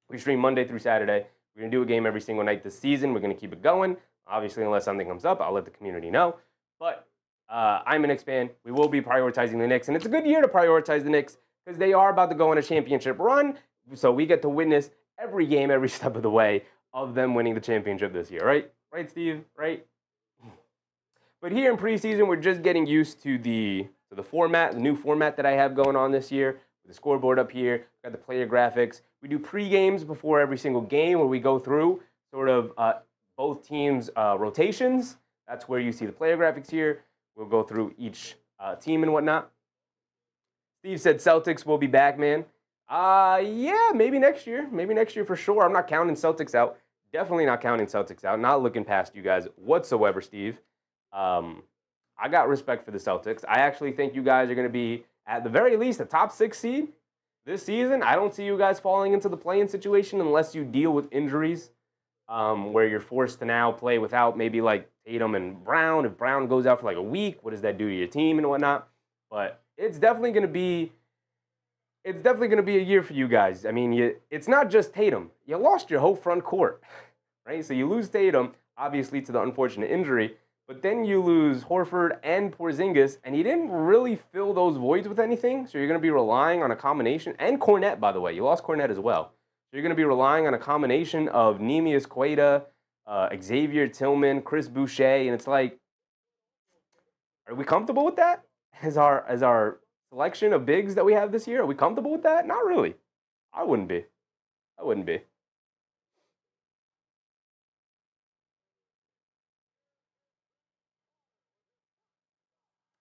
we stream Monday through Saturday. We're going to do a game every single night this season. We're going to keep it going. Obviously, unless something comes up, I'll let the community know. But I'm a Knicks fan. We will be prioritizing the Knicks. And it's a good year to prioritize the Knicks because they are about to go on a championship run. So we get to witness every game, every step of the way of them winning the championship this year, right? Right, Steve? Right? But here in preseason, we're just getting used to the format, the new format that I have going on this year. The scoreboard up here, got the player graphics. We do pre-games before every single game where we go through sort of both teams' rotations. That's where you see the player graphics here. We'll go through each team and whatnot. Steve said Celtics will be back, man. Yeah, maybe next year. Maybe next year for sure. I'm not counting Celtics out. Definitely not counting Celtics out. Not looking past you guys whatsoever, Steve. I got respect for the Celtics. I actually think you guys are going to be, at the very least, a top 6 seed this season. I don't see you guys falling into the play-in situation unless you deal with injuries where you're forced to now play without maybe like Tatum and Brown. If Brown goes out for like a week, what does that do to your team and whatnot? But it's definitely going to be a year for you guys. I mean, it's not just Tatum. You lost your whole front court, right? So you lose Tatum, obviously to the unfortunate injury, but then you lose Horford and Porzingis, and he didn't really fill those voids with anything. So you're going to be relying on a combination, and Cornette, by the way. You lost Cornette as well. So you're going to be relying on a combination of Neemias Queta, Xavier Tillman, Chris Boucher, and it's like, are we comfortable with that? As our selection of bigs that we have this year, are we comfortable with that? Not really. I wouldn't be.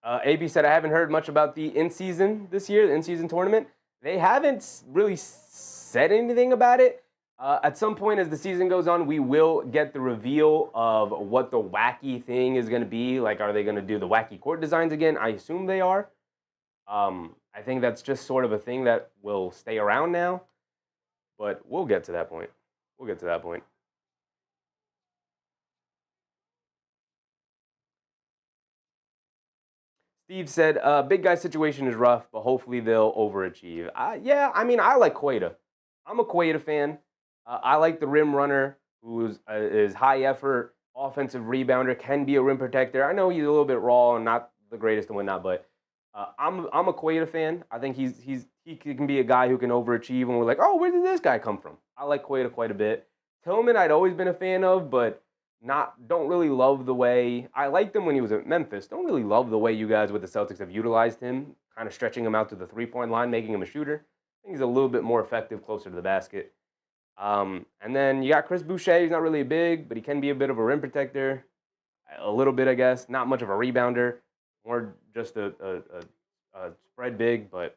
AB said, I haven't heard much about the in-season this year, the in-season tournament. They haven't really said anything about it. At some point as the season goes on, we will get the reveal of what the wacky thing is going to be. Like, are they going to do the wacky court designs again? I assume they are. I think that's just sort of a thing that will stay around now. But we'll get to that point. We'll get to that point. Steve said, big guy situation is rough, but hopefully they'll overachieve. Yeah, I mean, I like Queta. I'm a Queta fan. I like the rim runner who is high effort, offensive rebounder, can be a rim protector. I know he's a little bit raw and not the greatest and whatnot, but I'm a Queta fan. I think he can be a guy who can overachieve, and we're like, oh, where did this guy come from? I like Queta quite a bit. Tillman, I'd always been a fan of, but don't really love the way I liked him when he was at Memphis. Don't really love the way you guys with the Celtics have utilized him, kind of stretching him out to the 3-point line, making him a shooter. I think he's a little bit more effective closer to the basket. And then you got Chris Boucher. He's not really big, but he can be a bit of a rim protector, a little bit, I guess. Not much of a rebounder, more just a spread big. But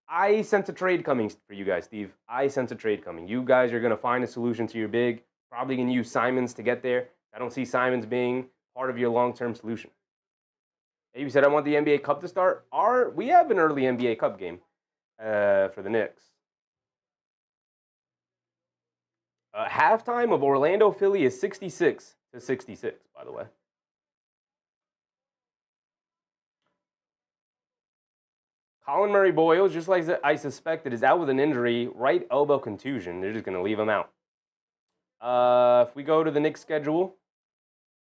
I sense a trade coming for you guys, Steve. I sense a trade coming. You guys are going to find a solution to your big. Probably going to use Simons to get there. I don't see Simons being part of your long-term solution. You said, I want the NBA Cup to start. We have an early NBA Cup game for the Knicks. Halftime of Orlando Philly is 66-66, by the way. Colin Murray Boyles, just like I suspected, is out with an injury, right elbow contusion. They're just going to leave him out. If we go to the Knicks schedule,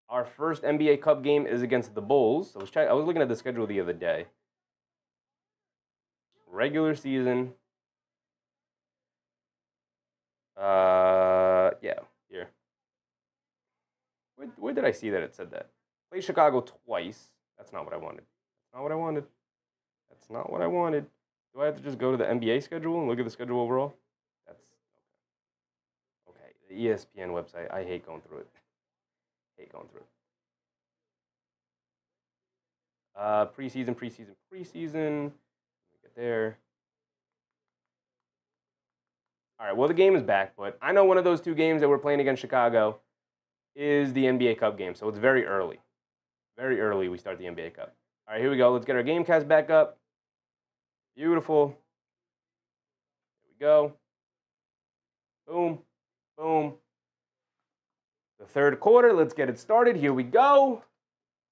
our first NBA Cup game is against the Bulls. I was looking at the schedule the other day. Regular season. Yeah, here. Where did I see that it said that? Play Chicago twice. That's not what I wanted. That's not what I wanted. That's not what I wanted. Do I have to just go to the NBA schedule and look at the schedule overall? That's okay. The ESPN website. I hate going through it. Preseason. Let me get there. All right, well, the game is back, but I know one of those two games that we're playing against Chicago is the NBA Cup game, so it's very early. Very early we start the NBA Cup. All right, here we go. Let's get our game cast back up. Beautiful. Here we go. Boom, boom. The third quarter, let's get it started. Here we go.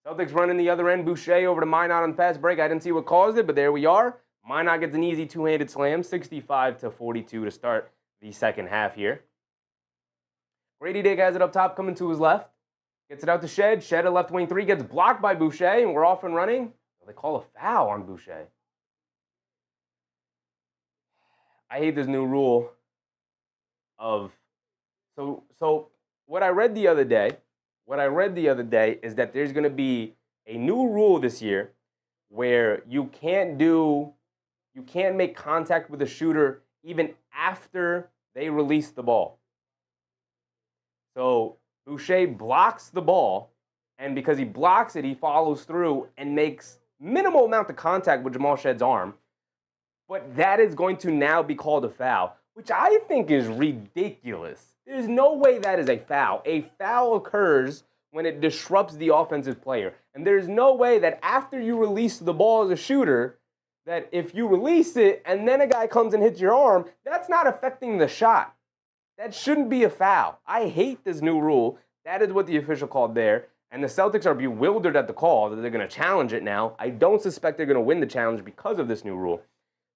Celtics running the other end. Boucher over to Minot on the fast break. I didn't see what caused it, but there we are. Minot gets an easy two-handed slam, 65-42 to start the second half here. Grady Dick has it up top, coming to his left. Gets it out to Shed. Shed at left wing three, gets blocked by Boucher, and we're off and running. They call a foul on Boucher. I hate this new rule of so what I read the other day is that there's going to be a new rule this year where you can't make contact with a shooter even after they release the ball. So Boucher blocks the ball, and because he blocks it, he follows through and makes minimal amount of contact with Jamal Shedd's arm. But that is going to now be called a foul, which I think is ridiculous. There's no way that is a foul. A foul occurs when it disrupts the offensive player. And there's no way that after you release the ball as a shooter, that if you release it and then a guy comes and hits your arm, that's not affecting the shot. That shouldn't be a foul. I hate this new rule. That is what the official called there. And the Celtics are bewildered at the call that they're going to challenge it now. I don't suspect they're going to win the challenge because of this new rule.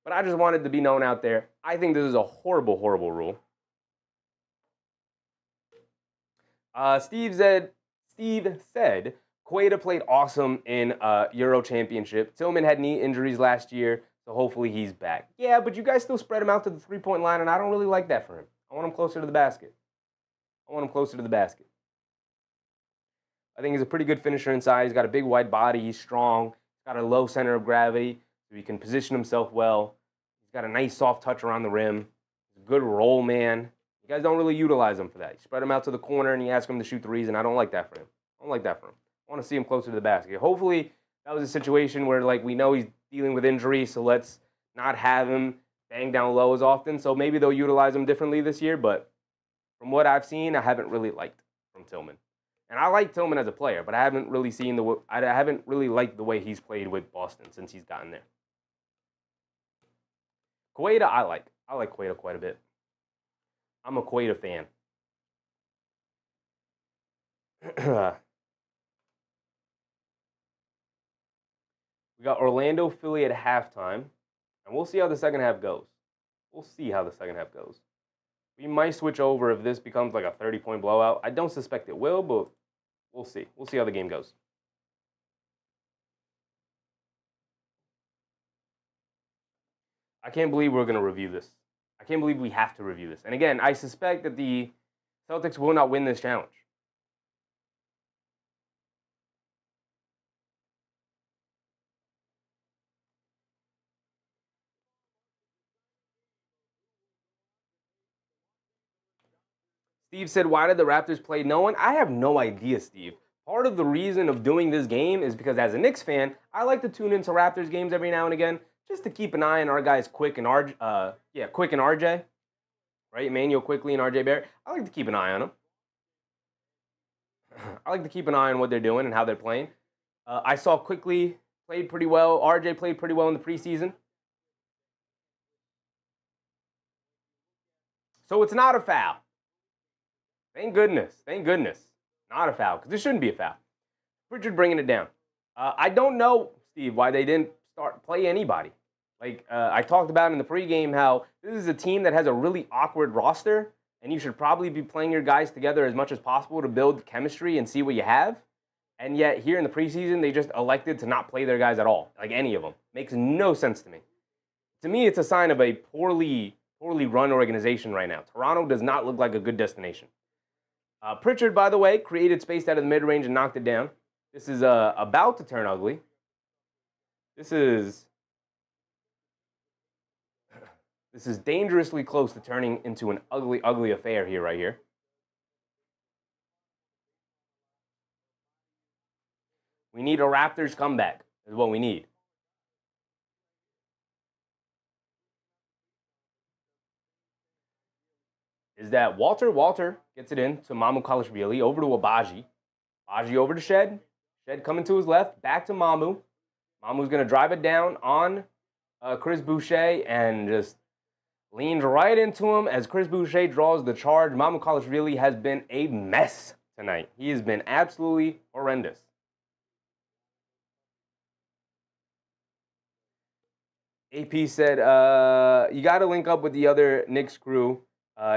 But I just wanted to be known out there. I think this is a horrible, horrible rule. Steve said Queta played awesome in Euro Championship. Tillman had knee injuries last year, so hopefully he's back. Yeah, but you guys still spread him out to the three-point line, and I don't really like that for him. I want him closer to the basket. I think he's a pretty good finisher inside. He's got a big, wide body. He's strong. He's got a low center of gravity, so he can position himself well. He's got a nice, soft touch around the rim. He's a good roll man. You guys don't really utilize him for that. You spread him out to the corner, and you ask him to shoot threes, and I don't like that for him. I want to see him closer to the basket. Hopefully, that was a situation where, like, we know he's dealing with injury, so let's not have him bang down low as often. So maybe they'll utilize him differently this year, but from what I've seen, I haven't really liked from Tillman. And I like Tillman as a player, but I haven't really liked the way he's played with Boston since he's gotten there. Queta, I like. I like Queta quite a bit. I'm a Queta fan. We got Orlando, Philly at halftime, and we'll see how the second half goes. We might switch over if this becomes like a 30-point blowout. I don't suspect it will, but we'll see. We'll see how the game goes. I can't believe we're going to review this. I can't believe we have to review this. And again, I suspect that the Celtics will not win this challenge. Steve said, why did the Raptors play no one? I have no idea, Steve. Part of the reason of doing this game is because as a Knicks fan, I like to tune into Raptors games every now and again just to keep an eye on our guys Quick and RJ. Right? Emmanuel Quickly and RJ Barrett. I like to keep an eye on them. I like to keep an eye on what they're doing and how they're playing. I saw Quickly played pretty well. RJ played pretty well in the preseason. So it's not a foul. Thank goodness. Not a foul, because this shouldn't be a foul. Pritchard bringing it down. I don't know, Steve, why they didn't play anybody. Like, I talked about in the pregame how this is a team that has a really awkward roster, and you should probably be playing your guys together as much as possible to build chemistry and see what you have. And yet, here in the preseason, they just elected to not play their guys at all, like any of them. Makes no sense to me. To me, it's a sign of a poorly run organization right now. Toronto does not look like a good destination. Pritchard, by the way, created space out of the mid-range and knocked it down. This is about to turn ugly. This is dangerously close to turning into an ugly, ugly affair here, right here. We need a Raptors comeback is what we need. Is that Walter gets it in to Mamu Kalashvili, over to Abaji. Abaji over to Shed. Shed coming to his left, back to Mamu. Mamu's going to drive it down on Chris Boucher and just leans right into him as Chris Boucher draws the charge. Mamu Kalashvili has been a mess tonight. He has been absolutely horrendous. AP said, you got to link up with the other Knicks crew.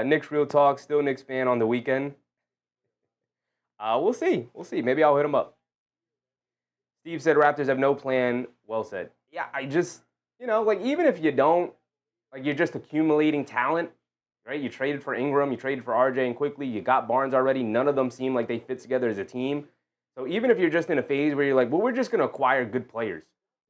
Knicks Real Talk, still Knicks fan on the weekend. We'll see. Maybe I'll hit him up. Steve said Raptors have no plan. Well said. Yeah, I just, like, even if you don't, like, you're just accumulating talent, right? You traded for Ingram, you traded for RJ and Quickly, you got Barnes already. None of them seem like they fit together as a team. So even if you're just in a phase where you're like, well, we're just going to acquire good players.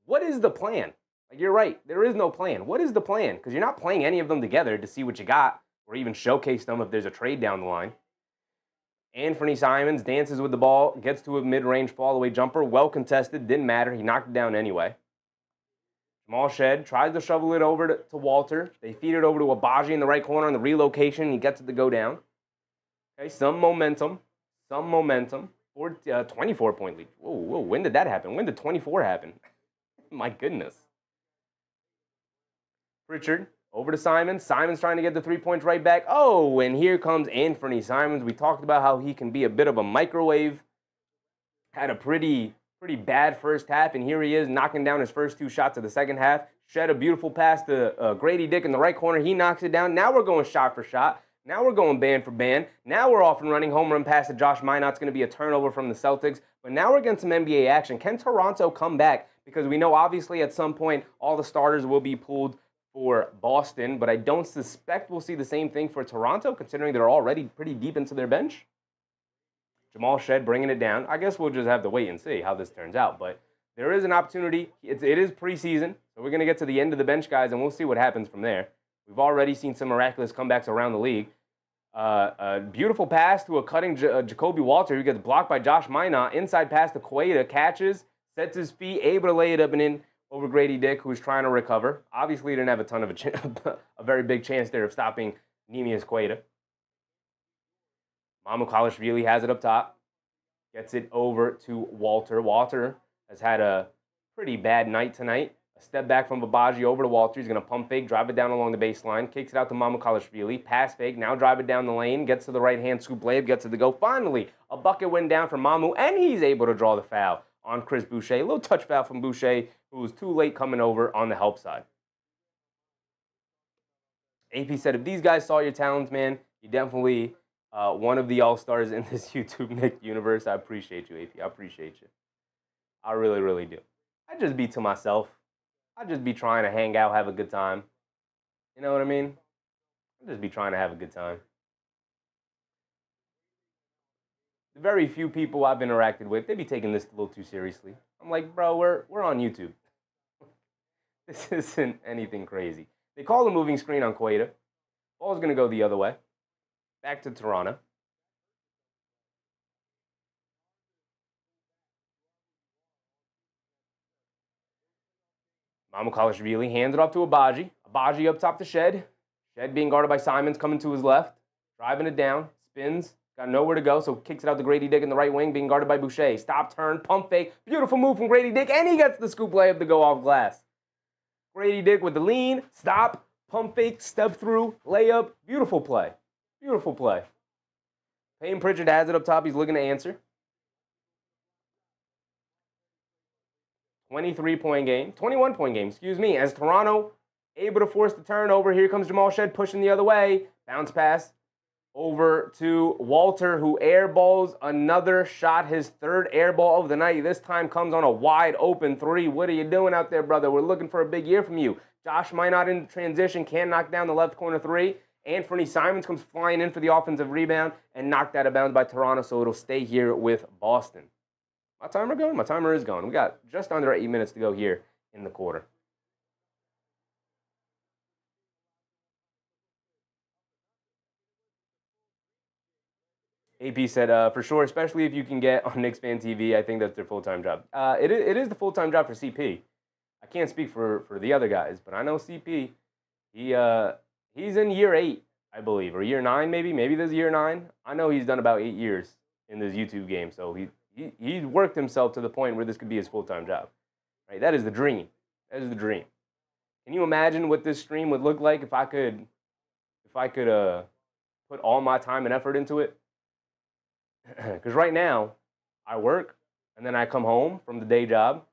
What is the plan? Like, you're right. There is no plan. What is the plan? Because you're not playing any of them together to see what you got, or even showcase them if there's a trade down the line. Anthony Simons dances with the ball, gets to a mid-range fall-away jumper, well contested, didn't matter, he knocked it down anyway. Jamal Shed tries to shovel it over to Walter. They feed it over to Abaji in the right corner on the relocation, he gets it to go down. Okay, some momentum. 24-point lead. Whoa, when did that happen? When did 24 happen? My goodness. Pritchard. Over to Simons. Simons trying to get the 3 points right back. Oh, and here comes Anthony Simons. We talked about how he can be a bit of a microwave. Had a pretty bad first half, and here he is knocking down his first 2 shots of the second half. Shed a beautiful pass to Grady Dick in the right corner. He knocks it down. Now we're going shot for shot. Now we're going band for band. Now we're off and running. Home run pass to Josh Minot's going to be a turnover from the Celtics. But now we're getting some NBA action. Can Toronto come back? Because we know obviously at some point all the starters will be pulled for Boston, but I don't suspect we'll see the same thing for Toronto, considering they're already pretty deep into their bench. Jamal Shed bringing it down. I guess we'll just have to wait and see how this turns out, but there is an opportunity. It is preseason, so we're going to get to the end of the bench, guys, and we'll see what happens from there. We've already seen some miraculous comebacks around the league. A beautiful pass to a cutting Jacoby Walter, who gets blocked by Josh Minot. Inside pass to Queta, catches, Sets his feet, able to lay it up and in over Grady Dick, who's trying to recover. Obviously, he didn't have a ton of a very big chance there of stopping Neemias Queta. Mamukelashvili has it up top. Gets it over to Walter. Walter has had a pretty bad night tonight. A step back from Babaji over to Walter. He's going to pump fake, drive it down along the baseline. Kicks it out to Mamukelashvili. Pass fake, now drive it down the lane. Gets to the right-hand scoop layup, gets it to go. Finally, a bucket went down for Mamu, and he's able to draw the foul on Chris Boucher. A little touch foul from Boucher, who was too late coming over on the help side. AP said, if these guys saw your talents, man, you definitely one of the all-stars in this YouTube Nick universe. I appreciate you, AP. I appreciate you. I really, really do. I just be to myself. I just be trying to hang out, have a good time. You know what I mean? I just be trying to have a good time. The very few people I've interacted with, they be taking this a little too seriously. I'm like, bro, we're on YouTube. This isn't anything crazy. They call the moving screen on Queta. Ball's going to go the other way. Back to Toronto. Mamukelashvili hands it off to Abaji. Abaji up top to Shed. Shed being guarded by Simons, coming to his left. Driving it down. Spins. Got nowhere to go, so kicks it out to Grady Dick in the right wing, being guarded by Boucher. Stop, turn, pump fake. Beautiful move from Grady Dick, and he gets the scoop layup to go off glass. Grady Dick with the lean, stop, pump fake, step through, layup. Beautiful play. Beautiful play. Payton Pritchard has it up top. He's looking to answer. 23-point game. 21-point game, excuse me, as Toronto able to force the turnover. Here comes Jamal Shed pushing the other way. Bounce pass over to Walter, who airballs another shot, his third airball of the night. This time comes on a wide open three. What are you doing out there, brother? We're looking for a big year from you. Josh Minot in transition, can knock down the left corner three. Anthony Simons comes flying in for the offensive rebound and knocked out of bounds by Toronto, so it'll stay here with Boston. My timer going? My timer is going. We got just under 8 minutes to go here in the quarter. AP said, for sure, especially if you can get on Knicks Fan TV, I think that's their full-time job. It is the full-time job for CP. I can't speak for the other guys, but I know CP, he's in year 8, I believe, or year 9 maybe. Maybe this is year 9. I know he's done about 8 years in this YouTube game, so he's worked himself to the point where this could be his full-time job. Right? That is the dream. That is the dream. Can you imagine what this stream would look like if I could put all my time and effort into it? Because right now, I work, and then I come home from the day job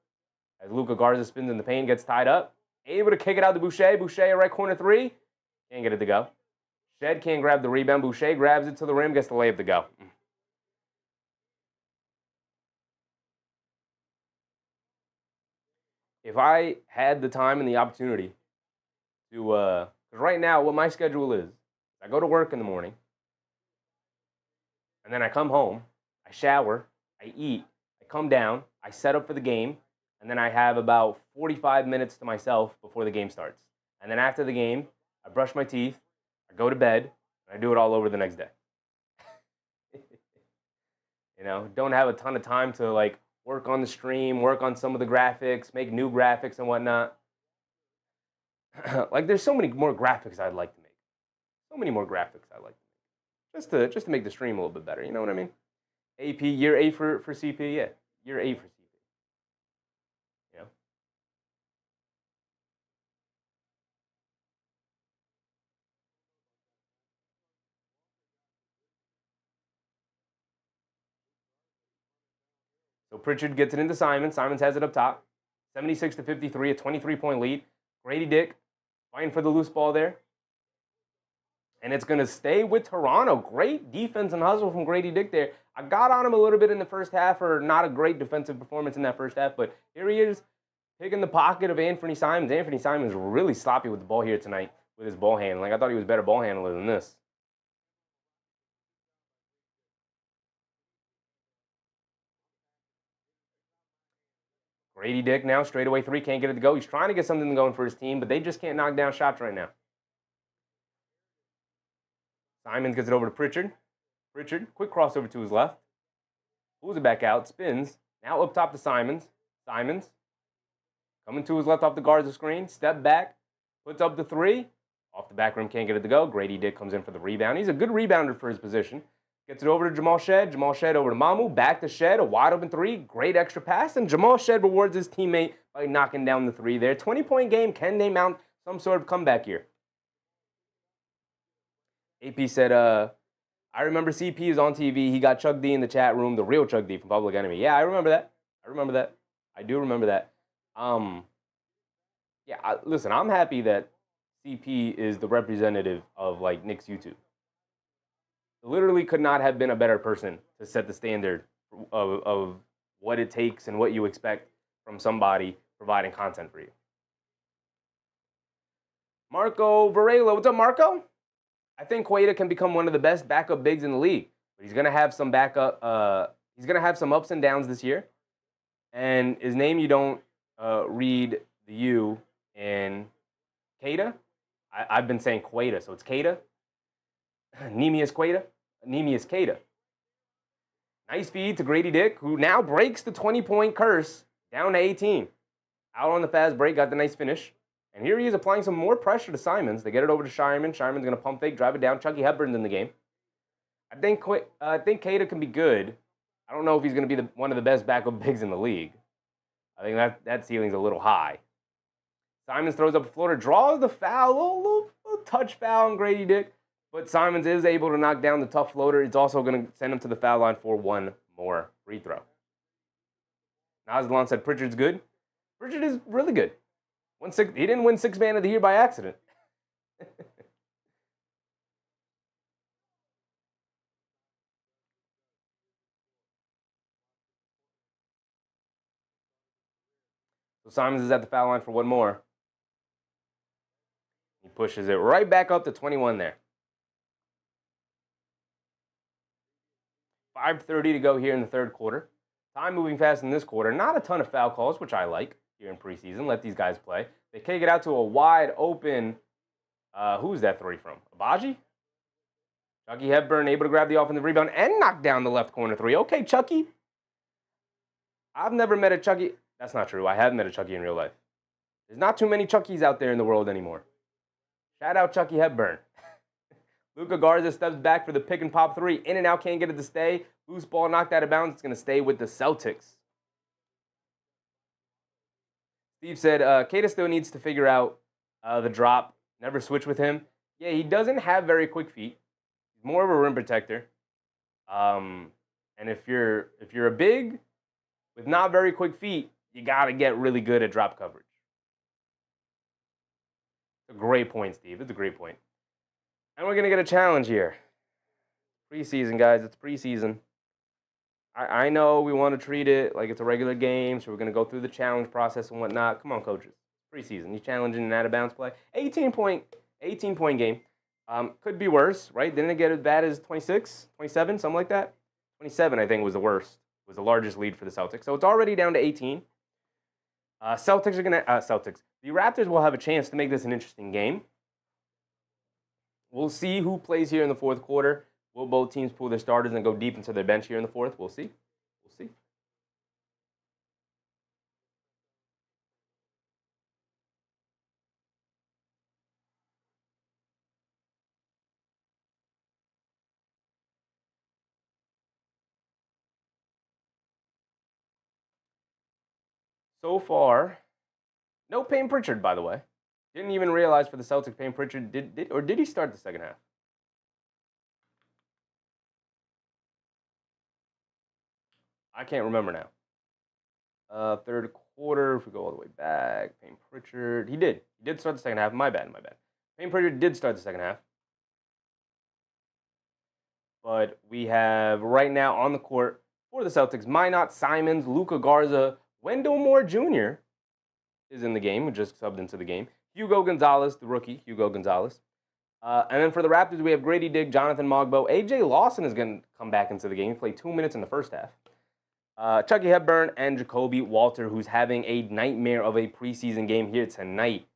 as Luka Garza spins in the paint, gets tied up, able to kick it out to Boucher. Boucher, right corner three, can't get it to go. Shed can't grab the rebound. Boucher grabs it to the rim, gets the layup to go. If I had the time and the opportunity to, because right now, what my schedule is, I go to work in the morning, and then I come home, I shower, I eat, I come down, I set up for the game, and then I have about 45 minutes to myself before the game starts. And then after the game, I brush my teeth, I go to bed, and I do it all over the next day. You know, don't have a ton of time to like work on the stream, work on some of the graphics, make new graphics and whatnot. Like there's so many more graphics I'd like to make. So many more graphics I'd like to make. Just to make the stream a little bit better, you know what I mean? AP, year 8 for CP, yeah. Year 8 for CP. You know? So Pritchard gets it into Simons. Simons has it up top. 76-53, a 23-point lead. Grady Dick fighting for the loose ball there. And it's going to stay with Toronto. Great defense and hustle from Grady Dick there. I got on him a little bit in the first half, or not a great defensive performance in that first half, but here he is picking the pocket of Anthony Simons. Anthony Simons is really sloppy with the ball here tonight with his ball handling. I thought he was a better ball handler than this. Grady Dick now, straightaway three, can't get it to go. He's trying to get something going for his team, but they just can't knock down shots right now. Simons gets it over to Pritchard. Pritchard, quick crossover to his left. Pulls it back out, spins. Now up top to Simons. Simons coming to his left off the guards of screen. Step back. Puts up the three. Off the back rim, can't get it to go. Grady Dick comes in for the rebound. He's a good rebounder for his position. Gets it over to Jamal Shead. Jamal Shead over to Mamu. Back to Shead. A wide open three. Great extra pass. And Jamal Shead rewards his teammate by knocking down the three there. 20-point game. Can they mount some sort of comeback here? AP said, I remember CP is on TV. He got Chuck D in the chat room. The real Chuck D from Public Enemy. Yeah, I remember that. I do remember that. Listen, I'm happy that CP is the representative of, like, Nick's YouTube. Literally could not have been a better person to set the standard of what it takes and what you expect from somebody providing content for you. Marco Varela. What's up, Marco? I think Quaida can become one of the best backup bigs in the league. But he's going to have some he's going to have some ups and downs this year. And his name, you don't read the U in Quaida. I've been saying Quaida, so it's Quaida. Nemius Quaida. Nice feed to Grady Dick, who now breaks the 20-point curse down to 18. Out on the fast break, got the nice finish. And here he is applying some more pressure to Simons. They get it over to Shireman. Shireman's going to pump fake, drive it down. Chucky Hepburn's in the game. I think Quaida can be good. I don't know if he's going to be one of the best backup bigs in the league. I think that ceiling's a little high. Simons throws up a floater, draws the foul, a little touch foul on Grady Dick. But Simons is able to knock down the tough floater. It's also going to send him to the foul line for one more free throw. Nazalon said Pritchard's good. Pritchard is really good. He didn't win Sixth Man of the Year by accident. So Simons is at the foul line for one more. He pushes it right back up to 21 there. 5:30 to go here in the third quarter. Time moving fast in this quarter. Not a ton of foul calls, which I like here in preseason. Let these guys play. They kick it out to a wide open. Who's that three from? Abaji? Chucky Hepburn able to grab the offensive rebound and knock down the left corner three. Okay, Chucky. I've never met a Chucky. That's not true. I have met a Chucky in real life. There's not too many Chuckies out there in the world anymore. Shout out Chucky Hepburn. Luka Garza steps back for the pick and pop three. In and out, can't get it to stay. Loose ball knocked out of bounds. It's going to stay with the Celtics. Steve said, Quaida still needs to figure out the drop. Never switch with him. Yeah, he doesn't have very quick feet. He's more of a rim protector. And if you're a big with not very quick feet, you got to get really good at drop coverage. It's a great point, Steve. It's a great point. And we're going to get a challenge here. Preseason, guys. It's preseason. I know we want to treat it like it's a regular game, so we're going to go through the challenge process and whatnot. Come on, coaches. Preseason. You challenging an out-of-bounds play. 18-point game. Could be worse, right? Didn't it get as bad as 26, 27, something like that? 27, I think, was the worst. It was the largest lead for the Celtics. So it's already down to 18. The Raptors will have a chance to make this an interesting game. We'll see who plays here in the fourth quarter. Will both teams pull their starters and go deep into their bench here in the fourth? We'll see. So far, no Payton Pritchard, by the way. Didn't even realize for the Celtics, Payton Pritchard did he start the second half? I can't remember now. Third quarter, if we go all the way back, Payton Pritchard, he did start the second half. My bad. Payton Pritchard did start the second half. But we have right now on the court for the Celtics, Minot, Simons, Luka Garza, Wendell Moore Jr. is in the game, who just subbed into the game. Hugo Gonzalez, the rookie, Hugo Gonzalez. And then for the Raptors, we have Grady Dick, Jonathan Mogbo. A.J. Lawson is going to come back into the game. He played 2 minutes in the first half. Chucky Hepburn and Jacoby Walter, who's having a nightmare of a preseason game here tonight.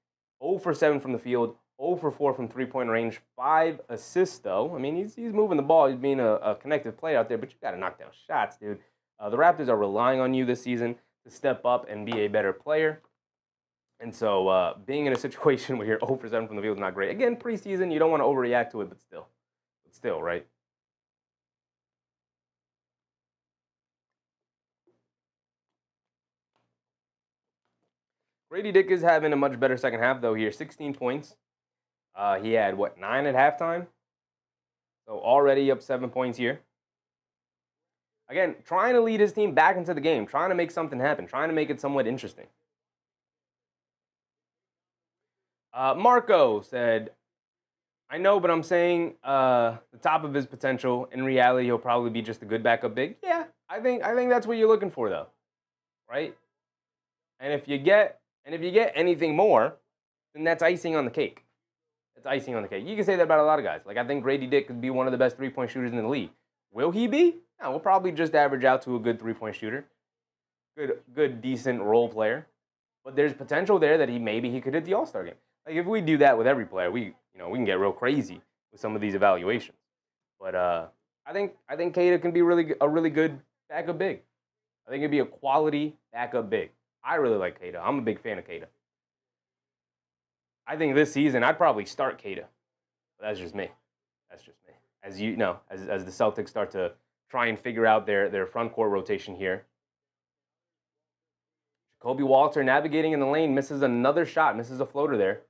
0 for 7 from the field, 0 for 4 from three-point range, 5 assists, though. I mean, he's moving the ball. He's being a connective player out there, but you got to knock down shots, dude. The Raptors are relying on you this season to step up and be a better player. And so being in a situation where you're 0 for 7 from the field is not great. Again, preseason, you don't want to overreact to it, but still, right? Grady Dick is having a much better second half, though, here. 16 points. He had, 9 at halftime? So already up 7 points here. Again, trying to lead his team back into the game, trying to make something happen, trying to make it somewhat interesting. Marco said, I know, but I'm saying the top of his potential. In reality, he'll probably be just a good backup big. Yeah, I think that's what you're looking for, though, right? And if you get anything more, then that's icing on the cake. It's icing on the cake. You can say that about a lot of guys. Like, I think Grady Dick could be one of the best three-point shooters in the league. Will he be? No, we'll probably just average out to a good three-point shooter. Good, decent role player. But there's potential there that maybe he could hit the All-Star game. Like, if we do that with every player, we can get real crazy with some of these evaluations. But I think Keita can be a really good backup big. I think it'd be a quality backup big. I really like Keita. I'm a big fan of Keita. I think this season I'd probably start Keita. But that's just me. As you know, as the Celtics start to try and figure out their front court rotation here. Jacoby Walter navigating in the lane, misses another shot, misses a floater there.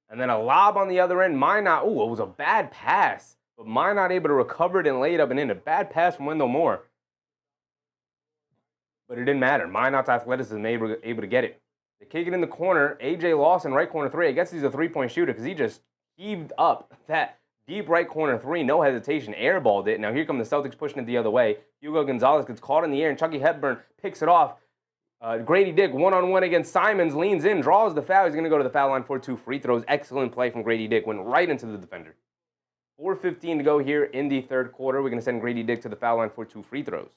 And then a lob on the other end. Minot, it was a bad pass. But Minot able to recover it and lay it up and in. A bad pass from Wendell Moore. But it didn't matter. Minot's athleticism able to get it. They kick it in the corner. A.J. Lawson, right corner three. I guess he's a three-point shooter because he just heaved up that deep right corner three. No hesitation. Airballed it. Now here come the Celtics pushing it the other way. Hugo Gonzalez gets caught in the air, and Chucky Hepburn picks it off. Grady Dick, one-on-one against Simons, leans in, draws the foul. He's going to go to the foul line for 2 free throws. Excellent play from Grady Dick. Went right into the defender. 4:15 to go here in the third quarter. We're going to send Grady Dick to the foul line for 2 free throws.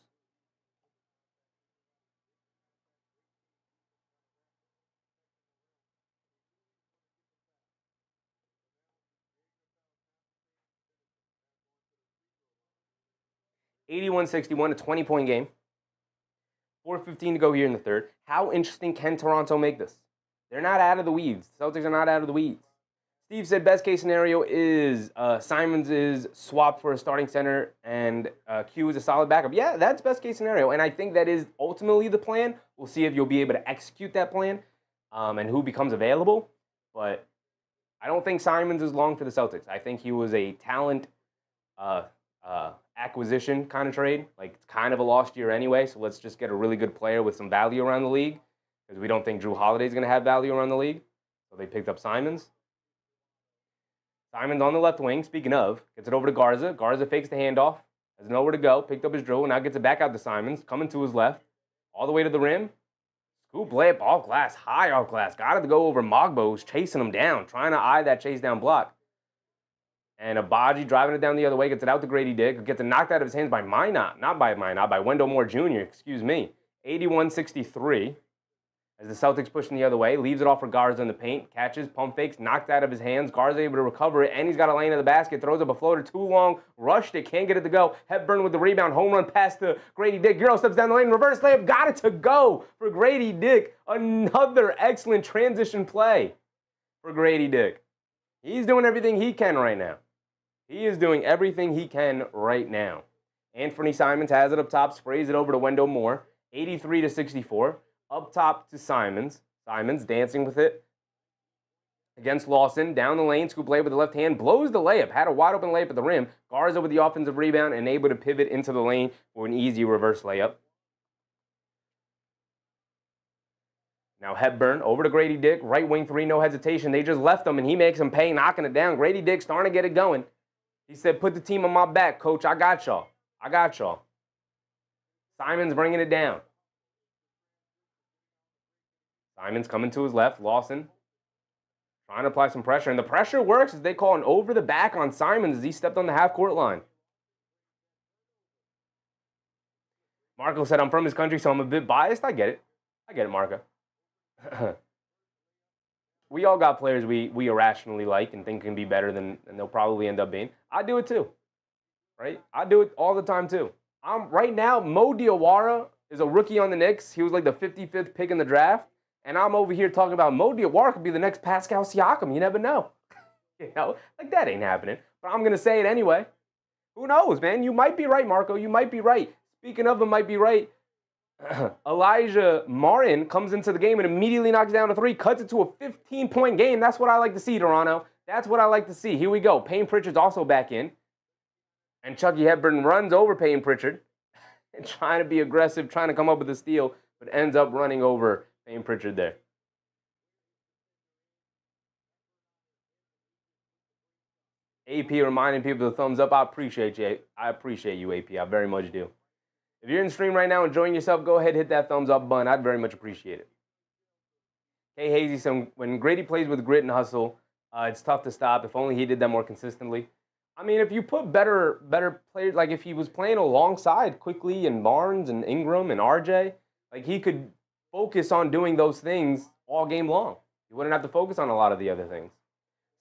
(81-61), a 20-point game. 4:15 to go here in the third. How interesting can Toronto make this? They're not out of the weeds. Celtics are not out of the weeds. Steve said best case scenario is Simons is swapped for a starting center and Q is a solid backup. Yeah, that's best case scenario. And I think that is ultimately the plan. We'll see if you'll be able to execute that plan and who becomes available. But I don't think Simons is long for the Celtics. I think he was a talent acquisition kind of trade. Like, it's kind of a lost year anyway, so let's just get a really good player with some value around the league because we don't think Drew Holiday is going to have value around the league. So they picked up Simons. Simons on the left wing, speaking of, gets it over to Garza. Garza fakes the handoff, has nowhere to go, picked up his dribble, now gets it back out to Simons, coming to his left, all the way to the rim. Scoop layup off glass, high off glass. Got it to go over Mogbo, who's chasing him down, trying to eye that chase down block. And Abaji driving it down the other way, gets it out to Grady Dick, gets it knocked out of his hands by by Wendell Moore Jr., excuse me. 81-63. As the Celtics pushing the other way, leaves it off for Garza in the paint, catches, pump fakes, knocked out of his hands. Garza able to recover it, and he's got a lane in the basket, throws up a floater, too long, rushed it, can't get it to go. Hepburn with the rebound, home run pass to Grady Dick. Euro steps down the lane, reverse layup, got it to go for Grady Dick. Another excellent transition play for Grady Dick. He's doing everything he can right now. He is doing everything he can right now. Anthony Simons has it up top, sprays it over to Wendell Moore, 83-64. Up top to Simons. Simons dancing with it against Lawson. Down the lane, scoop layup with the left hand. Blows the layup. Had a wide open layup at the rim. Garza with the offensive rebound and able to pivot into the lane for an easy reverse layup. Now Hepburn over to Grady Dick. Right wing three, no hesitation. They just left him and he makes him pay, knocking it down. Grady Dick starting to get it going. He said, put the team on my back, coach. I got y'all. Simons bringing it down. Simons coming to his left. Lawson trying to apply some pressure. And the pressure works as they call an over the back on Simons as he stepped on the half-court line. Marco said, I'm from his country, so I'm a bit biased. I get it, Marco. We all got players we irrationally like and think can be better than they'll probably end up being. I do it too, right? I do it all the time too. Right now, Mo Diawara is a rookie on the Knicks. He was like the 55th pick in the draft. And I'm over here talking about Mo Diawara could be the next Pascal Siakam. You never know. Like that ain't happening. But I'm going to say it anyway. Who knows, man? You might be right, Marco. You might be right. Speaking of them might be right, Elijah Martin comes into the game and immediately knocks down a three, cuts it to a 15-point game. That's what I like to see, Toronto. That's what I like to see. Here we go. Payton Pritchard's also back in. And Chucky Hepburn runs over Payton Pritchard and trying to be aggressive, trying to come up with a steal, but ends up running over Payton Pritchard there. AP reminding people to thumbs up. I appreciate you. I appreciate you, AP. I very much do. If you're in the stream right now enjoying yourself, go ahead and hit that thumbs up button. I'd very much appreciate it. Hey, Hazy, so when Grady plays with grit and hustle, it's tough to stop. If only he did that more consistently. I mean, if you put better players, like if he was playing alongside Quickly and Barnes and Ingram and RJ, like he could focus on doing those things all game long. You wouldn't have to focus on a lot of the other things.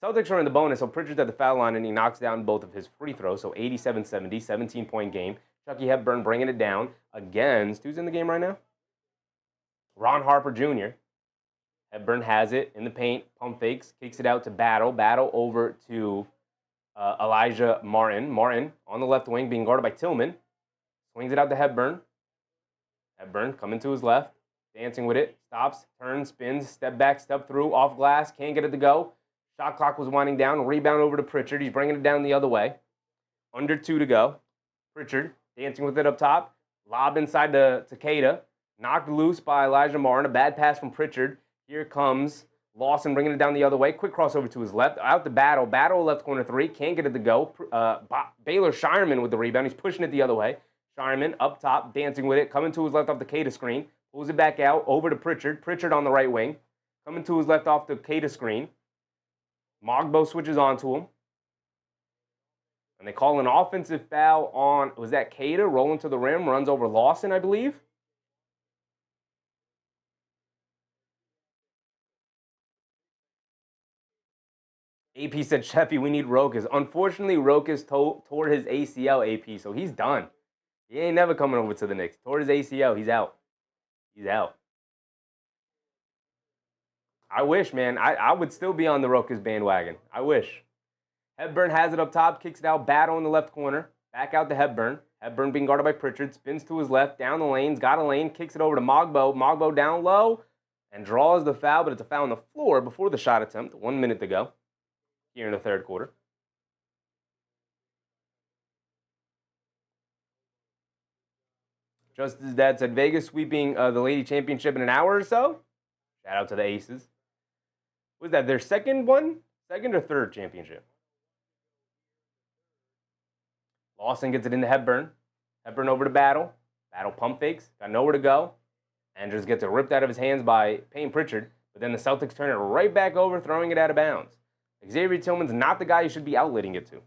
Celtics are in the bonus, so Pritchard's at the foul line, and he knocks down both of his free throws, so 87-70, 17-point game. Chucky Hepburn bringing it down against, who's in the game right now? Ron Harper Jr. Hepburn has it in the paint, pump fakes, kicks it out to Battle over to Elijah Martin. Martin on the left wing being guarded by Tillman. Swings it out to Hepburn. Hepburn coming to his left, dancing with it, stops, turns, spins, step back, step through, off glass, can't get it to go. Shot clock was winding down, rebound over to Pritchard. He's bringing it down the other way. Under 2 to go. Pritchard dancing with it up top. Lob inside to Takeda. Knocked loose by Elijah Martin. A bad pass from Pritchard. Here comes Lawson bringing it down the other way. Quick crossover to his left. Out to Battle. Battle left corner 3. Can't get it to go. Baylor Shireman with the rebound. He's pushing it the other way. Shireman up top, dancing with it. Coming to his left off the Takeda screen. Pulls it back out. Over to Pritchard. Pritchard on the right wing. Coming to his left off the Takeda screen. Mogbo switches onto him. And they call an offensive foul on, was that Cada rolling to the rim, runs over Lawson, I believe? AP said, Sheffy, we need Rokas. Unfortunately, Rokas tore his ACL, AP, so he's done. He ain't never coming over to the Knicks. Tore his ACL. He's out. He's out. I wish, man. I would still be on the Rokas bandwagon. I wish. Hepburn has it up top, kicks it out, Battle in the left corner. Back out to Hepburn. Hepburn being guarded by Pritchard, spins to his left, down the lanes, got a lane, kicks it over to Mogbo. Mogbo down low and draws the foul, but it's a foul on the floor before the shot attempt. 1 minute to go here in the third quarter. Just as Dad said, Vegas sweeping the Lady Championship in an hour or so. Shout out to the Aces. Was that their second one? Second or third championship? Lawson gets it into Hepburn. Hepburn over to Battle. Battle pump fakes. Got nowhere to go. And just gets it ripped out of his hands by Payton Pritchard. But then the Celtics turn it right back over, throwing it out of bounds. Xavier Tillman's not the guy you should be outletting it to.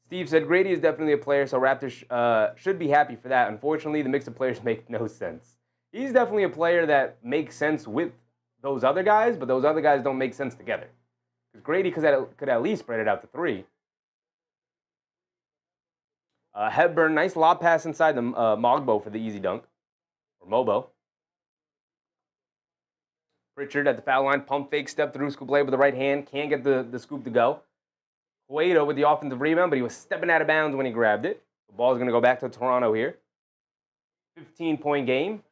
Steve said, Grady is definitely a player, so Raptors should be happy for that. Unfortunately, the mix of players make no sense. He's definitely a player that makes sense with those other guys, but those other guys don't make sense together. Because Grady could at least spread it out to 3. Hepburn, nice lob pass inside the Mogbo for the easy dunk. Or Mobo. Pritchard at the foul line, pump fake, step through, scoop lay with the right hand. Can't get the scoop to go. Cueto with the offensive rebound, but he was stepping out of bounds when he grabbed it. The ball is going to go back to Toronto here. 15-point game.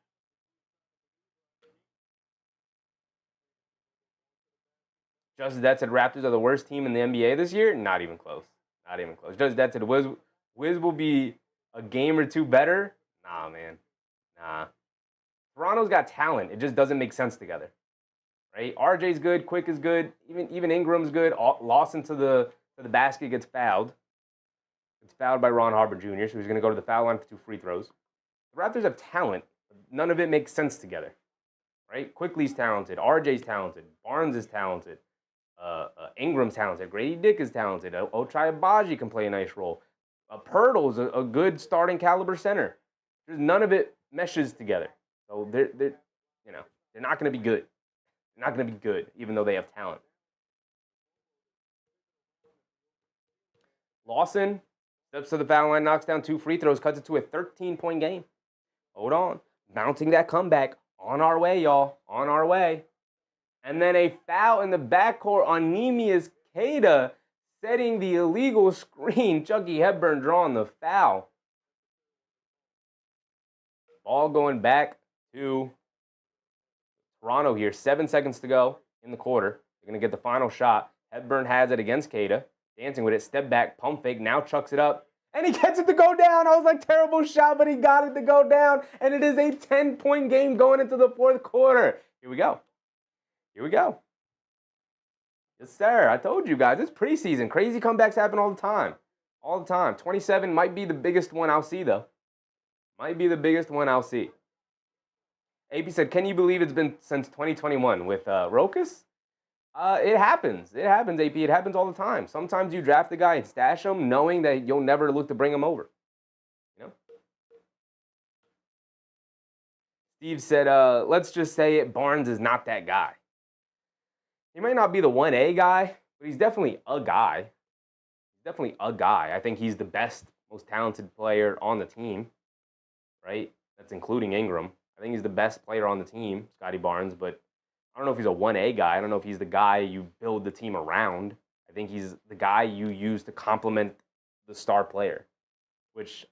Just as that said, Raptors are the worst team in the NBA this year. Not even close. Not even close. Just as that said, Wiz will be a game or two better. Nah, man. Nah. Toronto's got talent. It just doesn't make sense together. Right? RJ's good. Quick is good. Even Ingram's good. Lawson to the basket gets fouled. It's fouled by Ron Harper Jr., so he's going to go to the foul line for 2 free throws. The Raptors have talent, but none of it makes sense together. Right? Quickly's talented. RJ's talented. Barnes is talented. Ingram's talented. Grady Dick is talented. Ochai Agbaji can play a nice role. Pirtle's a good starting caliber center. There's none of it meshes together. So they're not going to be good. They're not going to be good, even though they have talent. Lawson steps to the foul line, knocks down 2 free throws, cuts it to a 13-point game. Hold on. Mounting that comeback. On our way, y'all. On our way. And then a foul in the backcourt on Neemias Queta, setting the illegal screen. Chucky Hepburn drawing the foul. Ball going back to Toronto here. 7 seconds to go in the quarter. They're going to get the final shot. Hepburn has it against Queta. Dancing with it. Step back. Pump fake. Now chucks it up. And he gets it to go down. I was like, terrible shot, but he got it to go down. And it is a 10-point game going into the fourth quarter. Here we go. Here we go. Yes, sir. I told you guys. It's preseason. Crazy comebacks happen all the time. All the time. 27 might be the biggest one I'll see, though. Might be the biggest one I'll see. AP said, can you believe it's been since 2021 with Rokas? It happens. It happens, AP. It happens all the time. Sometimes you draft a guy and stash him knowing that you'll never look to bring him over. You know? Steve said, let's just say it, Barnes is not that guy. He might not be the 1A guy, but he's definitely a guy. He's definitely a guy. I think he's the best, most talented player on the team, right? That's including Ingram. I think he's the best player on the team, Scotty Barnes, but I don't know if he's a 1A guy. I don't know if he's the guy you build the team around. I think he's the guy you use to complement the star player, which,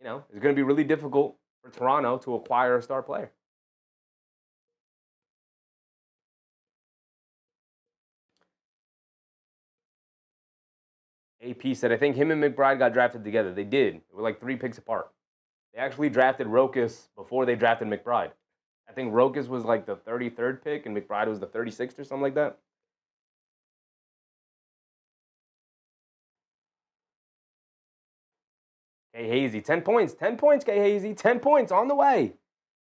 you know, is going to be really difficult for Toronto to acquire a star player. AP said, I think him and McBride got drafted together. They did. They were like 3 picks apart. They actually drafted Rokas before they drafted McBride. I think Rokas was like the 33rd pick and McBride was the 36th or something like that. K. Hazy, 10 points. 10 points, K. Hazy. 10 points on the way.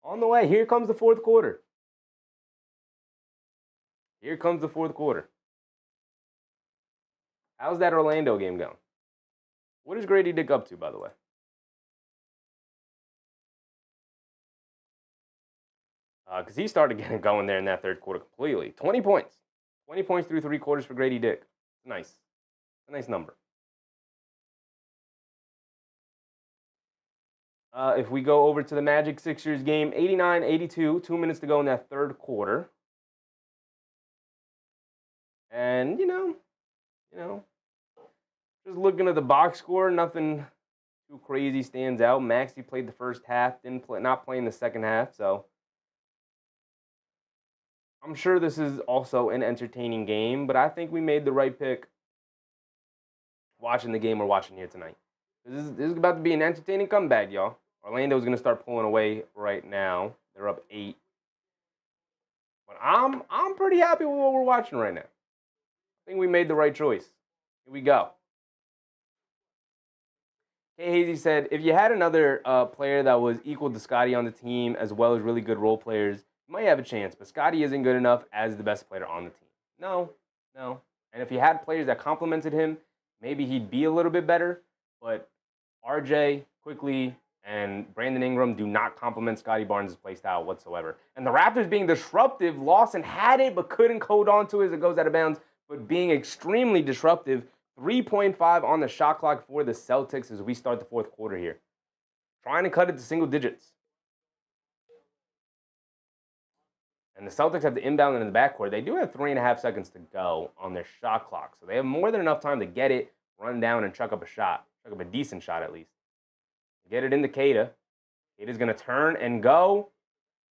On the way. Here comes the fourth quarter. Here comes the fourth quarter. How's that Orlando game going? What is Grady Dick up to, by the way? Because he started getting going there in that third quarter completely. 20 points. 20 points through 3 quarters for Grady Dick. Nice. A nice number. If we go over to the Magic Sixers game, 89-82, 2 minutes to go in that third quarter. And, you know, just looking at the box score, nothing too crazy stands out. Maxey played the first half, not playing the second half, so I'm sure this is also an entertaining game, but I think we made the right pick watching the game we're watching here tonight. This is about to be an entertaining comeback, y'all. Orlando's going to start pulling away right now. They're up 8. But I'm pretty happy with what we're watching right now. I think we made the right choice. Here we go. K. Hazy said, if you had another player that was equal to Scotty on the team as well as really good role players, you might have a chance. But Scotty isn't good enough as the best player on the team. No. And if you had players that complemented him, maybe he'd be a little bit better. But RJ, Quickly, and Brandon Ingram do not complement Scotty Barnes' play style whatsoever. And the Raptors being disruptive, Lawson had it but couldn't hold on to it as it goes out of bounds. But being extremely disruptive, 3.5 on the shot clock for the Celtics as we start the fourth quarter here. Trying to cut it to single digits. And the Celtics have the inbound in the backcourt. They do have 3.5 seconds to go on their shot clock. So they have more than enough time to get it, run down, and chuck up a shot. Chuck up a decent shot at least. Get it into Queta. Queta's going to turn and go.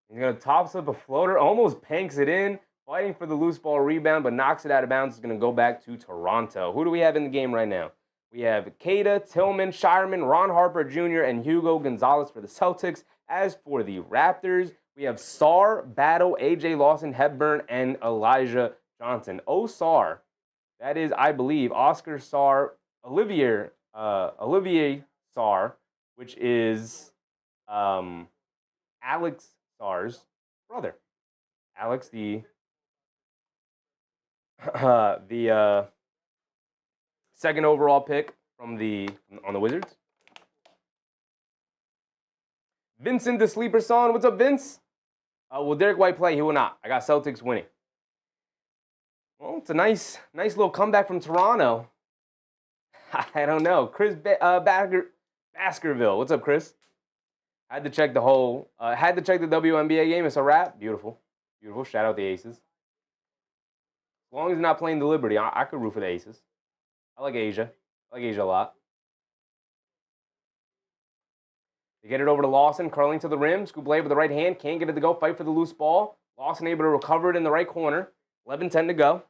He's going to toss up a floater. Almost panks it in. Fighting for the loose ball rebound, but knocks it out of bounds. It's going to go back to Toronto. Who do we have in the game right now? We have Queta, Tillman, Shireman, Ron Harper Jr., and Hugo Gonzalez for the Celtics. As for the Raptors, we have Sarr, Battle, A.J. Lawson, Hepburn, and Elijah Johnson. Sarr, that is, I believe, Oscar Sarr, Olivier Sarr, which is Alex Sarr's brother. Alex, the second overall pick on the Wizards. Vincent the Sleeper Song. What's up, Vince? Will Derrick White play? He will not. I got Celtics winning. Well, it's a nice little comeback from Toronto. I don't know. Chris Baskerville. What's up, Chris? Had to check the WNBA game. It's a wrap. Beautiful. Beautiful. Shout out the Aces. As long as they're not playing the Liberty, I could root for the Aces. I like Asia. I like Asia a lot. They get it over to Lawson, curling to the rim. Scoop blade with the right hand. Can't get it to go. Fight for the loose ball. Lawson able to recover it in the right corner. 11-10 to go.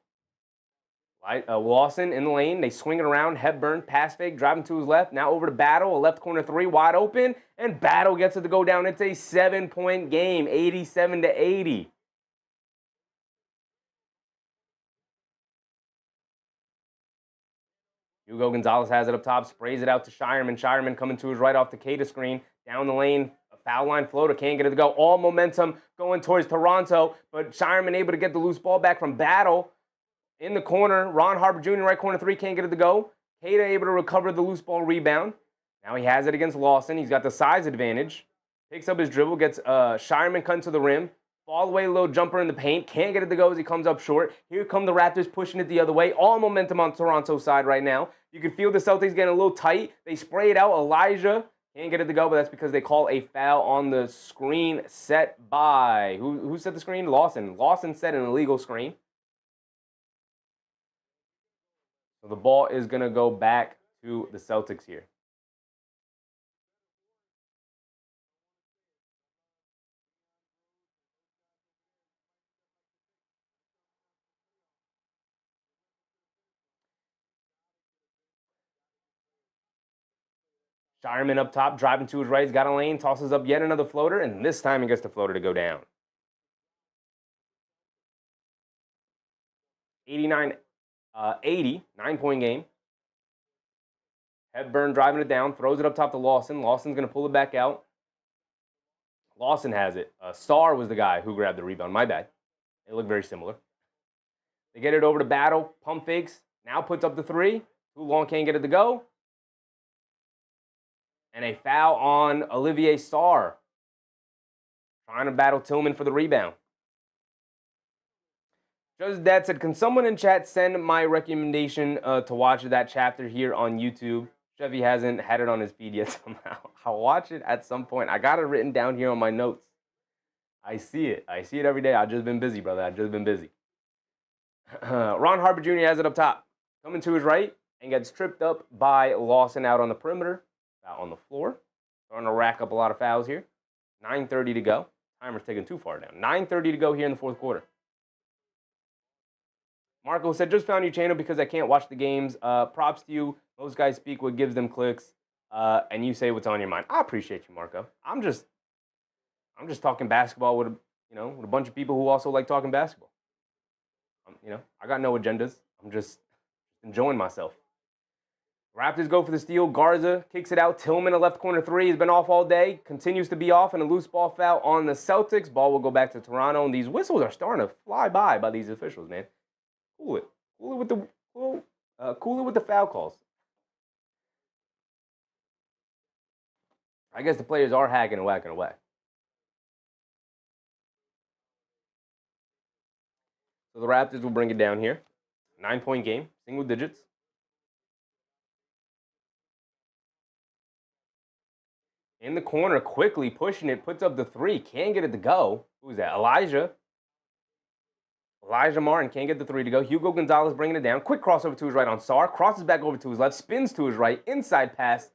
Lawson in the lane. They swing it around. Hepburn, pass fake, driving to his left. Now over to Battle. A left corner three, wide open. And Battle gets it to go down. It's a 7-point game, 87-80. Hugo Gonzalez has it up top, sprays it out to Shireman. Shireman coming to his right off the Cada screen. Down the lane, a foul line floater, can't get it to go. All momentum going towards Toronto, but Shireman able to get the loose ball back from Battle. In the corner, Ron Harper Jr., right corner three, can't get it to go. Cada able to recover the loose ball rebound. Now he has it against Lawson. He's got the size advantage. Picks up his dribble, gets Shireman cutting to the rim. Fall away, little jumper in the paint. Can't get it to go as he comes up short. Here come the Raptors pushing it the other way. All momentum on Toronto's side right now. You can feel the Celtics getting a little tight. They spray it out. Elijah can't get it to go, but that's because they call a foul on the screen set by... Who set the screen? Lawson. Lawson set an illegal screen. So the ball is going to go back to the Celtics here. Shireman up top, driving to his right. He's got a lane, tosses up yet another floater, and this time he gets the floater to go down. 89-80, 9-point game. Hepburn driving it down, throws it up top to Lawson. Lawson's going to pull it back out. Lawson has it. Sarr was the guy who grabbed the rebound. My bad. They look very similar. They get it over to Battle. Pump fakes. Now puts up the three. Too long, can't get it to go. And a foul on Olivier Sarr. Trying to battle Tillman for the rebound. Just Dad said, can someone in chat send my recommendation to watch that chapter here on YouTube? Chevy hasn't had it on his feed yet somehow. I'll watch it at some point. I got it written down here on my notes. I see it. I see it every day. I've just been busy, brother. I've just been busy. Ron Harper Jr. has it up top. Coming to his right and gets tripped up by Lawson out on the perimeter. Out on the floor. Starting to rack up a lot of fouls here. 9:30 to go. Timer's taking too far down. 9:30 to go here in the fourth quarter. Marco said, just found your channel because I can't watch the games. Props to you. Most guys speak what gives them clicks, and you say what's on your mind. I appreciate you, Marco. I'm just talking basketball with a bunch of people who also like talking basketball. I got no agendas. I'm just enjoying myself. Raptors go for the steal. Garza kicks it out. Tillman, a left corner three, has been off all day. Continues to be off, and a loose ball foul on the Celtics. Ball will go back to Toronto, and these whistles are starting to fly by these officials, man. Cool it with the foul calls. I guess the players are hacking and whacking away. So the Raptors will bring it down here. 9-point game, single digits. In the corner, quickly pushing it, puts up the three, can't get it to go. Who's that? Elijah Martin can't get the three to go. Hugo Gonzalez bringing it down. Quick crossover to his right on Sarr. Crosses back over to his left. Spins to his right. Inside pass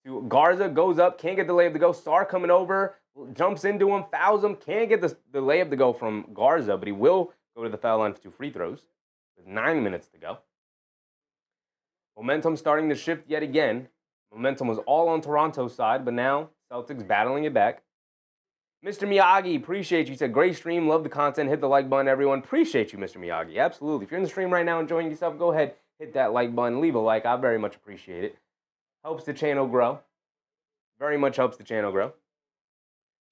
to Garza. Goes up. Can't get the layup to go. Sarr coming over. Jumps into him. Fouls him. Can't get the layup to go from Garza, but he will go to the foul line for 2 free throws. With 9 minutes to go. Momentum starting to shift yet again. Momentum was all on Toronto's side, but now Celtics battling it back. Mr. Miyagi, appreciate you. He said, great stream, love the content. Hit the like button, everyone. Appreciate you, Mr. Miyagi. Absolutely. If you're in the stream right now enjoying yourself, go ahead, hit that like button, leave a like. I very much appreciate it. Helps the channel grow. Very much helps the channel grow.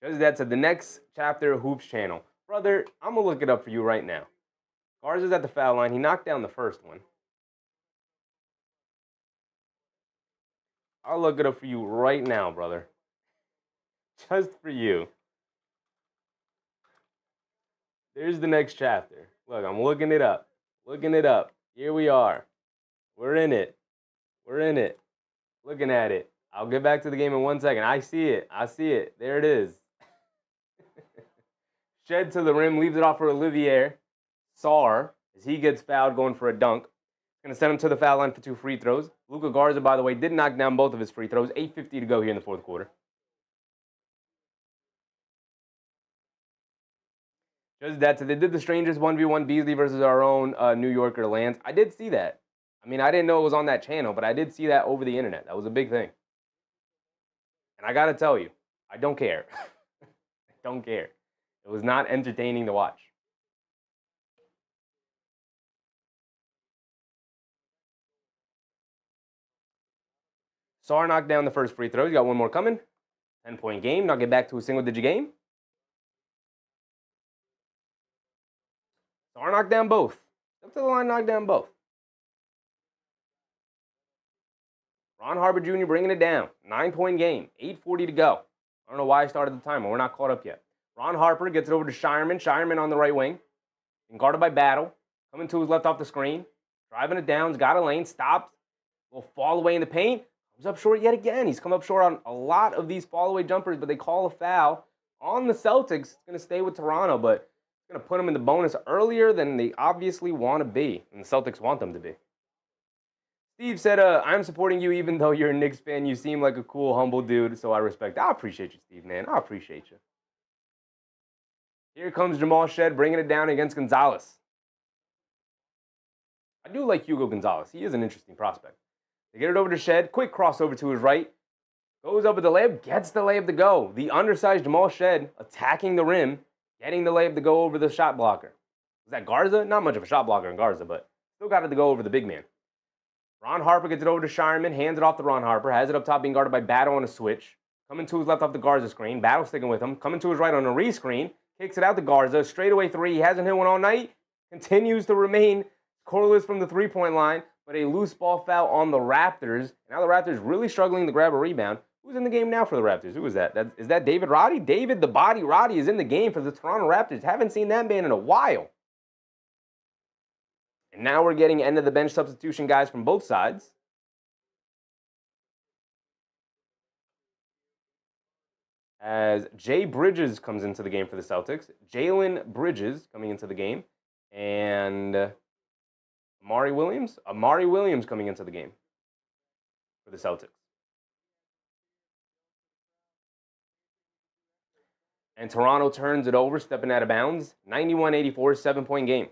Just that said, the next chapter of Hoops channel. Brother, I'm going to look it up for you right now. Garza's at the foul line. He knocked down the first one. I'll look it up for you right now, brother. Just for you. There's the next chapter. Look, I'm looking it up. Looking it up. Here we are. We're in it. We're in it. Looking at it. I'll get back to the game in 1 second. I see it. I see it. There it is. Shed to the rim, leaves it off for Olivier Sarr as he gets fouled going for a dunk. Going to send him to the foul line for 2 free throws. Luka Garza, by the way, did knock down both of his free throws. 8:50 to go here in the fourth quarter. Just that, so they did the strangest 1v1 Beasley versus our own New Yorker Lance. I did see that. I mean, I didn't know it was on that channel, but I did see that over the internet. That was a big thing. And I got to tell you, I don't care. I don't care. It was not entertaining to watch. Sarr knocked down the first free throw. He's got one more coming. 10-point game. Now get back to a single-digit game. Sarr knocked down both. Up to the line, knocked down both. Ron Harper Jr. bringing it down. 9-point game. 8:40 to go. I don't know why I started the timer. We're not caught up yet. Ron Harper gets it over to Shireman. Shireman on the right wing. And guarded by Battle. Coming to his left off the screen. Driving it down. He's got a lane. Stops. Will fall away in the paint. Comes up short yet again. He's come up short on a lot of these fall-away jumpers, but they call a foul on the Celtics. It's going to stay with Toronto, but it's going to put them in the bonus earlier than they obviously want to be, and the Celtics want them to be. Steve said, I'm supporting you even though you're a Knicks fan. You seem like a cool, humble dude, so I respect it. I appreciate you, Steve, man. I appreciate you. Here comes Jamal Shed bringing it down against Gonzalez. I do like Hugo Gonzalez. He is an interesting prospect. They get it over to Shed. Quick crossover to his right. Goes up with the layup. Gets the layup to go. The undersized Jamal Shed attacking the rim. Getting the layup to go over the shot blocker. Was that Garza? Not much of a shot blocker in Garza, but still got it to go over the big man. Ron Harper gets it over to Shireman. Hands it off to Ron Harper. Has it up top being guarded by Battle on a switch. Coming to his left off the Garza screen. Battle sticking with him. Coming to his right on a re-screen. Kicks it out to Garza. Straightaway three. He hasn't hit one all night. Continues to remain scoreless from the three-point line. But a loose ball foul on the Raptors. Now the Raptors really struggling to grab a rebound. Who's in the game now for the Raptors? Who is that? Is that David Roddy? David the Body Roddy is in the game for the Toronto Raptors. Haven't seen that man in a while. And now we're getting end-of-the-bench substitution guys from both sides. As Jay Bridges comes into the game for the Celtics. Jaylen Bridges coming into the game. And Amari Williams coming into the game for the Celtics. And Toronto turns it over, stepping out of bounds. 91-84, 7-point game.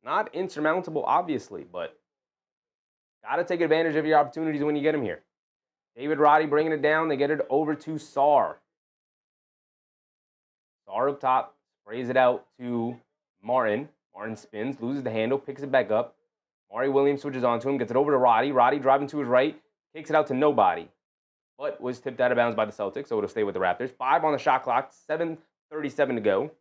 Not insurmountable, obviously, but got to take advantage of your opportunities when you get them here. David Roddy bringing it down. They get it over to Sarr. Sarr up top, sprays it out to Martin. Martin spins, loses the handle, picks it back up. Amari Williams switches onto him, gets it over to Roddy. Roddy driving to his right, kicks it out to nobody. But was tipped out of bounds by the Celtics, so it'll stay with the Raptors. 5 on the shot clock, 7:37 to go.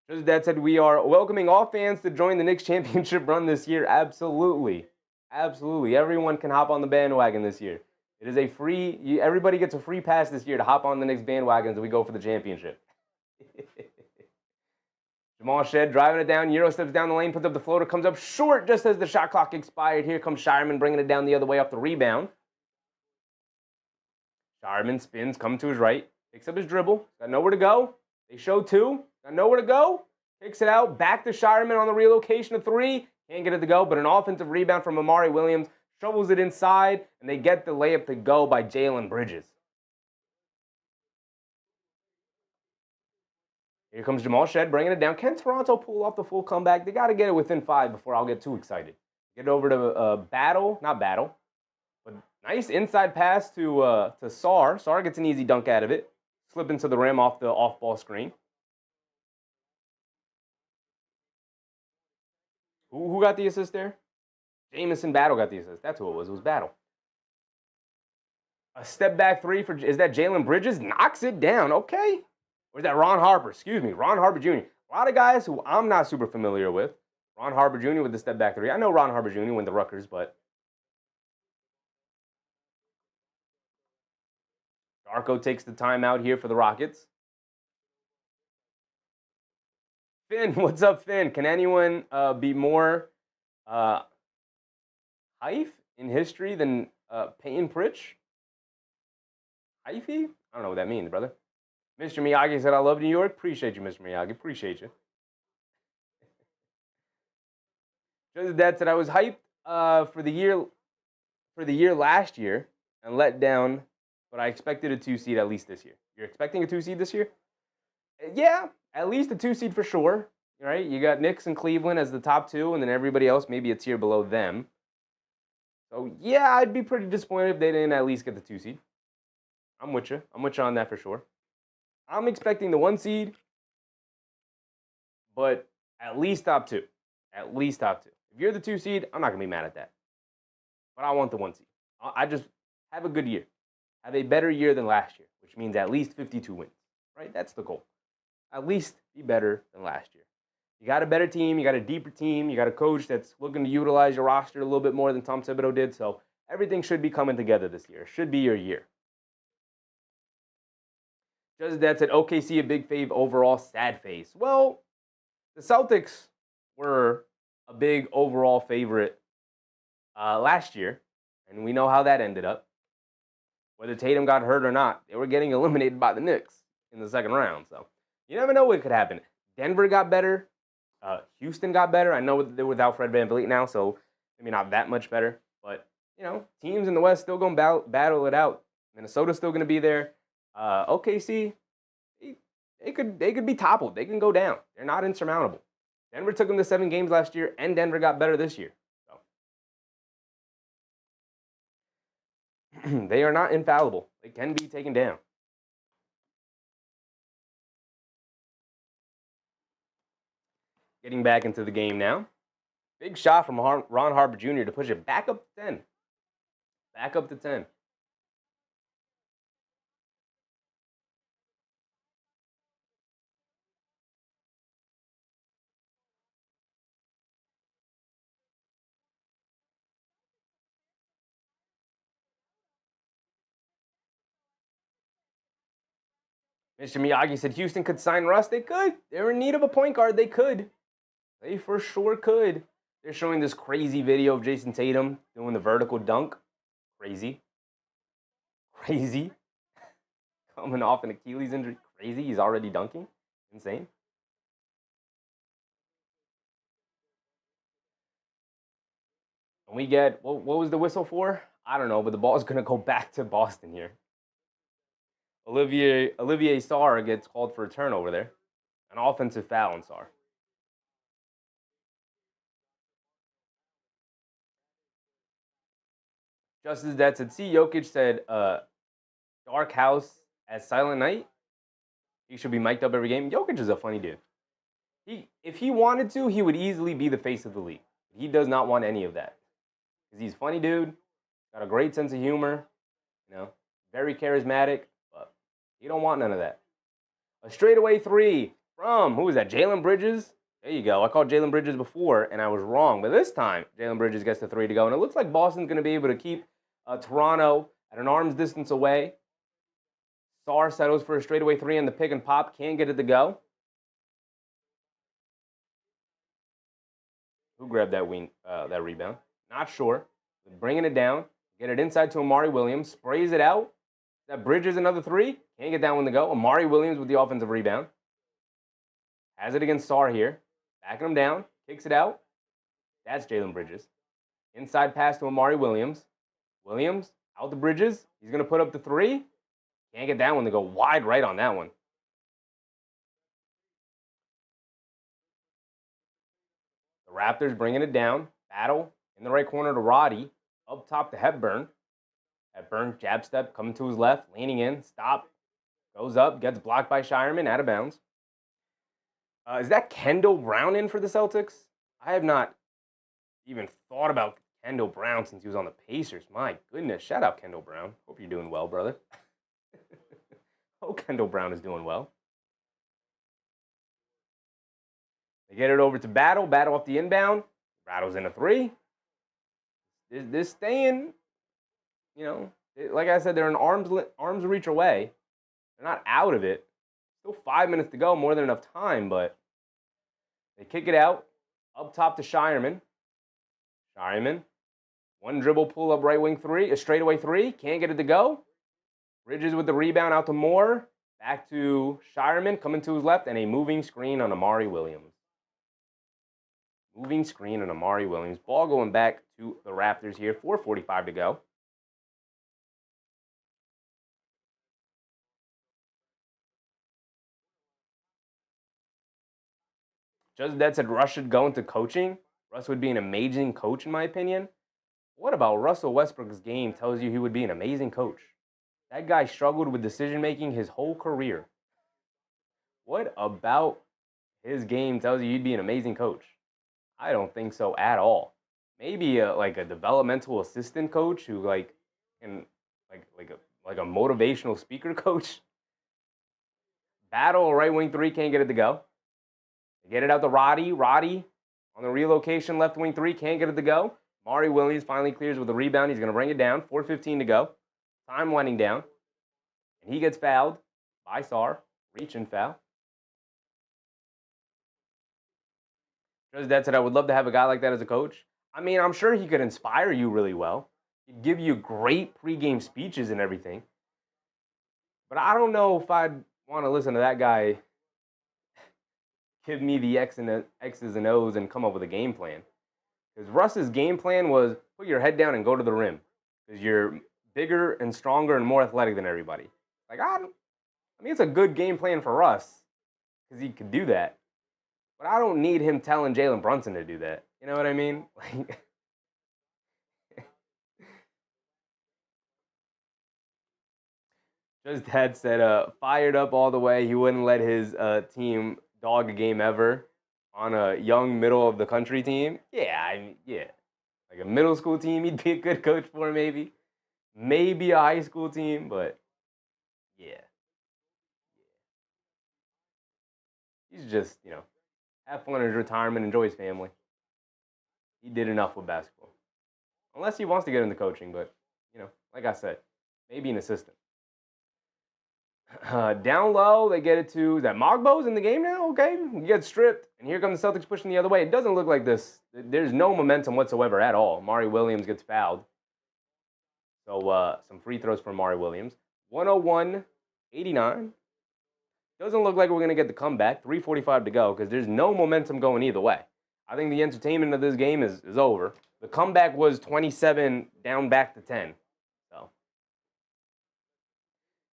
Just that said, we are welcoming all fans to join the Knicks championship run this year. Absolutely. Absolutely. Everyone can hop on the bandwagon this year. It is a free, everybody gets a free pass this year to hop on the Knicks bandwagon as we go for the championship. Jamal Shed driving it down. Euro steps down the lane, puts up the floater, comes up short just as the shot clock expired. Here comes Shireman bringing it down the other way off the rebound. Shireman spins, coming to his right, picks up his dribble. Got nowhere to go. They show 2. Got nowhere to go. Kicks it out. Back to Shireman on the relocation of 3. Can't get it to go, but an offensive rebound from Amari Williams. Shovels it inside, and they get the layup to go by Jaylen Bridges. Here comes Jamal Shed bringing it down. Can Toronto pull off the full comeback? They got to get it within 5 before I'll get too excited. Get it over to not Battle, but nice inside pass to Sarr. Sarr gets an easy dunk out of it. Slip into the rim off the off-ball screen. Who got the assist there? Jamison Battle got the assist. That's who it was. It was Battle. A step back 3 for, is that Jaylen Bridges? Knocks it down. Okay. Or is that Ron Harper? Excuse me, Ron Harper Jr. A lot of guys who I'm not super familiar with. Ron Harper Jr. with the step back 3. I know Ron Harper Jr. went to Rutgers, but Darko takes the timeout here for the Rockets. Finn, what's up, Finn? Can anyone be more hype in history than Payton Pritchard. Hyphy? I don't know what that means, brother. Mr. Miyagi said, I love New York. Appreciate you, Mr. Miyagi. Appreciate you. Just that said, I was hyped for the year last year and let down, but I expected a 2 seed at least this year. You're expecting a 2 seed this year? Yeah, at least a 2 seed for sure. Right? You got Knicks and Cleveland as the top 2, and then everybody else maybe a tier below them. So yeah, I'd be pretty disappointed if they didn't at least get the 2 seed. I'm with you. I'm with you on that for sure. I'm expecting the 1 seed, but at least top 2. At least top 2. If you're the 2 seed, I'm not going to be mad at that. But I want the 1 seed. I just have a good year. Have a better year than last year, which means at least 52 wins. Right? That's the goal. At least be better than last year. You got a better team. You got a deeper team. You got a coach that's looking to utilize your roster a little bit more than Tom Thibodeau did. So everything should be coming together this year. It should be your year. Just that said, OKC a big fave overall, sad face. Well, the Celtics were a big overall favorite last year, and we know how that ended up. Whether Tatum got hurt or not, they were getting eliminated by the Knicks in the second round. So you never know what could happen. Denver got better. Houston got better. I know they're without Fred VanVleet now, so maybe not that much better. But, teams in the West still going to battle it out. Minnesota's still going to be there. OKC, they could be toppled. They can go down. They're not insurmountable. Denver took them to 7 games last year, and Denver got better this year. So they are not infallible. They can be taken down. Getting back into the game now. Big shot from Ron Harper Jr. to push it back up to 10. Back up to 10. Mr. Miyagi said Houston could sign Russ. They could. They're in need of a point guard. They could. They for sure could. They're showing this crazy video of Jason Tatum doing the vertical dunk. Crazy. Crazy. Coming off an Achilles injury. Crazy. He's already dunking. Insane. And we get, what was the whistle for? I don't know, but the ball is going to go back to Boston here. Olivier Sarr gets called for a turnover there. An offensive foul on Sarr. Just as that said, Jokic said, dark house as silent night. He should be mic'd up every game. Jokic is a funny dude. If he wanted to, he would easily be the face of the league. He does not want any of that. Because he's a funny dude, got a great sense of humor, very charismatic, but he don't want none of that. A straightaway 3 from, who was that, Jalen Bridges? There you go. I called Jalen Bridges before, and I was wrong. But this time, Jalen Bridges gets the 3 to go. And it looks like Boston's going to be able to keep Toronto at an arm's distance away. Sarr settles for a straightaway 3 on the pick and pop. Can't get it to go. Who grabbed that rebound? Not sure. Bringing it down. Get it inside to Amari Williams. Sprays it out. That Bridges another 3. Can't get that one to go. Amari Williams with the offensive rebound. Has it against Sarr here. Backing him down. Kicks it out. That's Jalen Bridges. Inside pass to Amari Williams. Williams out to Bridges. He's going to put up the 3. Can't get that one to go wide right on that one. The Raptors bringing it down. Battle in the right corner to Roddy. Up top to Hepburn. Hepburn, jab step, coming to his left, leaning in, stop. Goes up, gets blocked by Shireman, out of bounds. Is that Kendall Brown in for the Celtics? I have not even thought about Kendall Brown since he was on the Pacers. My goodness, shout out Kendall Brown. Hope you're doing well, brother. Hope Kendall Brown is doing well. They get it over to Battle. Battle off the inbound. Rattles in a 3. They're staying, like I said, they're an arm's reach away. They're not out of it. Still 5 minutes to go, more than enough time, but they kick it out. Up top to Shireman. Shireman, One dribble pull-up right wing three, a straightaway three. Can't get it to go. Bridges with the rebound out to Moore. Back to Shireman, coming to his left, and a moving screen on Amari Williams. Moving screen on Amari Williams. Ball going back to the Raptors here. 4:45 to go. Just that said Russ should go into coaching. Russ would be an amazing coach, in my opinion. What about Russell Westbrook's game tells you he would be an amazing coach? That guy struggled with decision-making his whole career. What about his game tells you he'd be an amazing coach? I don't think so at all. Maybe like a developmental assistant coach who like a motivational speaker coach. Battle right wing three, can't get it to go. They get it out to Roddy. Roddy on the relocation left wing three, can't get it to go. Amari Williams finally clears with a rebound. He's going to bring it down. 4:15 to go. Time winding down. And he gets fouled by Sarr. Reach and foul. Just that said, I would love to have a guy like that as a coach. I mean, I'm sure he could inspire you really well. He'd give you great pregame speeches and everything. But I don't know if I'd want to listen to that guy give me the X's and O's and come up with a game plan. Because Russ's game plan was put your head down and go to the rim. Because you're bigger and stronger and more athletic than everybody. Like, I mean, it's a good game plan for Russ. Because he could do that. But I don't need him telling Jalen Brunson to do that. You know what I mean? Like, just had said, fired up all the way. He wouldn't let his team dog a game ever on a young middle-of-the-country team. Yeah, yeah. Like a middle school team, he'd be a good coach for, maybe. Maybe a high school team, but yeah. He's just, have fun in his retirement, enjoy his family. He did enough with basketball. Unless he wants to get into coaching, but, like I said, maybe an assistant. Down low, they get it to, is that Mogbo's in the game now? Okay, he gets stripped, and here comes the Celtics pushing the other way. It doesn't look like this. There's no momentum whatsoever at all. Amari Williams gets fouled. So some free throws for Amari Williams. 101-89. Doesn't look like we're going to get the comeback. 3:45 to go because there's no momentum going either way. I think the entertainment of this game is over. The comeback was 27 down back to 10. So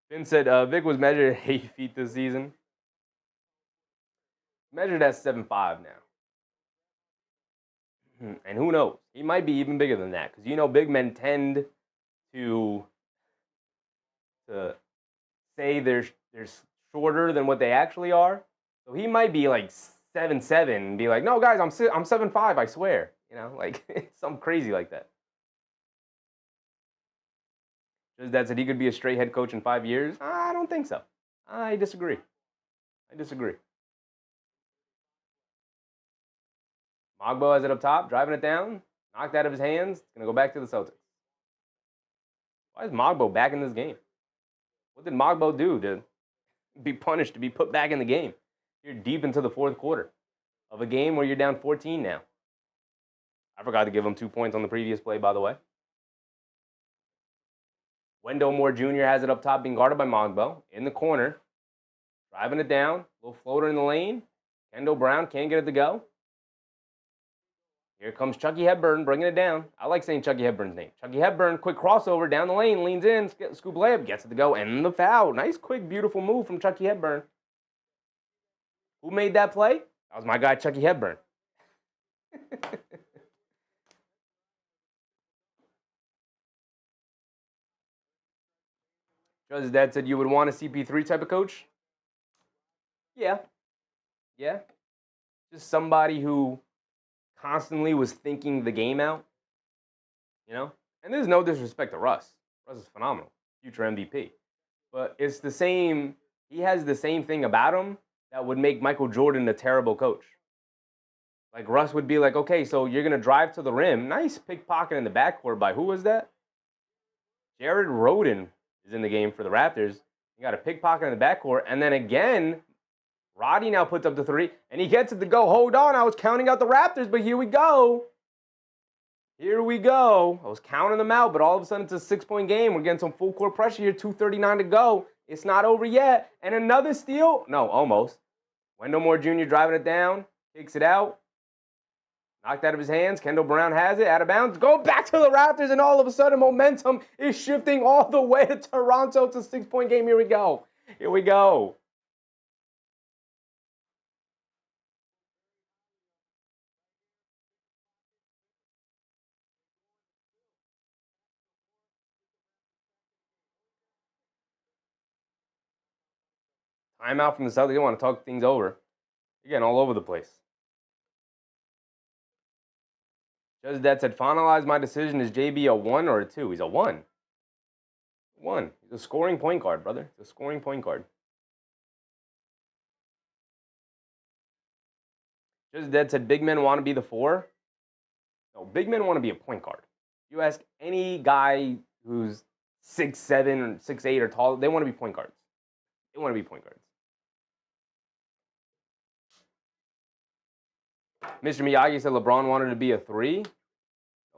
Finn said Vic was measured at 8 feet this season. Measured at 7'5" now. And who knows? He might be even bigger than that because, big men tend to say they're shorter than what they actually are. So he might be like 7'7" and be like, no, guys, I'm 7'5", I swear. Like something crazy like that. Just that said he could be a straight head coach in 5 years? I don't think so. I disagree. Mogbo has it up top, driving it down, knocked out of his hands. It's going to go back to the Celtics. Why is Mogbo back in this game? What did Mogbo do to be punished, to be put back in the game? You're deep into the fourth quarter of a game where you're down 14 now. I forgot to give him 2 points on the previous play, by the way. Wendell Moore Jr. has it up top, being guarded by Mogbo. In the corner, driving it down. Little floater in the lane. Kendall Brown can't get it to go. Here comes Chucky Hepburn bringing it down. I like saying Chucky Hepburn's name. Chucky Hepburn, quick crossover down the lane, leans in, scoop layup, gets it to go, and the foul. Nice, quick, beautiful move from Chucky Hepburn. Who made that play? That was my guy, Chucky Hepburn. Judge Dad said you would want a CP3 type of coach? Yeah. Just somebody who constantly was thinking the game out, And there's no disrespect to Russ. Russ is phenomenal, future MVP. But it's the same, he has the same thing about him that would make Michael Jordan a terrible coach. Like Russ would be like, okay, so you're going to drive to the rim. Nice pickpocket in the backcourt by, who was that? Jared Rhoden is in the game for the Raptors. You got a pickpocket in the backcourt. And then again, Roddy now puts up the three, and he gets it to go. Hold on, I was counting out the Raptors, but here we go. Here we go. I was counting them out, but all of a sudden it's a 6-point game. We're getting some full court pressure here. 2:39 to go. It's not over yet. And another steal. No, almost. Wendell Moore Jr. driving it down. Kicks it out. Knocked out of his hands. Kendall Brown has it. Out of bounds. Go back to the Raptors, and all of a sudden momentum is shifting all the way to Toronto. It's a 6-point game. Here we go. Here we go. Timeout from the Celtics. They want to talk things over. Again, all over the place. Just that said, finalize my decision. Is JB a 1 or a 2? He's a 1. 1. He's a scoring point guard, brother. He's a scoring point guard. Just that said, big men want to be the 4. No, big men want to be a point guard. You ask any guy who's 6'7" or 6'8" or taller, they want to be point guards. They want to be point guards. Mr. Miyagi said LeBron wanted to be a 3.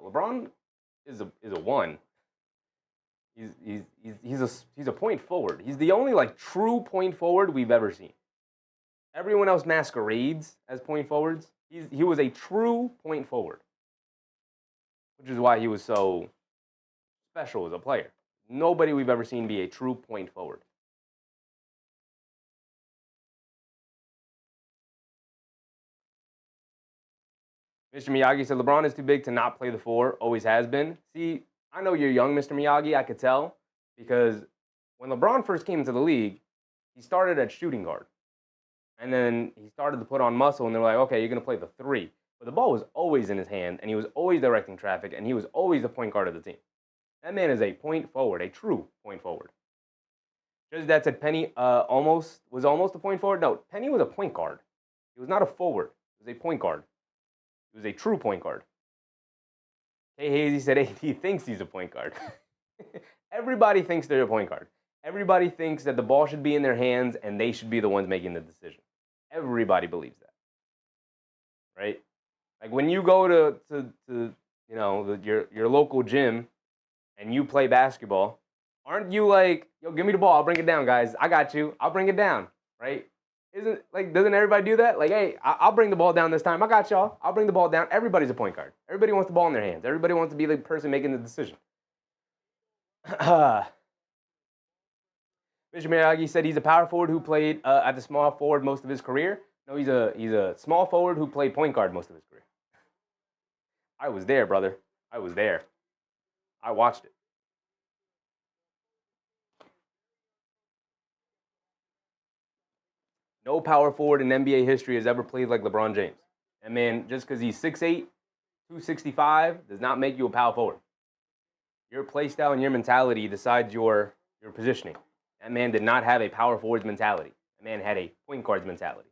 LeBron is a 1. He's a point forward. He's the only like true point forward we've ever seen. Everyone else masquerades as point forwards. He was a true point forward, which is why he was so special as a player. Nobody we've ever seen be a true point forward. Mr. Miyagi said LeBron is too big to not play the 4. Always has been. See, I know you're young, Mr. Miyagi. I could tell because when LeBron first came into the league, he started at shooting guard. And then he started to put on muscle, and they're like, okay, you're going to play the 3. But the ball was always in his hand, and he was always directing traffic, and he was always the point guard of the team. That man is a point forward, a true point forward. Just that said, Penny was almost a point forward. No, Penny was a point guard. He was not a forward. He was a point guard. He was a true point guard. Hey, Hazy said he thinks he's a point guard. Everybody thinks they're a point guard. Everybody thinks that the ball should be in their hands and they should be the ones making the decision. Everybody believes that, right? Like when you go to you know your local gym and you play basketball, aren't you like, yo, give me the ball, I'll bring it down, guys. I got you. I'll bring it down, right? Doesn't everybody do that? Like, hey, I'll bring the ball down this time. I got y'all. I'll bring the ball down. Everybody's a point guard. Everybody wants the ball in their hands. Everybody wants to be the person making the decision. Mr. Miyagi said he's a power forward who played at the small forward most of his career. No, he's a small forward who played point guard most of his career. I was there, brother. I was there. I watched it. No power forward in NBA history has ever played like LeBron James. And man, just because he's 6'8", 265 does not make you a power forward. Your play style and your mentality decides your positioning. That man did not have a power forward's mentality. That man had a point guard's mentality.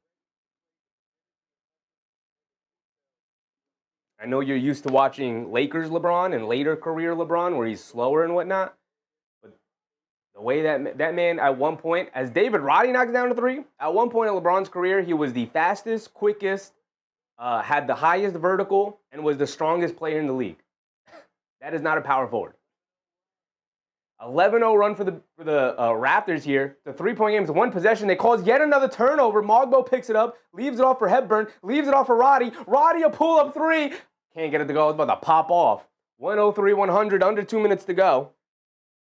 I know you're used to watching Lakers LeBron and later career LeBron where he's slower and whatnot. But the way that man at one point, as David Roddy knocks down the 3, at one point in LeBron's career, he was the fastest, quickest, had the highest vertical, and was the strongest player in the league. That is not a power forward. 11-0 run for the Raptors here. The 3-point game is 1 possession. They cause yet another turnover. Mogbo picks it up, leaves it off for Hepburn, leaves it off for Roddy. Roddy a pull-up 3. Can't get it to go. It's about to pop off. 103-100, under 2 minutes to go.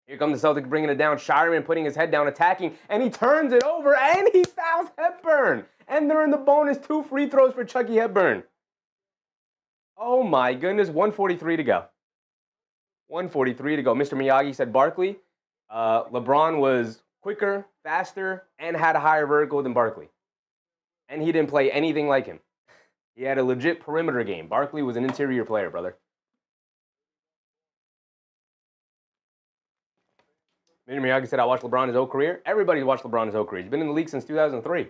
Here comes the Celtics bringing it down. Shireman putting his head down, attacking, and he turns it over, and he fouls Hepburn. And they're in the bonus. 2 free throws for Chucky Hepburn. Oh, my goodness. 1:43 to go. 1:43 to go. Mr. Miyagi said Barkley. LeBron was quicker, faster, and had a higher vertical than Barkley. And he didn't play anything like him. He had a legit perimeter game. Barkley was an interior player, brother. Mr. Miyagi said, I watched LeBron his whole career. Everybody's watched LeBron his whole career. He's been in the league since 2003.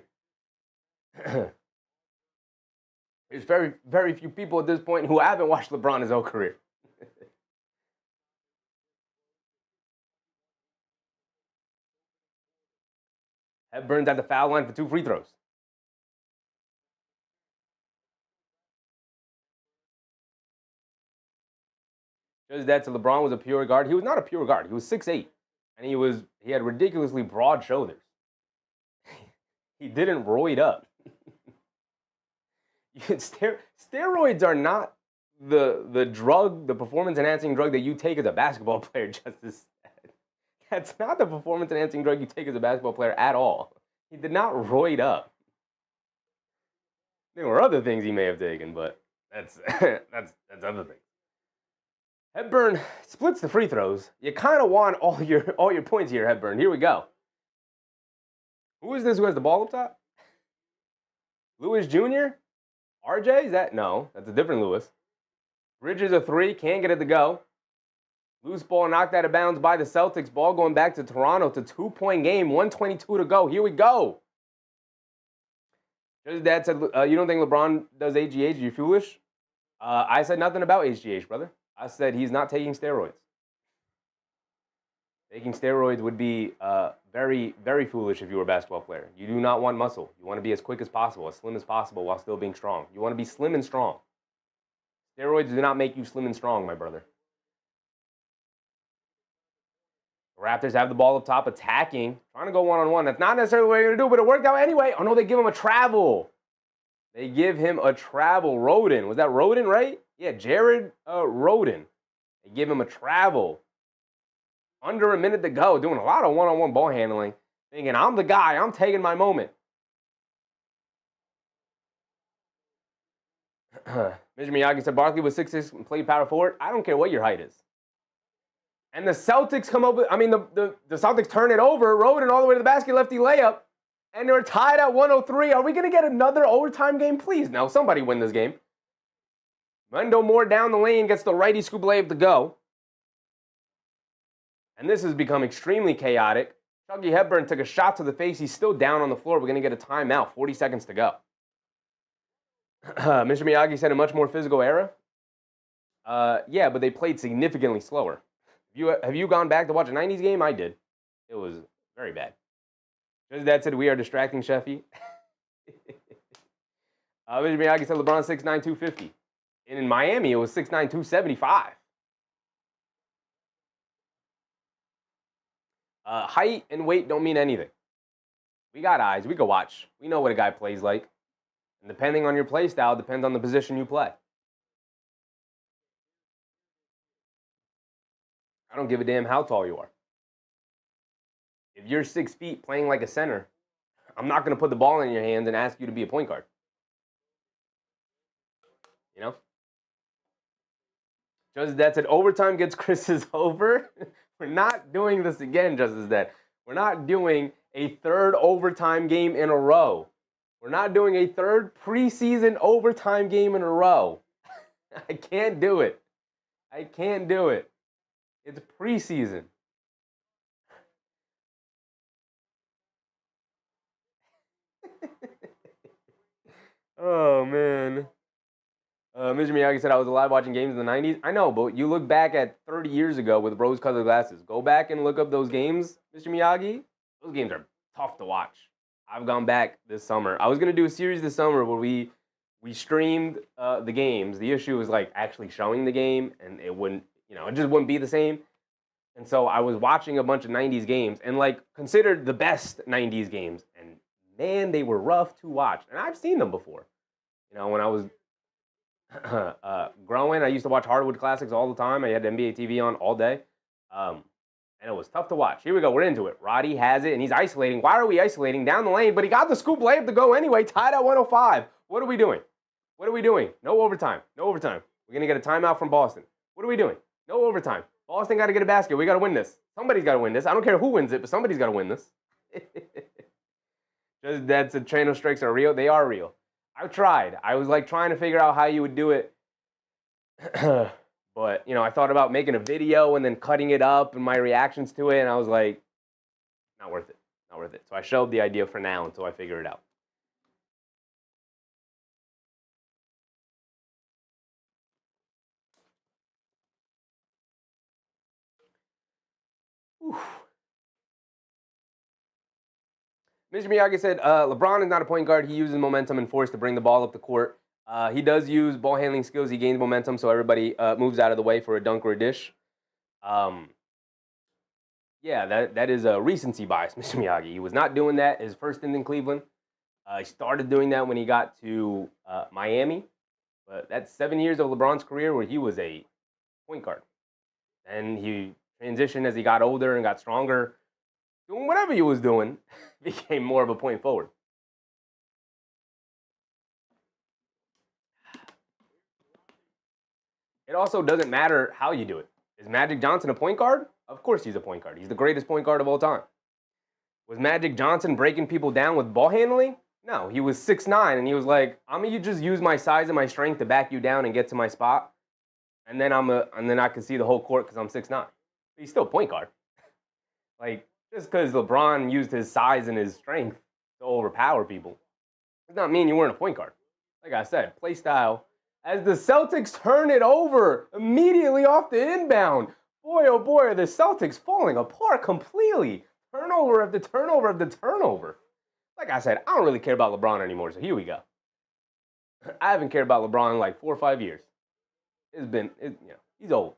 There's very, very few people at this point who haven't watched LeBron his whole career. Hepburn's at the foul line for 2 free throws. Just that, so LeBron was a pure guard. He was not a pure guard. He was 6'8", and he had ridiculously broad shoulders. He didn't roid up. Steroids are not the drug, the performance-enhancing drug that you take as a basketball player, Justice. That's not the performance-enhancing drug you take as a basketball player at all. He did not roid up. There were other things he may have taken, but that's other things. Hepburn splits the free throws. You kind of want all your points here, Hepburn. Here we go. Who is this who has the ball up top? Lewis Jr.? RJ? Is that? No, that's a different Lewis. Bridges a three, can't get it to go. Loose ball knocked out of bounds by the Celtics. Ball going back to Toronto. It's a 2-point game, 1:22 to go. Here we go. Just Dad said, you don't think LeBron does HGH? Are you foolish? I said nothing about HGH, brother. I said he's not taking steroids. Taking steroids would be very, very foolish if you were a basketball player. You do not want muscle. You want to be as quick as possible, as slim as possible while still being strong. You want to be slim and strong. Steroids do not make you slim and strong, my brother. The Raptors have the ball up top, attacking, trying to go one-on-one. That's not necessarily what they're going to do, but it worked out anyway. Oh, no, they give him a travel. They give him a travel. Roden. Was that Roden, right? Yeah, Jared Roden. They give him a travel. Under a minute to go, doing a lot of one-on-one ball handling, thinking, I'm the guy. I'm taking my moment. Mr. Miyagi said Barkley was 6'6" and played power forward. I don't care what your height is. And the Celtics come up with, the Celtics turn it over, Roden all the way to the basket, lefty layup, and they're tied at 103. Are we going to get another overtime game? Please, now somebody win this game. Mendo Moore down the lane gets the righty scoop layup to go. And this has become extremely chaotic. Chucky Hepburn took a shot to the face. He's still down on the floor. We're going to get a timeout. 40 seconds to go. Mr. Miyagi said a much more physical era. Yeah, but they played significantly slower. Have you gone back to watch a 90s game? I did. It was very bad. Just Dad said we are distracting Sheffy. Mr. Miyagi said LeBron 6'9", 250. And in Miami, it was 6'9", 275. Height and weight don't mean anything. We got eyes. We can watch. We know what a guy plays like. And depending on your play style, depends on the position you play. I don't give a damn how tall you are. If you're 6 feet playing like a center, I'm not going to put the ball in your hands and ask you to be a point guard. You know? Just Dad said overtime gets Chris's over. We're not doing this again, Justice Dad. We're not doing a third overtime game in a row. We're not doing a third preseason overtime game in a row. I can't do it. I can't do it. It's preseason. Oh, man. Mr. Miyagi said I was alive watching games in the 90s. I know, but you look back at 30 years ago with rose-colored glasses. Go back and look up those games, Mr. Miyagi. Those games are tough to watch. I've gone back this summer. I was going to do a series this summer where we streamed the games. The issue was like actually showing the game, and it wouldn't, it just wouldn't be the same. And so I was watching a bunch of 90s games and like considered the best 90s games. And man, they were rough to watch. And I've seen them before. When I was growing, I used to watch Hardwood Classics all the time. I had NBA TV on all day. And it was tough to watch. Here we go. We're into it. Roddy has it, and he's isolating. Why are we isolating? Down the lane, but he got the scoop layup to go anyway. Tied at 105. What are we doing? What are we doing? No overtime. No overtime. We're going to get a timeout from Boston. What are we doing? No overtime. Boston got to get a basket. We got to win this. Somebody's got to win this. I don't care who wins it, but somebody's got to win this. Just Dad said Trano strikes are real. They are real. I tried. I was like trying to figure out how you would do it. But, I thought about making a video and then cutting it up and my reactions to it. And I was like, not worth it. Not worth it. So I shelved the idea for now until I figure it out. Whew. Mr. Miyagi said, LeBron is not a point guard. He uses momentum and force to bring the ball up the court. He does use ball handling skills. He gains momentum, so everybody moves out of the way for a dunk or a dish. Yeah, that is a recency bias, Mr. Miyagi. He was not doing that his first stint in Cleveland. He started doing that when he got to Miami. But that's 7 years of LeBron's career where he was a point guard. And he transitioned as he got older and got stronger. Doing whatever he was doing, became more of a point forward. It also doesn't matter how you do it. Is Magic Johnson a point guard? Of course he's a point guard. He's the greatest point guard of all time. Was Magic Johnson breaking people down with ball handling? No, he was 6'9", and he was like, I'm gonna just use my size and my strength to back you down and get to my spot, and then I can see the whole court because I'm 6'9". He's still a point guard. Like, just because LeBron used his size and his strength to overpower people does not mean you weren't a point guard. Like I said, play style. As the Celtics turn it over immediately off the inbound. Boy, oh boy, are the Celtics falling apart completely. Turnover after turnover after turnover. Like I said, I don't really care about LeBron anymore, so here we go. I haven't cared about LeBron in like 4 or 5 years. He's old.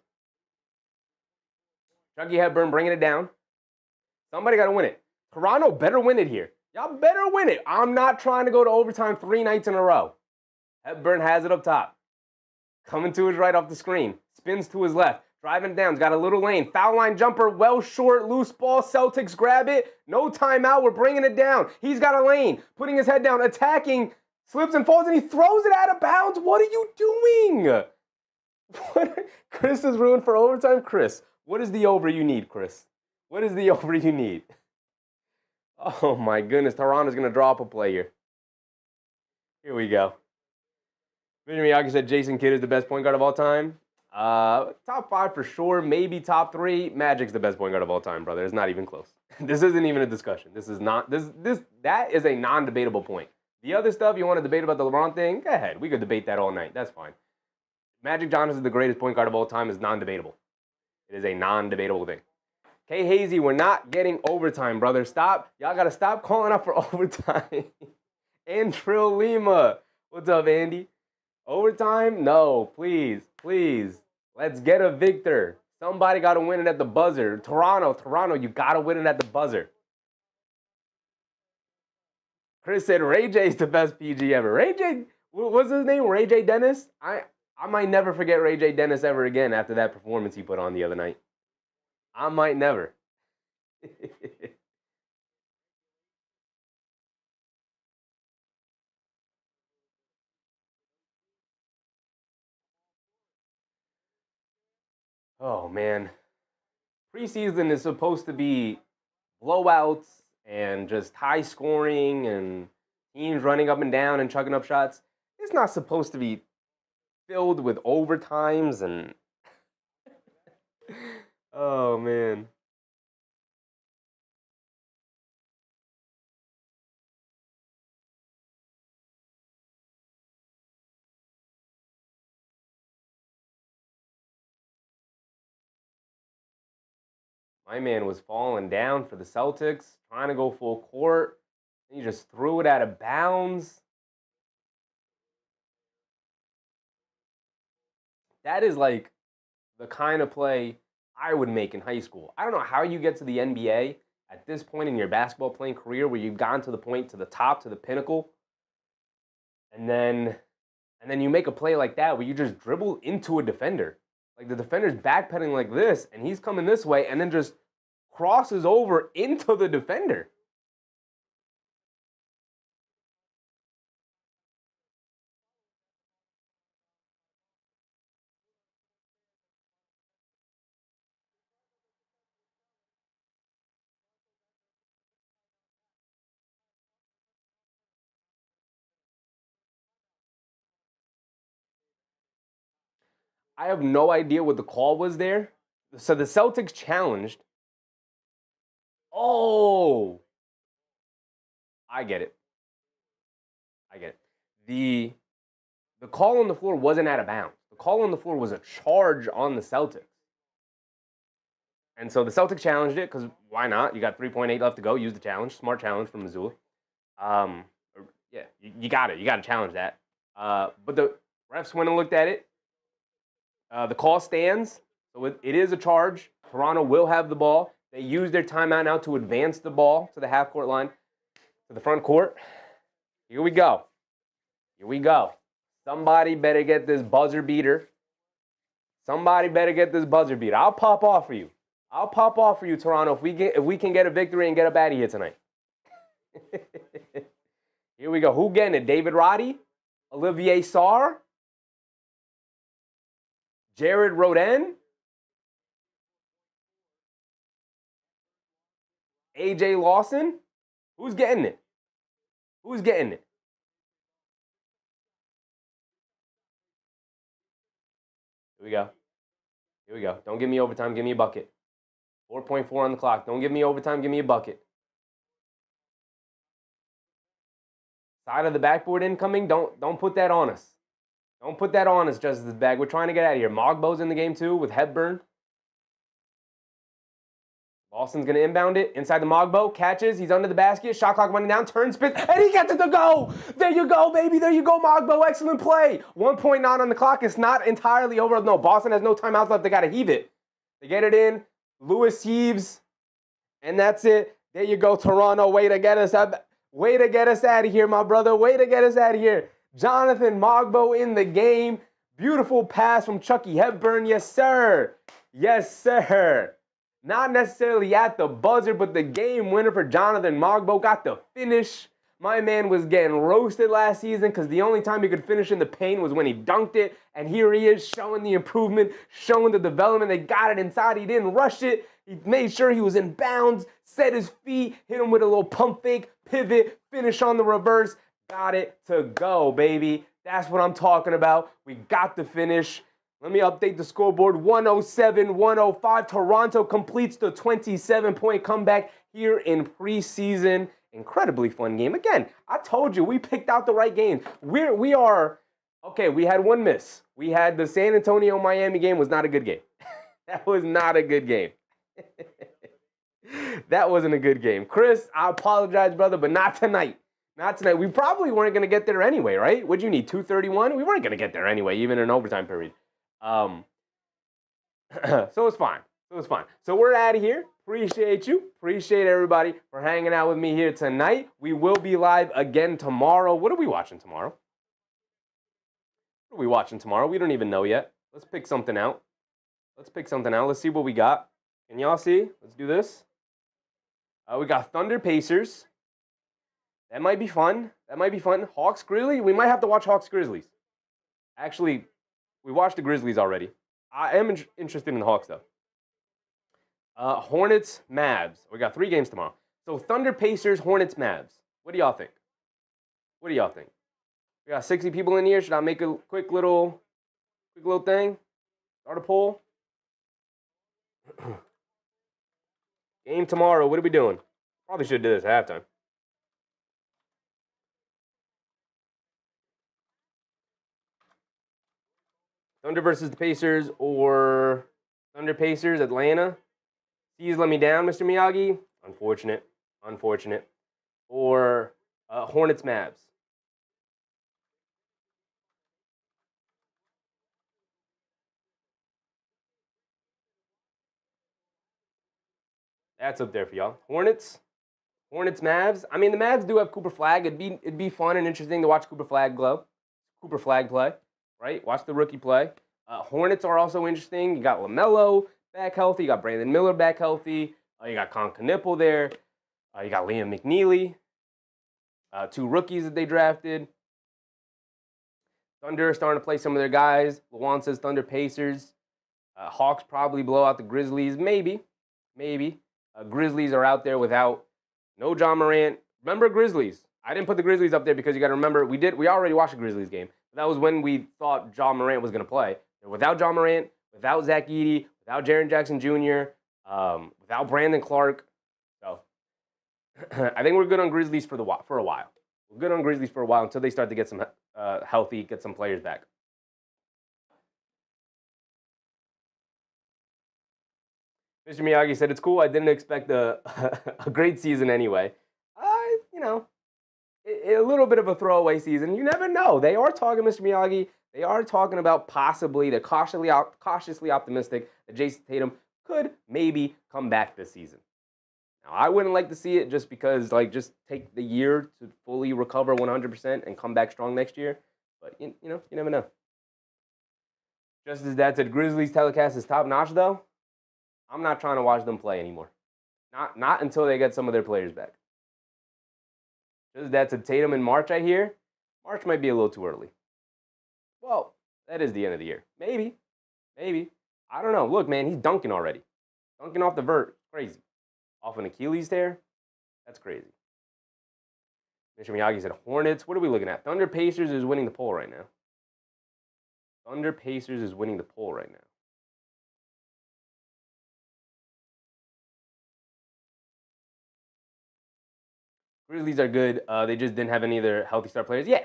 Chucky Hepburn bringing it down. Somebody got to win it. Toronto better win it here. Y'all better win it. I'm not trying to go to overtime 3 nights in a row. Hepburn has it up top. Coming to his right off the screen. Spins to his left. Driving it down. He's got a little lane. Foul line jumper. Well short. Loose ball. Celtics grab it. No timeout. We're bringing it down. He's got a lane. Putting his head down. Attacking. Slips and falls and he throws it out of bounds. What are you doing? Chris is ruined for overtime. Chris, what is the over you need, Chris? What is the over you need? Oh my goodness. Toronto's going to draw up a play here. Here we go. Mr. Miyagi said Jason Kidd is the best point guard of all time. Top 5 for sure, maybe top 3. Magic's the best point guard of all time, brother. It's not even close. This isn't even a discussion. That is a non-debatable point. The other stuff you want to debate about the LeBron thing, go ahead. We could debate that all night. That's fine. Magic Johnson is the greatest point guard of all time is non-debatable. It is a non-debatable thing. K. Hazy, we're not getting overtime, brother. Stop. Y'all got to stop calling up for overtime. And Trill Lima. What's up, Andy? Overtime? No, please, please. Let's get a victor. Somebody got to win it at the buzzer. Toronto, you got to win it at the buzzer. Chris said Ray J's the best PG ever. Ray J, what's his name? Ray J Dennis? I might never forget Ray J Dennis ever again after that performance he put on the other night. I might never. Oh, man. Preseason is supposed to be blowouts and just high scoring and teams running up and down and chucking up shots. It's not supposed to be filled with overtimes and... Oh, man. My man was falling down for the Celtics, trying to go full court. And he just threw it out of bounds. That is like the kind of play I would make in high school. I don't know how you get to the NBA at this point in your basketball playing career where you've gotten to the point, to the top, to the pinnacle, and then you make a play like that where you just dribble into a defender. Like the defender's backpedaling like this, and he's coming this way, and then just crosses over into the defender. I have no idea what the call was there. So the Celtics challenged. Oh, I get it. I get it. The call on the floor wasn't out of bounds. The call on the floor was a charge on the Celtics. And so the Celtics challenged it because why not? You got 3.8 left to go. Use the challenge. Smart challenge from Missoula. Yeah, you got it. You got to challenge that. But the refs went and looked at it. The call stands. So it is a charge. Toronto will have the ball. They use their timeout now to advance the ball to the half-court line, to the front court. Here we go. Here we go. Somebody better get this buzzer beater. Somebody better get this buzzer beater. I'll pop off for you. I'll pop off for you, Toronto, if we can get a victory and get up out of here tonight. Here we go. Who getting it? David Roddy? Olivier Sarr? Jared Roden? AJ Lawson? Who's getting it? Who's getting it? Here we go. Here we go. Don't give me overtime. Give me a bucket. 4.4 on the clock. Don't give me overtime. Give me a bucket. Side of the backboard incoming. Don't put that on us. Don't put that on us, Justice Bag. We're trying to get out of here. Mogbo's in the game too with Hepburn. Boston's going to inbound it. Inside the Mogbo. Catches. He's under the basket. Shot clock running down. Turn, spin. And he gets it to go. There you go, baby. There you go, Mogbo. Excellent play. 1.9 on the clock. It's not entirely over. No, Boston has no timeouts left. They got to heave it. They get it in. Lewis heaves. And that's it. There you go, Toronto. Way to get us up. Way to get us out of here, my brother. Way to get us out of here. Jonathan Mogbo in the game. Beautiful pass from Chucky Hepburn. Yes, sir. Yes, sir. Not necessarily at the buzzer, but the game winner for Jonathan Mogbo. Got the finish. My man was getting roasted last season because the only time he could finish in the paint was when he dunked it. And here he is showing the improvement, showing the development. They got it inside. He didn't rush it. He made sure he was in bounds, set his feet, hit him with a little pump fake, pivot, finish on the reverse. Got it to go, baby. That's what I'm talking about. We got the finish. Let me update the scoreboard. 107-105. Toronto completes the 27-point comeback here in preseason. Incredibly fun game. Again, I told you we picked out the right game. We are okay. We had one miss. We had the San Antonio-Miami game. Was not a good game. That was not a good game. That wasn't a good game. Chris, I apologize, brother, but not tonight. Not tonight. We probably weren't going to get there anyway, right? What'd you need, 231? We weren't going to get there anyway, even in overtime period. So it's fine. So we're out of here. Appreciate you. Appreciate everybody for hanging out with me here tonight. We will be live again tomorrow. What are we watching tomorrow? What are we watching tomorrow? We don't even know yet. Let's pick something out. Let's see what we got. Can y'all see? Let's do this. We got Thunder Pacers. That might be fun. Hawks Grizzlies. We might have to watch Hawks Grizzlies. Actually, we watched the Grizzlies already. I am interested in the Hawks, though. Hornets, Mavs. We got 3 games tomorrow. So Thunder, Pacers, Hornets, Mavs. What do y'all think? We got 60 people in here. Should I make a quick little thing? Start a poll. Game tomorrow. What are we doing? Probably should do this at halftime. Thunder versus the Pacers or Thunder Pacers, Atlanta. C's let me down, Mr. Miyagi. Unfortunate. Or Hornets, Mavs. That's up there for y'all. Hornets, Mavs. I mean, the Mavs do have Cooper Flag. It'd be fun and interesting to watch Cooper Flag play. Right? Watch the rookie play. Hornets are also interesting. You got LaMelo back healthy. You got Brandon Miller back healthy. You got Con Knipple there. You got Liam McNeely. 2 rookies that they drafted. Thunder are starting to play some of their guys. Lawan says Thunder Pacers. Hawks probably blow out the Grizzlies. Maybe. Grizzlies are out there without no John Morant. Remember Grizzlies. I didn't put the Grizzlies up there because you got to remember, we already watched the Grizzlies game. That was when we thought John Morant was going to play. Without John Morant, without Zach Edey, without Jaren Jackson Jr., without Brandon Clark. So I think we're good on Grizzlies for a while. We're good on Grizzlies for a while until they start to get some healthy, get some players back. Mr. Miyagi said, it's cool. I didn't expect a great season anyway. a little bit of a throwaway season. You never know. They are talking, Mr. Miyagi. They are talking about possibly, they're cautiously optimistic that Jason Tatum could maybe come back this season. Now, I wouldn't like to see it just because, just take the year to fully recover 100% and come back strong next year. But, you never know. Just as Dad said, Grizzlies telecast is top-notch, though. I'm not trying to watch them play anymore. Not until they get some of their players back. Just as Dad said, Tatum in March, I hear. March might be a little too early. Well, that is the end of the year. Maybe. I don't know. Look, man, he's dunking already. Dunking off the vert. Crazy. Off an Achilles tear? That's crazy. Mr. Miyagi said Hornets. What are we looking at? Thunder Pacers is winning the poll right now. Thunder Pacers is winning the poll right now. Grizzlies are good. They just didn't have any of their healthy star players. Yeah,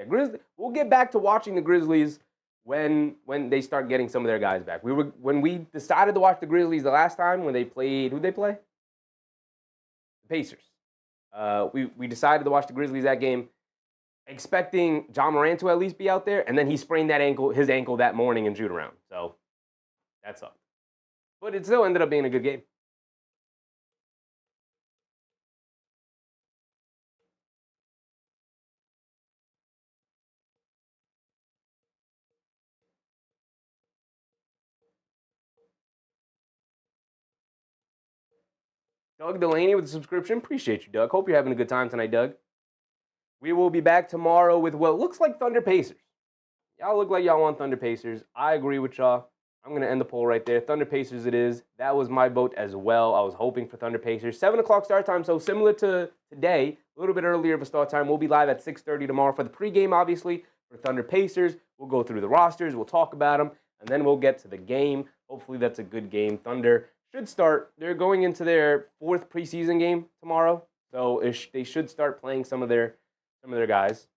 Grizzlies. We'll get back to watching the Grizzlies when they start getting some of their guys back. When we decided to watch the Grizzlies the last time when they played. Who'd they play? The Pacers. We decided to watch the Grizzlies that game, expecting John Morant to at least be out there, and then he sprained his ankle that morning in shoot around. So that sucked. But it still ended up being a good game. Doug Delaney with the subscription. Appreciate you, Doug. Hope you're having a good time tonight, Doug. We will be back tomorrow with what looks like Thunder Pacers. Y'all look like y'all want Thunder Pacers. I agree with y'all. I'm going to end the poll right there. Thunder Pacers it is. That was my vote as well. I was hoping for Thunder Pacers. 7 o'clock start time, so similar to today, a little bit earlier of a start time. We'll be live at 6:30 tomorrow for the pregame, obviously, for Thunder Pacers. We'll go through the rosters. We'll talk about them, and then we'll get to the game. Hopefully that's a good game. Thunder should start. They're going into their 4th preseason game tomorrow, so they should start playing some of their guys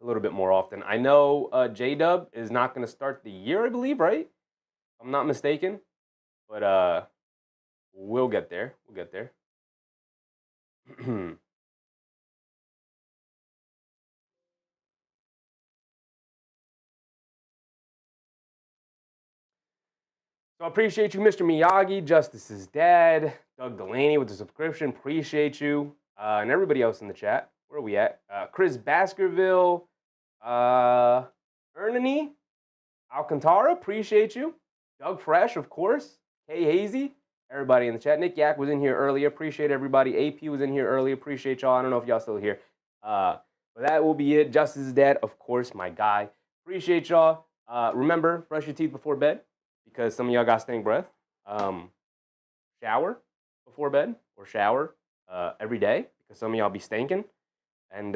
a little bit more often. I know J-Dub is not going to start the year, I believe, right? If I'm not mistaken, but we'll get there. So I appreciate you, Mr. Miyagi, Justice's dad, Doug Delaney with the subscription. Appreciate you. And everybody else in the chat. Where are we at? Chris Baskerville, Ernani, Alcantara, appreciate you. Doug Fresh, of course. Kay Hazy, everybody in the chat. Nick Yak was in here earlier. Appreciate everybody. AP was in here earlier. Appreciate y'all. I don't know if y'all still here. But that will be it. Justice's dad, of course, my guy. Appreciate y'all. Remember, brush your teeth before bed because some of y'all got stank breath. Shower before bed or shower every day because some of y'all be stinking. And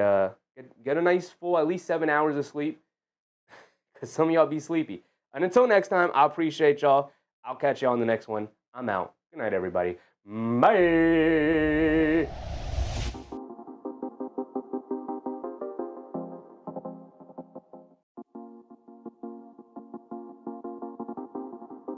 get a nice full at least 7 hours of sleep because some of y'all be sleepy. And until next time, I appreciate y'all. I'll catch y'all on the next one. I'm out. Good night, everybody. Bye.